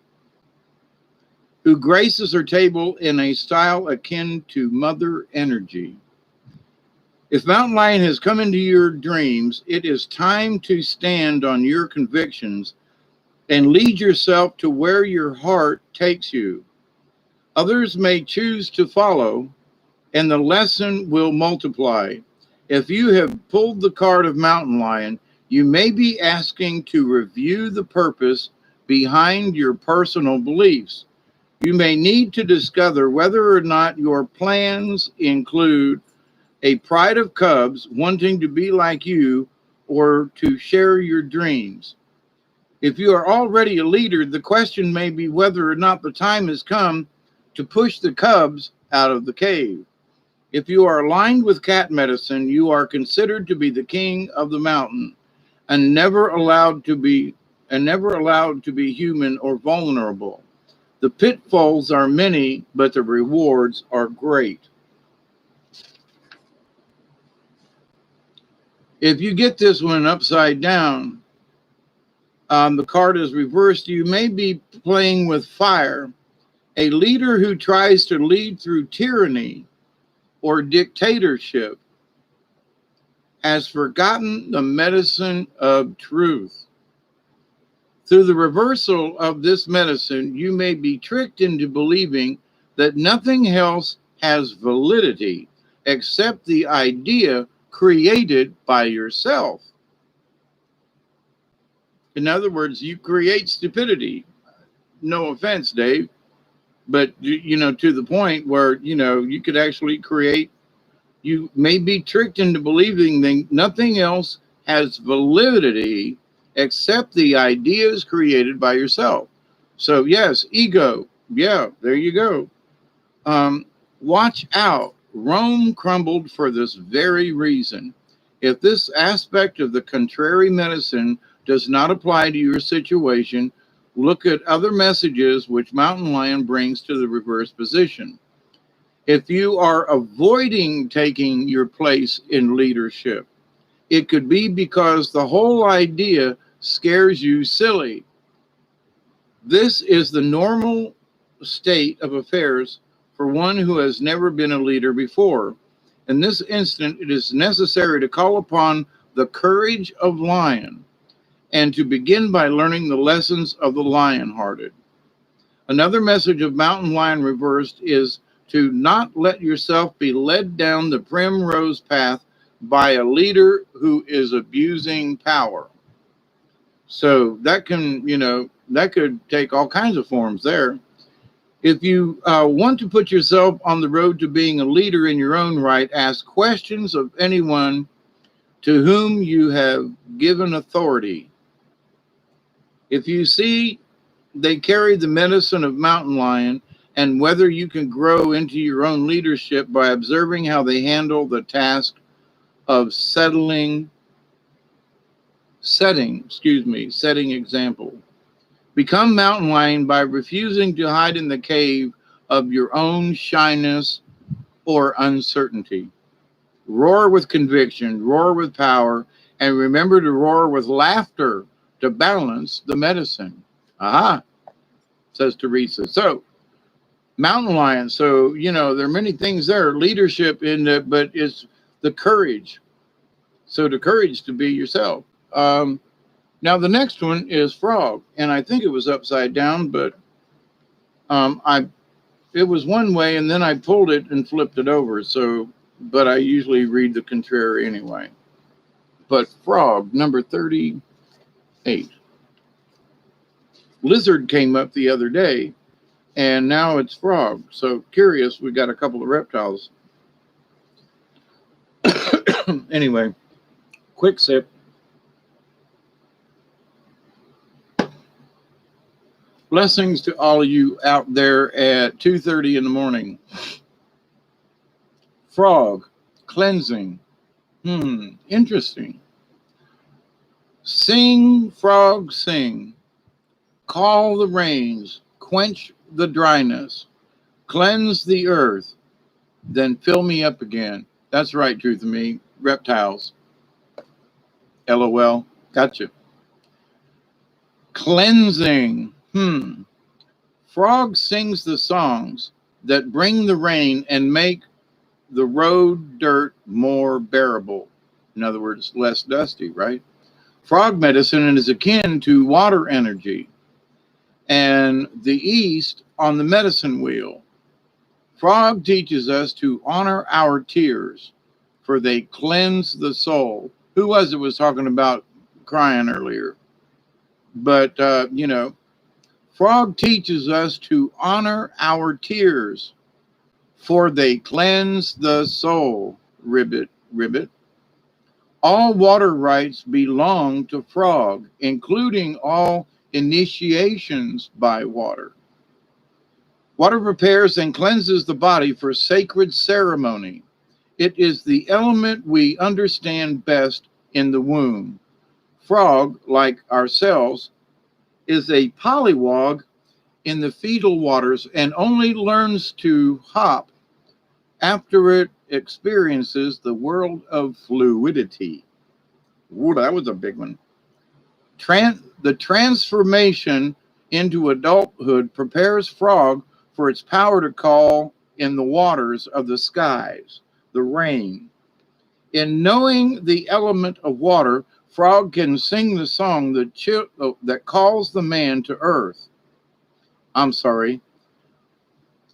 who graces her table in a style akin to mother energy. If mountain lion has come into your dreams, it is time to stand on your convictions and lead yourself to where your heart takes you. Others may choose to follow, and the lesson will multiply. If you have pulled the card of mountain lion, You may be asking to review the purpose behind your personal beliefs. You may need to discover whether or not your plans include a pride of cubs wanting to be like you or to share your dreams. If you are already a leader, the question may be whether or not the time has come to push the cubs out of the cave. If you are aligned with cat medicine, you are considered to be the king of the mountain and never allowed to be human or vulnerable. The pitfalls are many, but the rewards are great. If you get this one upside down, the card is reversed. You may be playing with fire. A leader who tries to lead through tyranny or dictatorship has forgotten the medicine of truth. Through the reversal of this medicine, you may be tricked into believing that nothing else has validity except the idea created by yourself. In other words, you create stupidity. No offense, Dave, but to the point where, you could actually create, you may be tricked into believing that nothing else has validity except the ideas created by yourself. So yes, ego. Yeah, there you go. Watch out. Rome crumbled for this very reason. If this aspect of the contrary medicine does not apply to your situation, look at other messages which Mountain Lion brings to the reverse position. If you are avoiding taking your place in leadership, it could be because the whole idea scares you silly. This is the normal state of affairs for one who has never been a leader before. In this instant, it is necessary to call upon the courage of lion and to begin by learning the lessons of the lion-hearted. Another message of Mountain Lion reversed is to not let yourself be led down the primrose path by a leader who is abusing power. So that can, that could take all kinds of forms there. If you want to put yourself on the road to being a leader in your own right, ask questions of anyone to whom you have given authority. If you see they carry the medicine of Mountain Lion and whether you can grow into your own leadership by observing how they handle the task of setting example. Become Mountain Lion by refusing to hide in the cave of your own shyness or uncertainty. Roar with conviction, roar with power, and remember to roar with laughter to balance the medicine. Aha, says Teresa. So, Mountain Lion. So, there are many things there. Leadership in it, but it's the courage. So, the courage to be yourself. Now, the next one is frog, and I think it was upside down, but it was one way, and then I pulled it and flipped it over. So, but I usually read the contrary anyway. But frog, number 38. Lizard came up the other day, and now it's frog. So curious, we got a couple of reptiles. Anyway, quick sip. Blessings to all of you out there at 2:30 in the morning. Frog, cleansing. Interesting. Sing, frog, sing. Call the rains, quench the dryness, cleanse the earth, then fill me up again. That's right, Truth of Me. Reptiles. LOL. Gotcha. Cleansing. Frog sings the songs that bring the rain and make the road dirt more bearable. In other words, less dusty, right? Frog medicine is akin to water energy and the east on the medicine wheel. Frog teaches us to honor our tears, for they cleanse the soul. Who was talking about crying earlier. But, frog teaches us to honor our tears, for they cleanse the soul. Ribbit, ribbit. All water rights belong to frog, including all initiations by water. Water prepares and cleanses the body for sacred ceremony. It is the element we understand best in the womb. Frog, like ourselves, is a polywog in the fetal waters and only learns to hop after it experiences the world of fluidity. Ooh, that was a big one. The transformation into adulthood prepares frog for its power to call in the waters of the skies, the rain. In knowing the element of water, frog can sing the song that calls the man to earth. I'm sorry.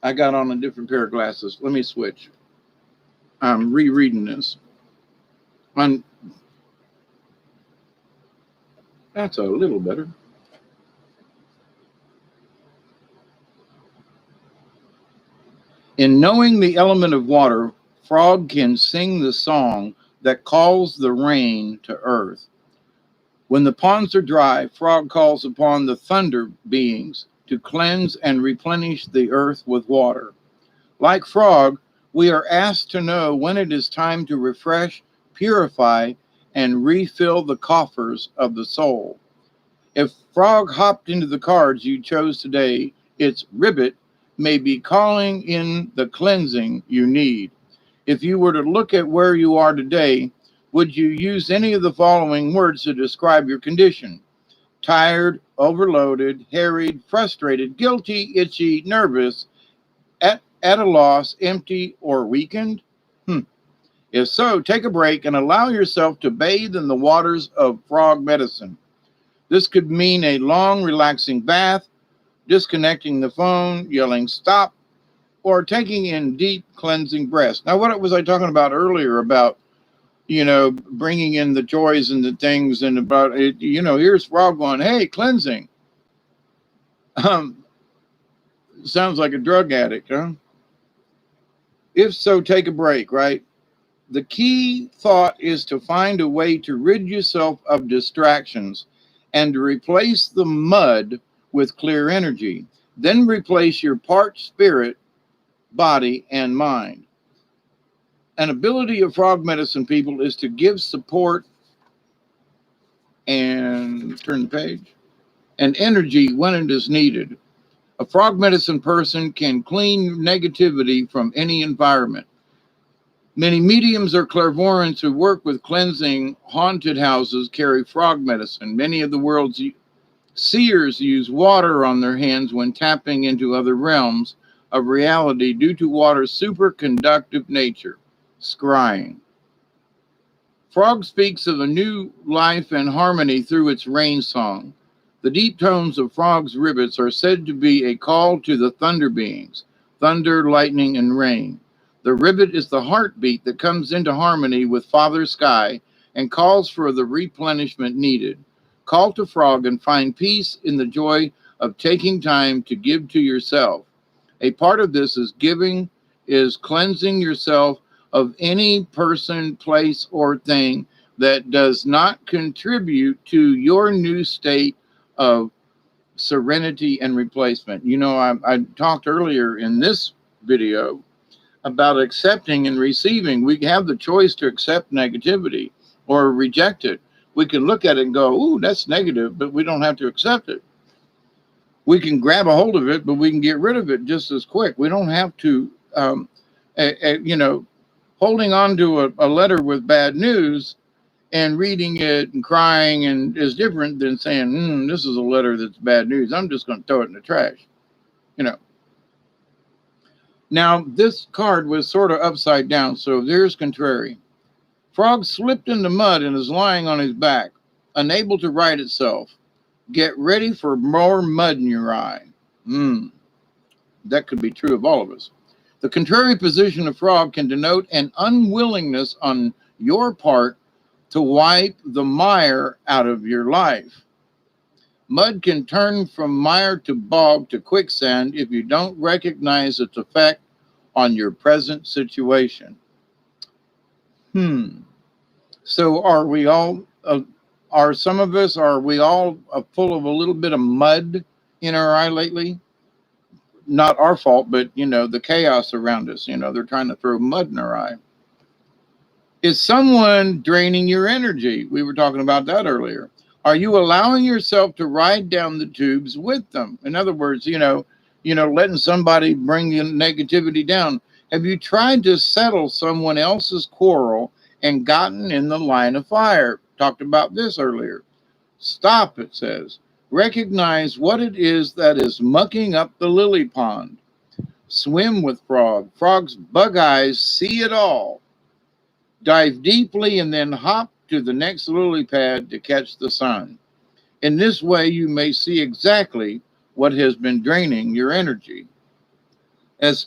I got on a different pair of glasses. Let me switch. I'm rereading this. That's a little better. In knowing the element of water, frog can sing the song that calls the rain to earth. When the ponds are dry, frog calls upon the thunder beings to cleanse and replenish the earth with water. Like frog, we are asked to know when it is time to refresh, purify, and refill the coffers of the soul. If frog hopped into the cards you chose today, its ribbit may be calling in the cleansing you need. If you were to look at where you are today, would you use any of the following words to describe your condition? Tired, overloaded, harried, frustrated, guilty, itchy, nervous, at a loss, empty, or weakened? If so, take a break and allow yourself to bathe in the waters of frog medicine. This could mean a long, relaxing bath, disconnecting the phone, yelling stop, or taking in deep, cleansing breaths. Now, what was I talking about earlier about, bringing in the joys and the things and about it, here's frog going, hey, cleansing. Sounds like a drug addict, huh? If so, take a break, right? The key thought is to find a way to rid yourself of distractions and to replace the mud with clear energy. Then replace your parched spirit, body, and mind. An ability of frog medicine people is to give support and turn the page and energy when it is needed. A frog medicine person can clean negativity from any environment. Many mediums or clairvoyants who work with cleansing haunted houses carry frog medicine. Many of the world's seers use water on their hands when tapping into other realms of reality due to water's superconductive nature. Scrying. Frog speaks of a new life and harmony through its rain song. The deep tones of frog's ribbits are said to be a call to the thunder beings, thunder, lightning, and rain. The ribbit is the heartbeat that comes into harmony with Father Sky and calls for the replenishment needed. Call to frog and find peace in the joy of taking time to give to yourself. A part of this is cleansing yourself of any person, place, or thing that does not contribute to your new state of serenity and replacement. I talked earlier in this video about accepting and receiving. We have the choice to accept negativity or reject it. We can look at it and go, ooh, that's negative, but we don't have to accept it. We can grab a hold of it, but we can get rid of it just as quick. We don't have to, holding on to a letter with bad news and reading it and crying and is different than saying, this is a letter that's bad news. I'm just going to throw it in the trash. Now, this card was sort of upside down, so there's contrary. Frog slipped in the mud and is lying on his back, unable to right itself. Get ready for more mud in your eye. That could be true of all of us. The contrary position of frog can denote an unwillingness on your part to wipe the mire out of your life. Mud can turn from mire to bog to quicksand if you don't recognize its effect on your present situation. So are some of us, are we all full of a little bit of mud in our eye lately? Not our fault, but, the chaos around us, they're trying to throw mud in our eye. Is someone draining your energy? We were talking about that earlier. Are you allowing yourself to ride down the tubes with them? In other words, letting somebody bring your negativity down. Have you tried to settle someone else's quarrel and gotten in the line of fire? Talked about this earlier. Stop, it says. Recognize what it is that is mucking up the lily pond. Swim with frog. Frog's bug eyes see it all. Dive deeply and then hop to the next lily pad to catch the sun. In this way, you may see exactly what has been draining your energy. As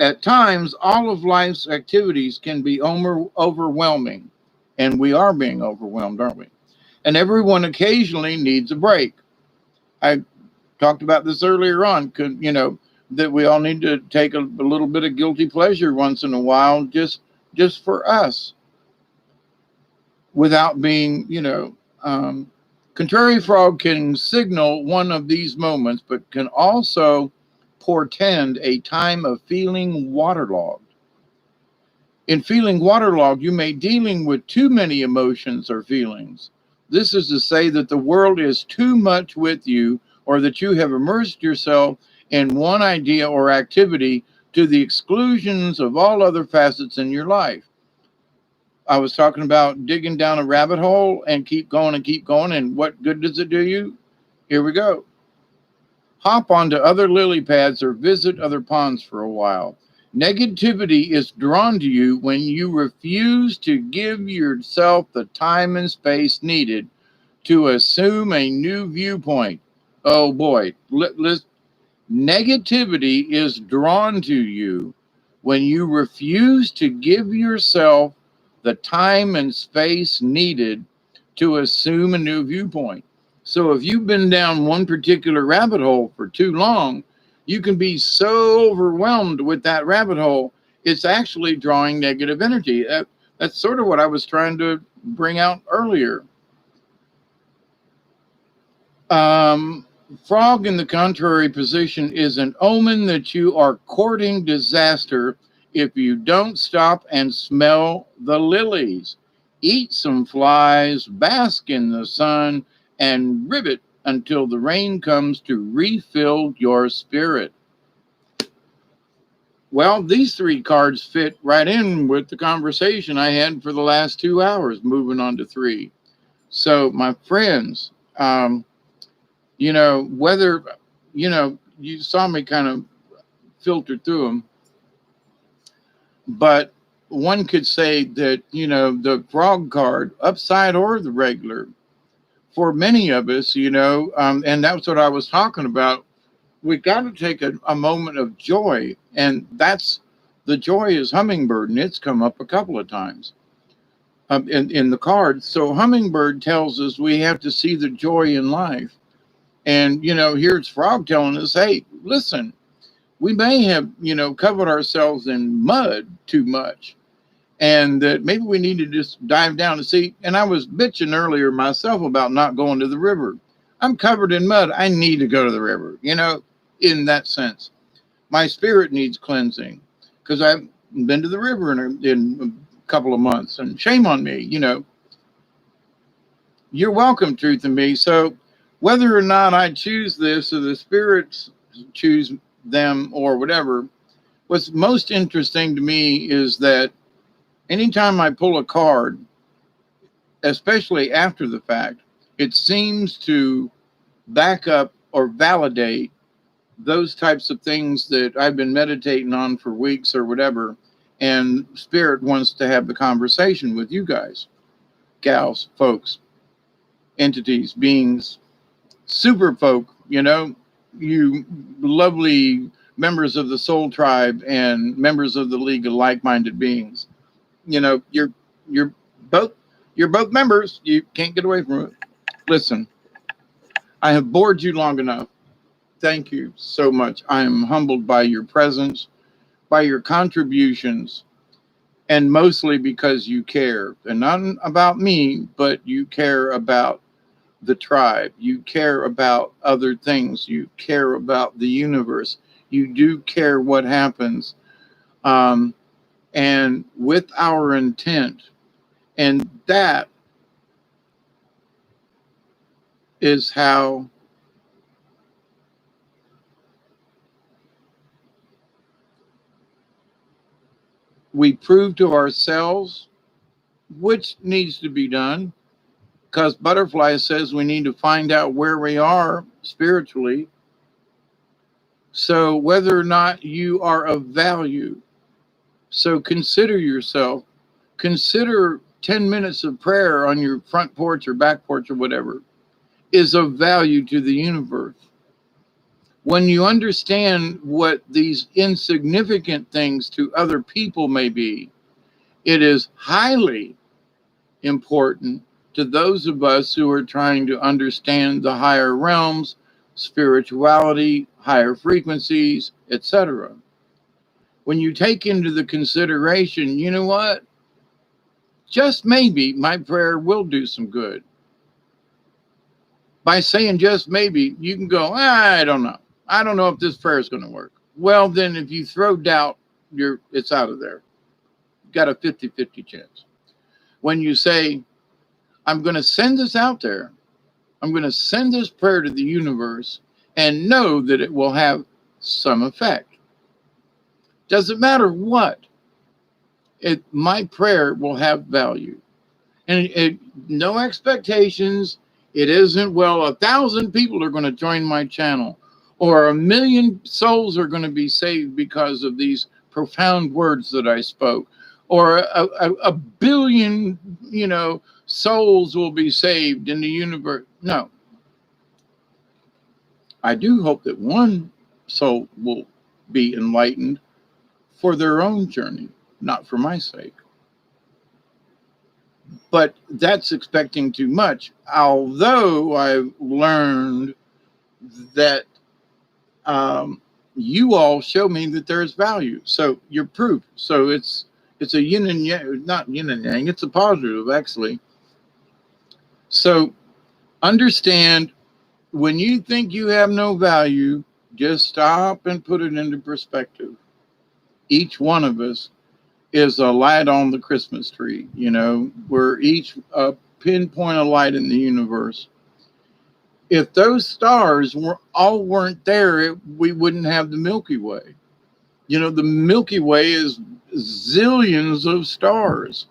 at times, all of life's activities can be overwhelming, and we are being overwhelmed, aren't we? And everyone occasionally needs a break. I talked about this earlier on, that we all need to take a little bit of guilty pleasure once in a while, just for us, without being, contrary frog can signal one of these moments, but can also portend a time of feeling waterlogged. In feeling waterlogged, you may be dealing with too many emotions or feelings. This is to say that the world is too much with you, or that you have immersed yourself in one idea or activity to the exclusions of all other facets in your life. I was talking about digging down a rabbit hole and keep going, and what good does it do you? Here we go. Hop onto other lily pads or visit other ponds for a while. Negativity is drawn to you when you refuse to give yourself the time and space needed to assume a new viewpoint. Oh boy, negativity is drawn to you when you refuse to give yourself the time and space needed to assume a new viewpoint. So if you've been down one particular rabbit hole for too long, you can be so overwhelmed with that rabbit hole, it's actually drawing negative energy. That's sort of what I was trying to bring out earlier. Frog in the contrary position is an omen that you are courting disaster if you don't stop and smell the lilies. Eat some flies, bask in the sun, and rivet until the rain comes to refill your spirit. Well, these three cards fit right in with the conversation I had for the last 2 hours, moving on to 3. So, my friends, whether, you saw me kind of filter through them, but one could say that, the frog card, upside or the regular, for many of us, and that's what I was talking about. We've got to take a moment of joy, and that's the joy is hummingbird, and it's come up a couple of times in the card. So hummingbird tells us we have to see the joy in life, and here's frog telling us, hey, listen, we may have covered ourselves in mud too much, and that maybe we need to just dive down and see. And I was bitching earlier myself about not going to the river. I'm covered in mud. I need to go to the river, in that sense. My spirit needs cleansing because I haven't been to the river in a couple of months, and shame on me, You're welcome, Truth in Me. So whether or not I choose this or the spirits choose them or whatever, what's most interesting to me is that anytime I pull a card, especially after the fact, it seems to back up or validate those types of things that I've been meditating on for weeks or whatever, and Spirit wants to have the conversation with you guys, gals, folks, entities, beings, super folk, you lovely members of the soul tribe and members of the League of Like-Minded Beings. You're You're both members. You can't get away from it. Listen, I have bored you long enough. Thank you so much. I am humbled by your presence, by your contributions, and mostly because you care. And not about me, but you care about the tribe. You care about other things. You care about the universe. You do care what happens. And with our intent, and that is how we prove to ourselves which needs to be done, because Butterfly says we need to find out where we are spiritually. So whether or not you are of value, so consider yourself, consider 10 minutes of prayer on your front porch or back porch or whatever is of value to the universe. When you understand what these insignificant things to other people may be, it is highly important to those of us who are trying to understand the higher realms, spirituality, higher frequencies, etc. When you take into the consideration, you know what? Just maybe my prayer will do some good. By saying just maybe, you can go, I don't know. I don't know if this prayer is going to work. Well, then if you throw doubt, it's out of there. You've got a 50-50 chance. When you say, I'm going to send this out there, I'm going to send this prayer to the universe and know that it will have some effect. Doesn't matter what. My prayer will have value. And no expectations. It isn't, well, 1,000 people are going to join my channel, or 1,000,000 souls are going to be saved because of these profound words that I spoke, or a billion, souls will be saved in the universe. No. I do hope that one soul will be enlightened for their own journey, not for my sake. But that's expecting too much. Although I've learned that you all show me that there's value. So you're proof. So it's a yin and yang, not yin and yang, it's a positive, actually. So understand, when you think you have no value, just stop and put it into perspective. Each one of us is a light on the Christmas tree. We're each a pinpoint of light in the universe. If those stars weren't there, we wouldn't have the Milky Way. The Milky Way is zillions of stars.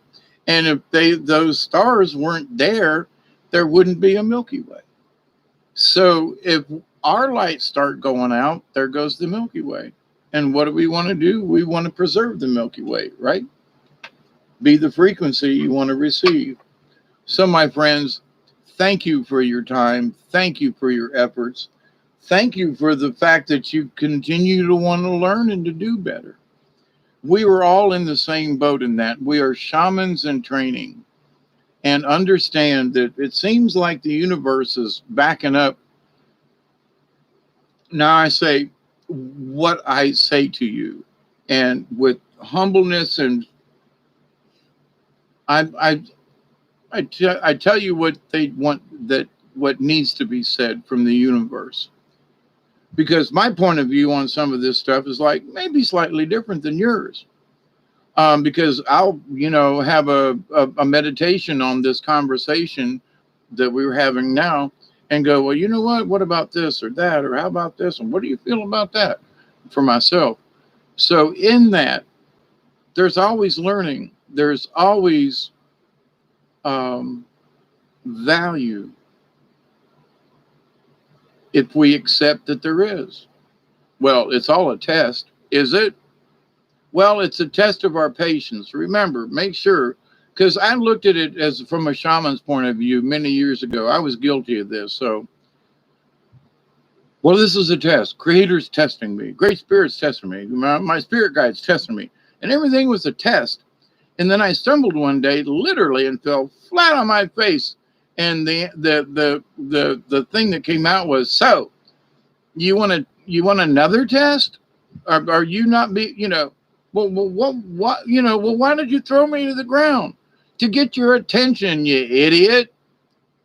And if those stars weren't there, there wouldn't be a Milky Way. So if our lights start going out, there goes the Milky Way. And what do we want to do? We want to preserve the Milky Way, right? Be the frequency you want to receive. So, my friends, thank you for your time. Thank you for your efforts. Thank you for the fact that you continue to want to learn and to do better. We were all in the same boat in that. We are shamans in training. And understand that it seems like the universe is backing up. Now I say what I say to you, and with humbleness, and I tell you what they want, what needs to be said from the universe. Because my point of view on some of this stuff is like maybe slightly different than yours. Because I'll, have a meditation on this conversation that we were having now, and go, well, you know what about this or that, or how about this, and what do you feel about that, for myself. So in that, there's always learning. There's always value if we accept that there is. Well, it's all a test. Is it? Well, it's a test of our patience. Remember, make sure, because I looked at it as from a shaman's point of view many years ago. I was guilty of this. So, well, this is a test. Creator's testing me. Great Spirit's testing me. My spirit guide's testing me. And everything was a test. And then I stumbled one day, literally, and fell flat on my face. And the thing that came out was, so you want another test? Are you not be well, why did you throw me to the ground? To get your attention, you idiot.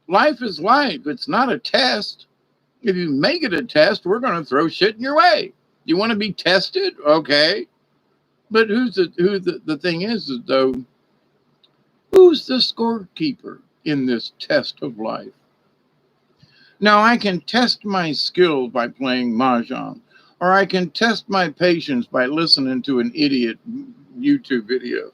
Life is life. It's not a test. If you make it a test, we're going to throw shit in your way. You want to be tested? Okay. But the thing is though, who's the scorekeeper in this test of life? Now, I can test my skills by playing Mahjong, or I can test my patience by listening to an idiot YouTube video.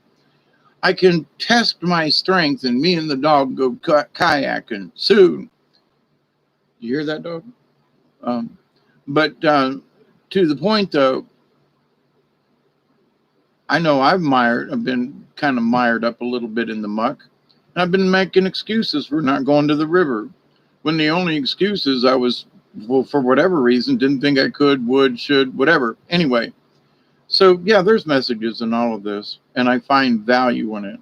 I can test my strength, and me and the dog go kayaking soon. You hear that, dog? But to the point, though, I know I've been kind of mired up a little bit in the muck, and I've been making excuses for not going to the river, when the only excuse is I was, well, for whatever reason, didn't think I could, would, should, whatever. Anyway, so yeah, there's messages in all of this, and I find value in it.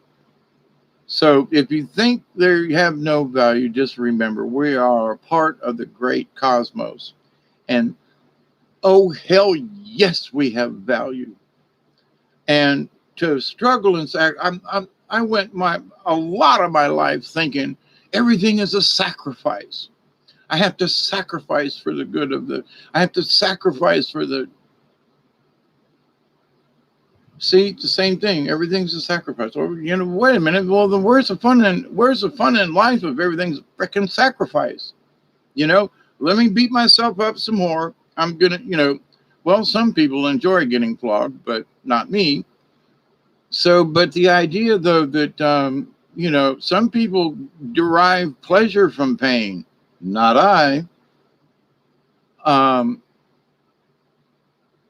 So if you think they have no value, just remember we are a part of the great cosmos. And oh, hell yes, we have value. And to struggle and say, I went a lot of my life thinking everything is a sacrifice. I have to sacrifice for the good of I have to sacrifice for see, the same thing. Everything's a sacrifice. Or, wait a minute. Well, then where's the fun in life if everything's a freaking sacrifice? Let me beat myself up some more. I'm going to, well, some people enjoy getting flogged, but not me. So, but the idea, though, that, some people derive pleasure from pain, not I.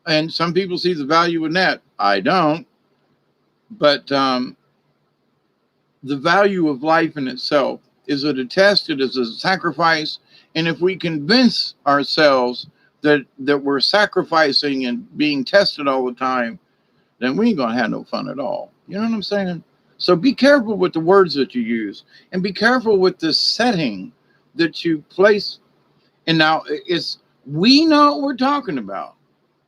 And some people see the value in that. I don't. But the value of life in itself, is it a test? It is a sacrifice. And if we convince ourselves that we're sacrificing and being tested all the time, then we ain't going to have no fun at all. You know what I'm saying? So be careful with the words that you use, and be careful with the setting that you place. And now we know what we're talking about,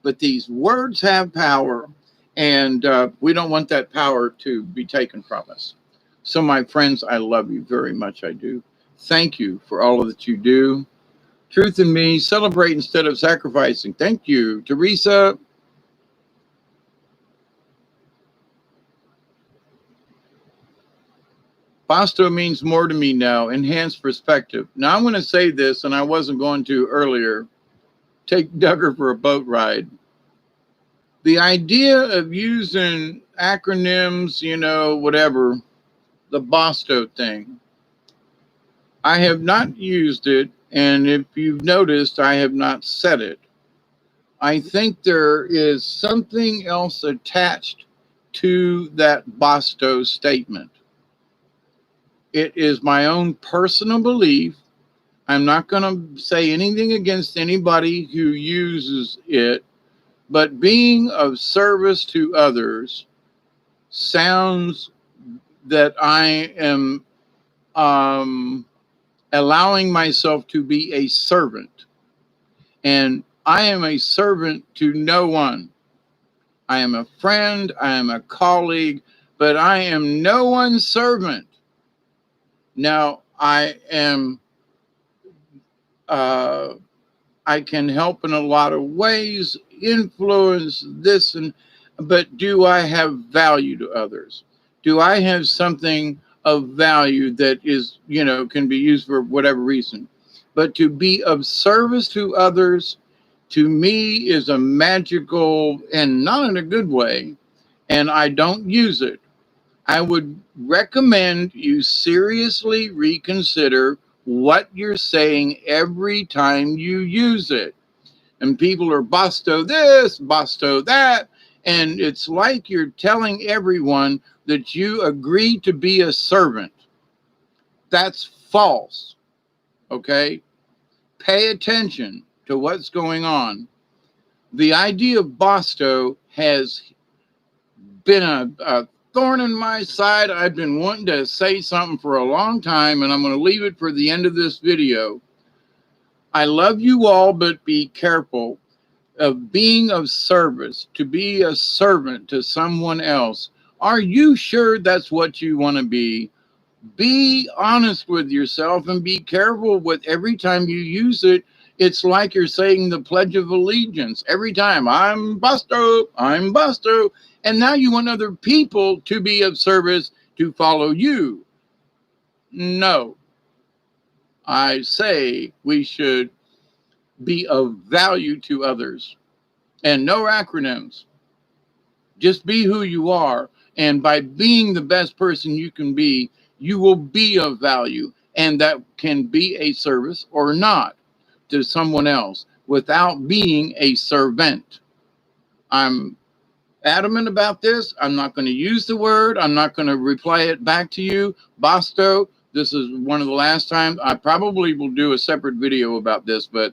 but these words have power, and we don't want that power to be taken from us. So my friends, I love you very much. I do. Thank you for all that you do. Truth in me, celebrate instead of sacrificing. Thank you, Teresa. Basto means more to me now, enhanced perspective. Now I'm going to say this, and I wasn't going to earlier. Take Duggar for a boat ride. The idea of using acronyms, whatever, the Basto thing, I have not used it, and if you've noticed, I have not said it. I think there is something else attached to that Basto statement. It is my own personal belief. I'm not going to say anything against anybody who uses it, but being of service to others sounds that I am allowing myself to be a servant. And I am a servant to no one. I am a friend, I am a colleague, but I am no one's servant. Now, I can help in a lot of ways, influence this, but do I have value to others? Do I have something of value that is, can be used for whatever reason? But to be of service to others, to me, is a magical, and not in a good way, and I don't use it. I would recommend you seriously reconsider what you're saying every time you use it. And people are Basto this, Basto that, and it's like you're telling everyone that you agree to be a servant. That's false. Okay? Pay attention to what's going on. The idea of Basto has been thorn in my side. I've been wanting to say something for a long time, and I'm going to leave it for the end of this video. I love you all, but be careful of being of service, to be a servant to someone else. Are you sure that's what you want to be? Be honest with yourself and be careful with every time you use it. It's like you're saying the Pledge of Allegiance every time. I'm Busto, I'm Busto. And now you want other people to be of service to follow you. No, I say we should be of value to others. And no acronyms. Just be who you are. And by being the best person you can be, you will be of value. And that can be a service or not to someone else without being a servant. I'm adamant about this. I'm not going to use the word. I'm not going to reply it back to you. Basto, this is one of the last times. I probably will do a separate video about this, but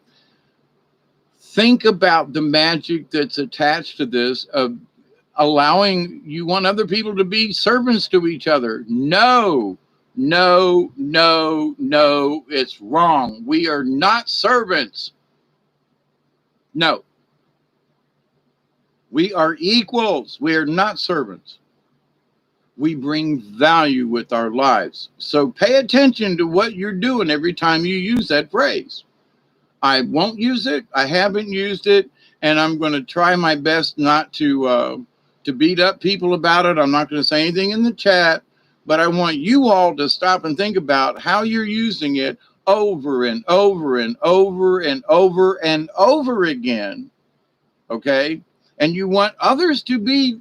think about the magic that's attached to this of allowing, you want other people to be servants to each other. No, no, no, no, it's wrong. We are not servants. No. We are equals. We are not servants. We bring value with our lives. So pay attention to what you're doing every time you use that phrase. I won't use it. I haven't used it. And I'm going to try my best not to beat up people about it. I'm not going to say anything in the chat, but I want you all to stop and think about how you're using it over and over and over and over and over again. Okay? And you want others to be,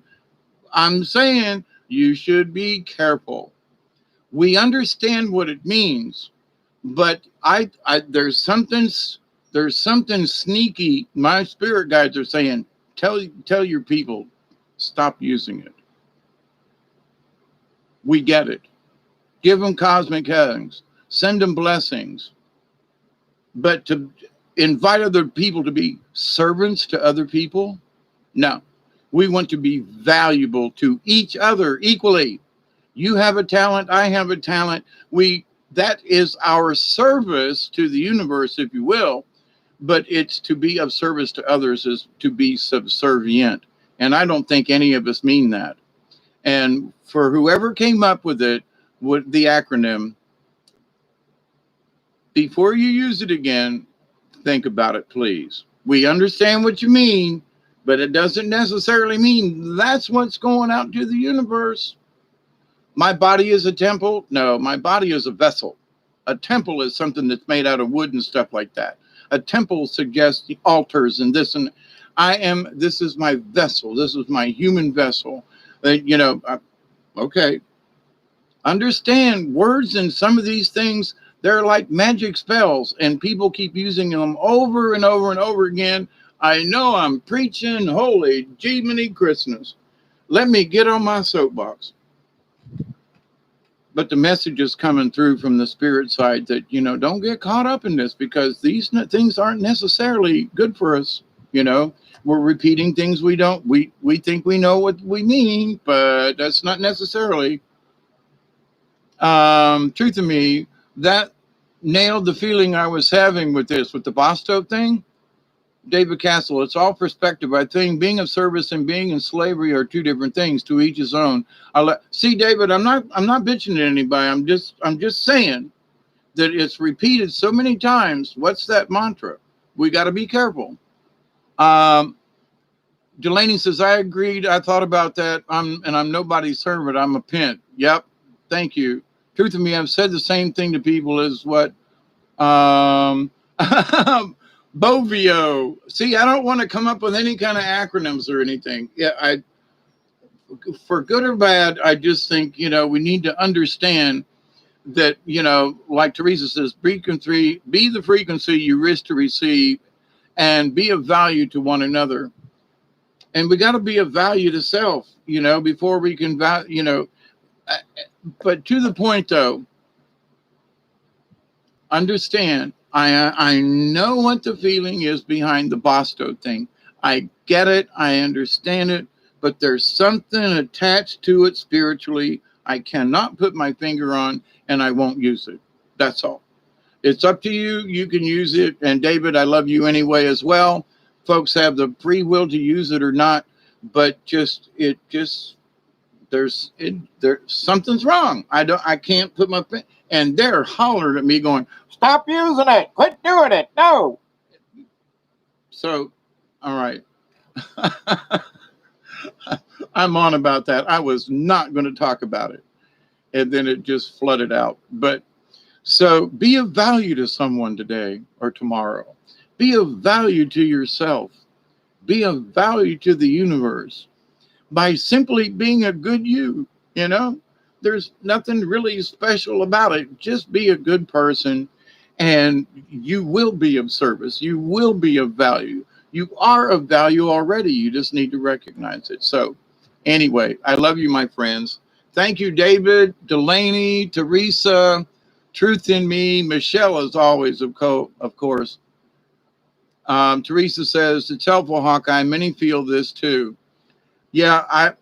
I'm saying you should be careful. We understand what it means, but there's something sneaky. My spirit guides are saying, tell your people, stop using it. We get it. Give them cosmic hugs. Send them blessings. But to invite other people to be servants to other people, no. We want to be valuable to each other equally. You have a talent, I have a talent. That is our service to the universe, if you will. But it's to be of service to others is to be subservient. And I don't think any of us mean that. And for whoever came up with it, with the acronym, before you use it again, think about it, please. We understand what you mean, but it doesn't necessarily mean that's what's going out to the universe. My body is a temple. No, my body is a vessel. A temple is something that's made out of wood and stuff like that. A temple suggests altars and this, and this is my vessel. This is my human vessel. Okay. Understand words and some of these things, they're like magic spells, and people keep using them over and over and over again. I know I'm preaching holy Jiminy Christmas. Let me get on my soapbox. But the message is coming through from the spirit side that, don't get caught up in this, because these things aren't necessarily good for us. We're repeating things we think we know what we mean, but that's not necessarily. Truth of me, that nailed the feeling I was having with the Basto thing. David Castle, it's all perspective. I think being of service and being in slavery are two different things, to each his own. See, David, I'm not bitching at anybody. I'm just saying that it's repeated so many times. What's that mantra? We got to be careful. Delaney says, I agreed. I thought about that. I'm nobody's servant. I'm a pimp. Yep. Thank you. Truth of me, I've said the same thing to people as what Bovio. See, I don't want to come up with any kind of acronyms or anything. Yeah, for good or bad, I just think, we need to understand that, like Teresa says, be the frequency you wish to receive and be of value to one another. And we got to be of value to self, before we can, but to the point though, understand, I know what the feeling is behind the Basto thing. I get it. I understand it. but there's something attached to it spiritually I cannot put my finger on, and I won't use it. That's all. It's up to you. You can use it. And David, I love you anyway as well. Folks have the free will to use it or not, but there something's wrong. I can't put my finger, and they're hollering at me going, stop using it. Quit doing it. No. So, all right. I'm on about that. I was not going to talk about it. And then it just flooded out. But so be of value to someone today or tomorrow. Be of value to yourself. Be of value to the universe by simply being a good you. You know, there's nothing really special about it. Just be a good person and you will be of service. You will be of value. You are of value already. You just need to recognize it. So anyway, I love you, my friends. Thank you, David, Delaney, Teresa, Truth in Me, Michelle, as always, of course. Teresa says, it's helpful, Hawkeye. Many feel this too. Yeah,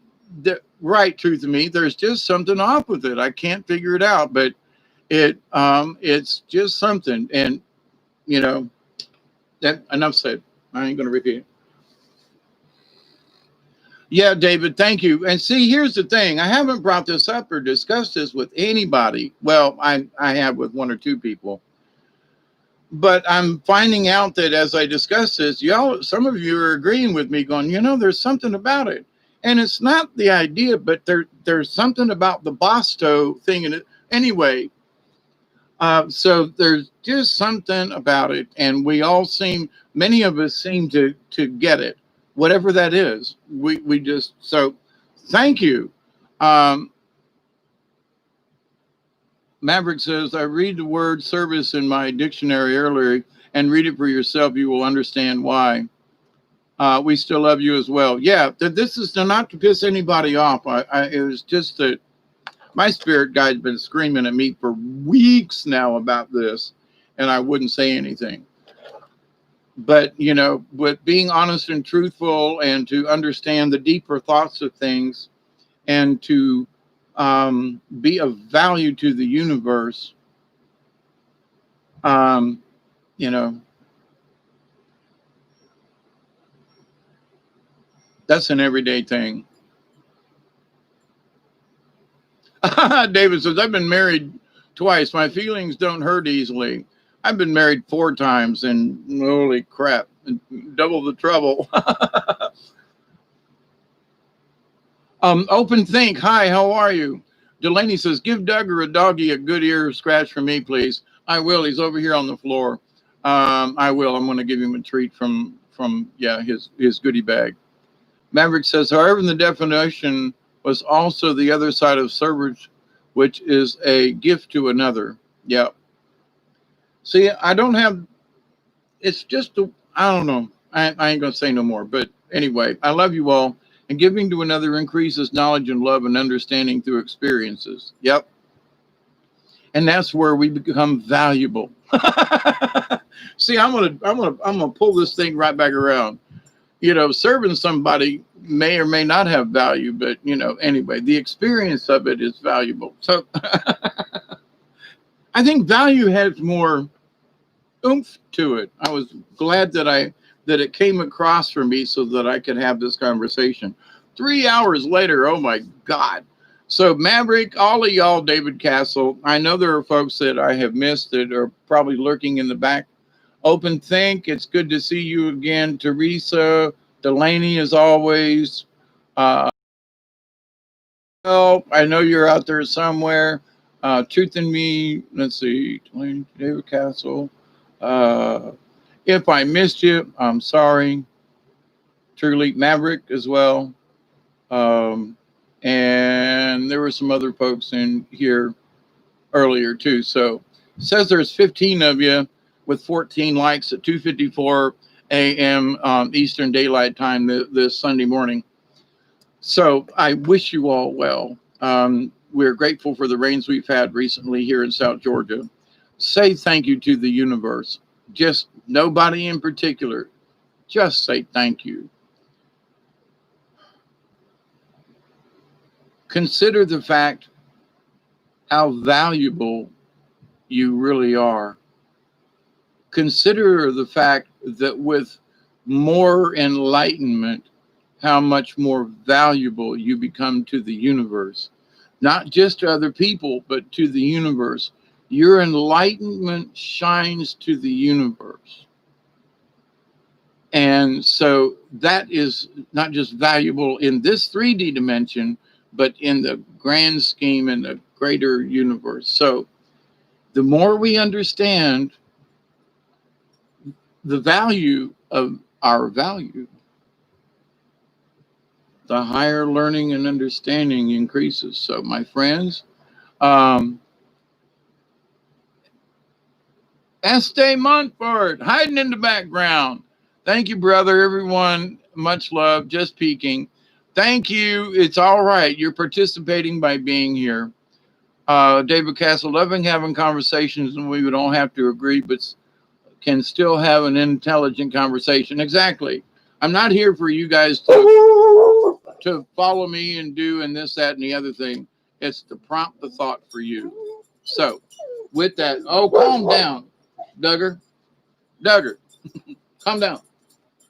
right, Truth in Me. There's just something off with it. I can't figure it out, but it's just something. And, you know, that enough said. I ain't going to repeat it. Yeah, David, thank you. And see, here's the thing. I haven't brought this up or discussed this with anybody. Well, I have with one or two people. But I'm finding out that as I discuss this, some of you are agreeing with me going, you know, there's something about it. And it's not the idea, but there's something about the Bosto thing in it. Anyway, so there's just something about it. And many of us seem to get it. Whatever that is, we just, so thank you. Maverick says, I read the word service in my dictionary earlier and read it for yourself. You will understand why. We still love you as well. Yeah, this is not to piss anybody off. It was just that my spirit guide's been screaming at me for weeks now about this, and I wouldn't say anything. But, you know, with being honest and truthful and to understand the deeper thoughts of things and to be of value to the universe, you know, that's an everyday thing. David says, I've been married twice. My feelings don't hurt easily. I've been married 4 times and holy crap, double the trouble. Open Think. Hi, how are you? Delaney says, give Doug or a doggy a good ear scratch for me, please. I will. He's over here on the floor. I will. I'm going to give him a treat from his goodie bag. Maverick says, however, the definition was also the other side of service, which is a gift to another. Yeah. See, I don't have, it's just, I don't know. I ain't going to say no more. But anyway, I love you all. And giving to another increases knowledge and love and understanding through experiences. Yep. And that's where we become valuable. See, I'm gonna pull this thing right back around. You know, serving somebody may or may not have value, but you know, anyway, the experience of it is valuable. So I think value has more oomph to it. I was glad that it came across for me so that I could have this conversation. 3 hours later, oh my God. So Maverick, all of y'all, David Castle, I know there are folks that I have missed that are probably lurking in the back. Open Think, it's good to see you again. Teresa, Delaney, as always. Well, I know you're out there somewhere. Truth in Me, let's see, Delaney, David Castle. If I missed you, I'm sorry. Truly, Maverick as well. And there were some other folks in here earlier too. So it says there's 15 of you with 14 likes at 2:54 a.m. Eastern Daylight Time this Sunday morning. So I wish you all well. We're grateful for the rains we've had recently here in South Georgia. Say thank you to the universe. Just nobody in particular. Just say thank you. Consider the fact how valuable you really are. Consider the fact that with more enlightenment, how much more valuable you become to the universe, not just to other people, but to the universe. Your enlightenment shines to the universe. And so that is not just valuable in this 3D dimension, but in the grand scheme in the greater universe. So the more we understand the value of our value, the higher learning and understanding increases. So, my friends, Estee Montfort hiding in the background. Thank you, brother. Everyone, much love. Just peeking. Thank you. It's all right. You're participating by being here. David Castle, loving having conversations, and we don't have to agree, but can still have an intelligent conversation. Exactly. I'm not here for you guys to follow me and do and this, that, and the other thing. It's to prompt the thought for you. So, with that, oh, calm down, Duggar. Duggar, calm down.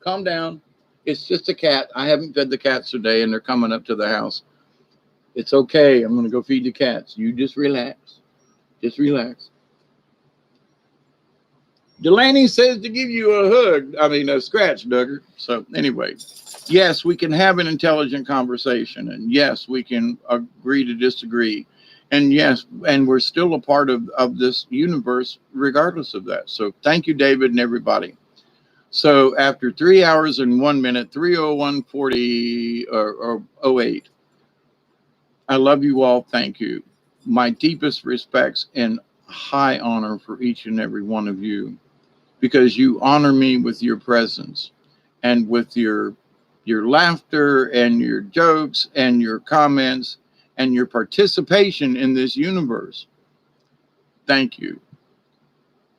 Calm down. It's just a cat. I haven't fed the cats today, and they're coming up to the house. It's okay. I'm going to go feed the cats. You just relax. Just relax. Delaney says to give you a hug. I mean, a scratch, Duggar. So anyway, yes, we can have an intelligent conversation. And yes, we can agree to disagree. And yes, and we're still a part of this universe regardless of that. So thank you, David, and everybody. So after 3 hours and 1 minute, 3:01:40 or 08, I love you all. Thank you. My deepest respects and high honor for each and every one of you, because you honor me with your presence and with your laughter and your jokes and your comments and your participation in this universe. Thank you.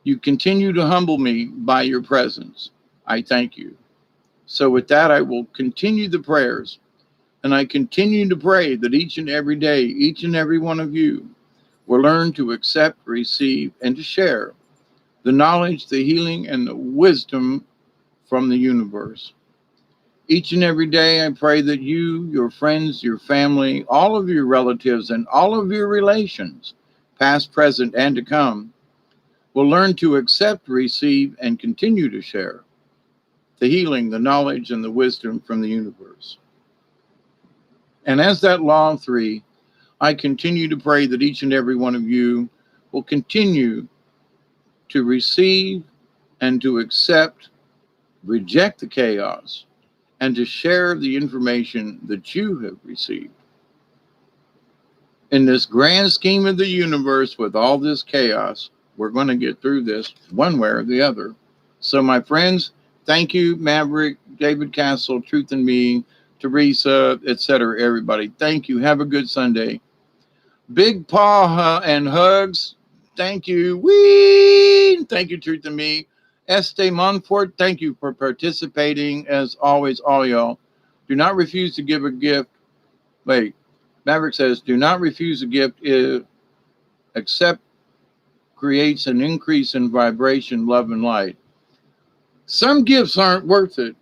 You continue to humble me by your presence. I thank you. So with that, I will continue the prayers, and I continue to pray that each and every day, each and every one of you will learn to accept, receive, and to share the knowledge, the healing, and the wisdom from the universe. Each and every day, I pray that you, your friends, your family, all of your relatives, and all of your relations, past, present, and to come, will learn to accept, receive, and continue to share the healing, the knowledge, and the wisdom from the universe. And as that law of three, I continue to pray that each and every one of you will continue to receive and to accept, reject the chaos, and to share the information that you have received. In this grand scheme of the universe with all this chaos, we're going to get through this one way or the other. So my friends, thank you, Maverick, David Castle, Truth in Me, Teresa, etc. Everybody, thank you. Have a good Sunday. Big paw and hugs. Thank you. Wee! Thank you, Truth in Me. Estee Montfort, thank you for participating. As always, all y'all. Do not refuse to give a gift. Wait, Maverick says, do not refuse a gift if accept creates an increase in vibration, love, and light. Some gifts aren't worth it,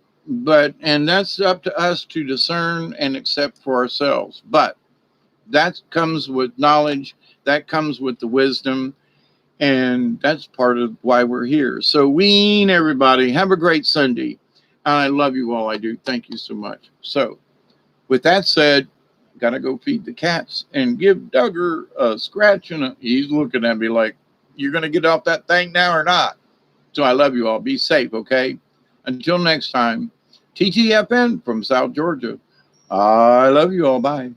and that's up to us to discern and accept for ourselves. But that comes with knowledge, that comes with the wisdom, and that's part of why we're here. So ween, everybody. Have a great Sunday. I love you all. I do. Thank you so much. So with that said, gotta go feed the cats and give Duggar a scratch, and he's looking at me like, you're gonna get off that thing now or not? So I love you all. Be safe, okay? Until next time, TTFN from South Georgia. I love you all. Bye.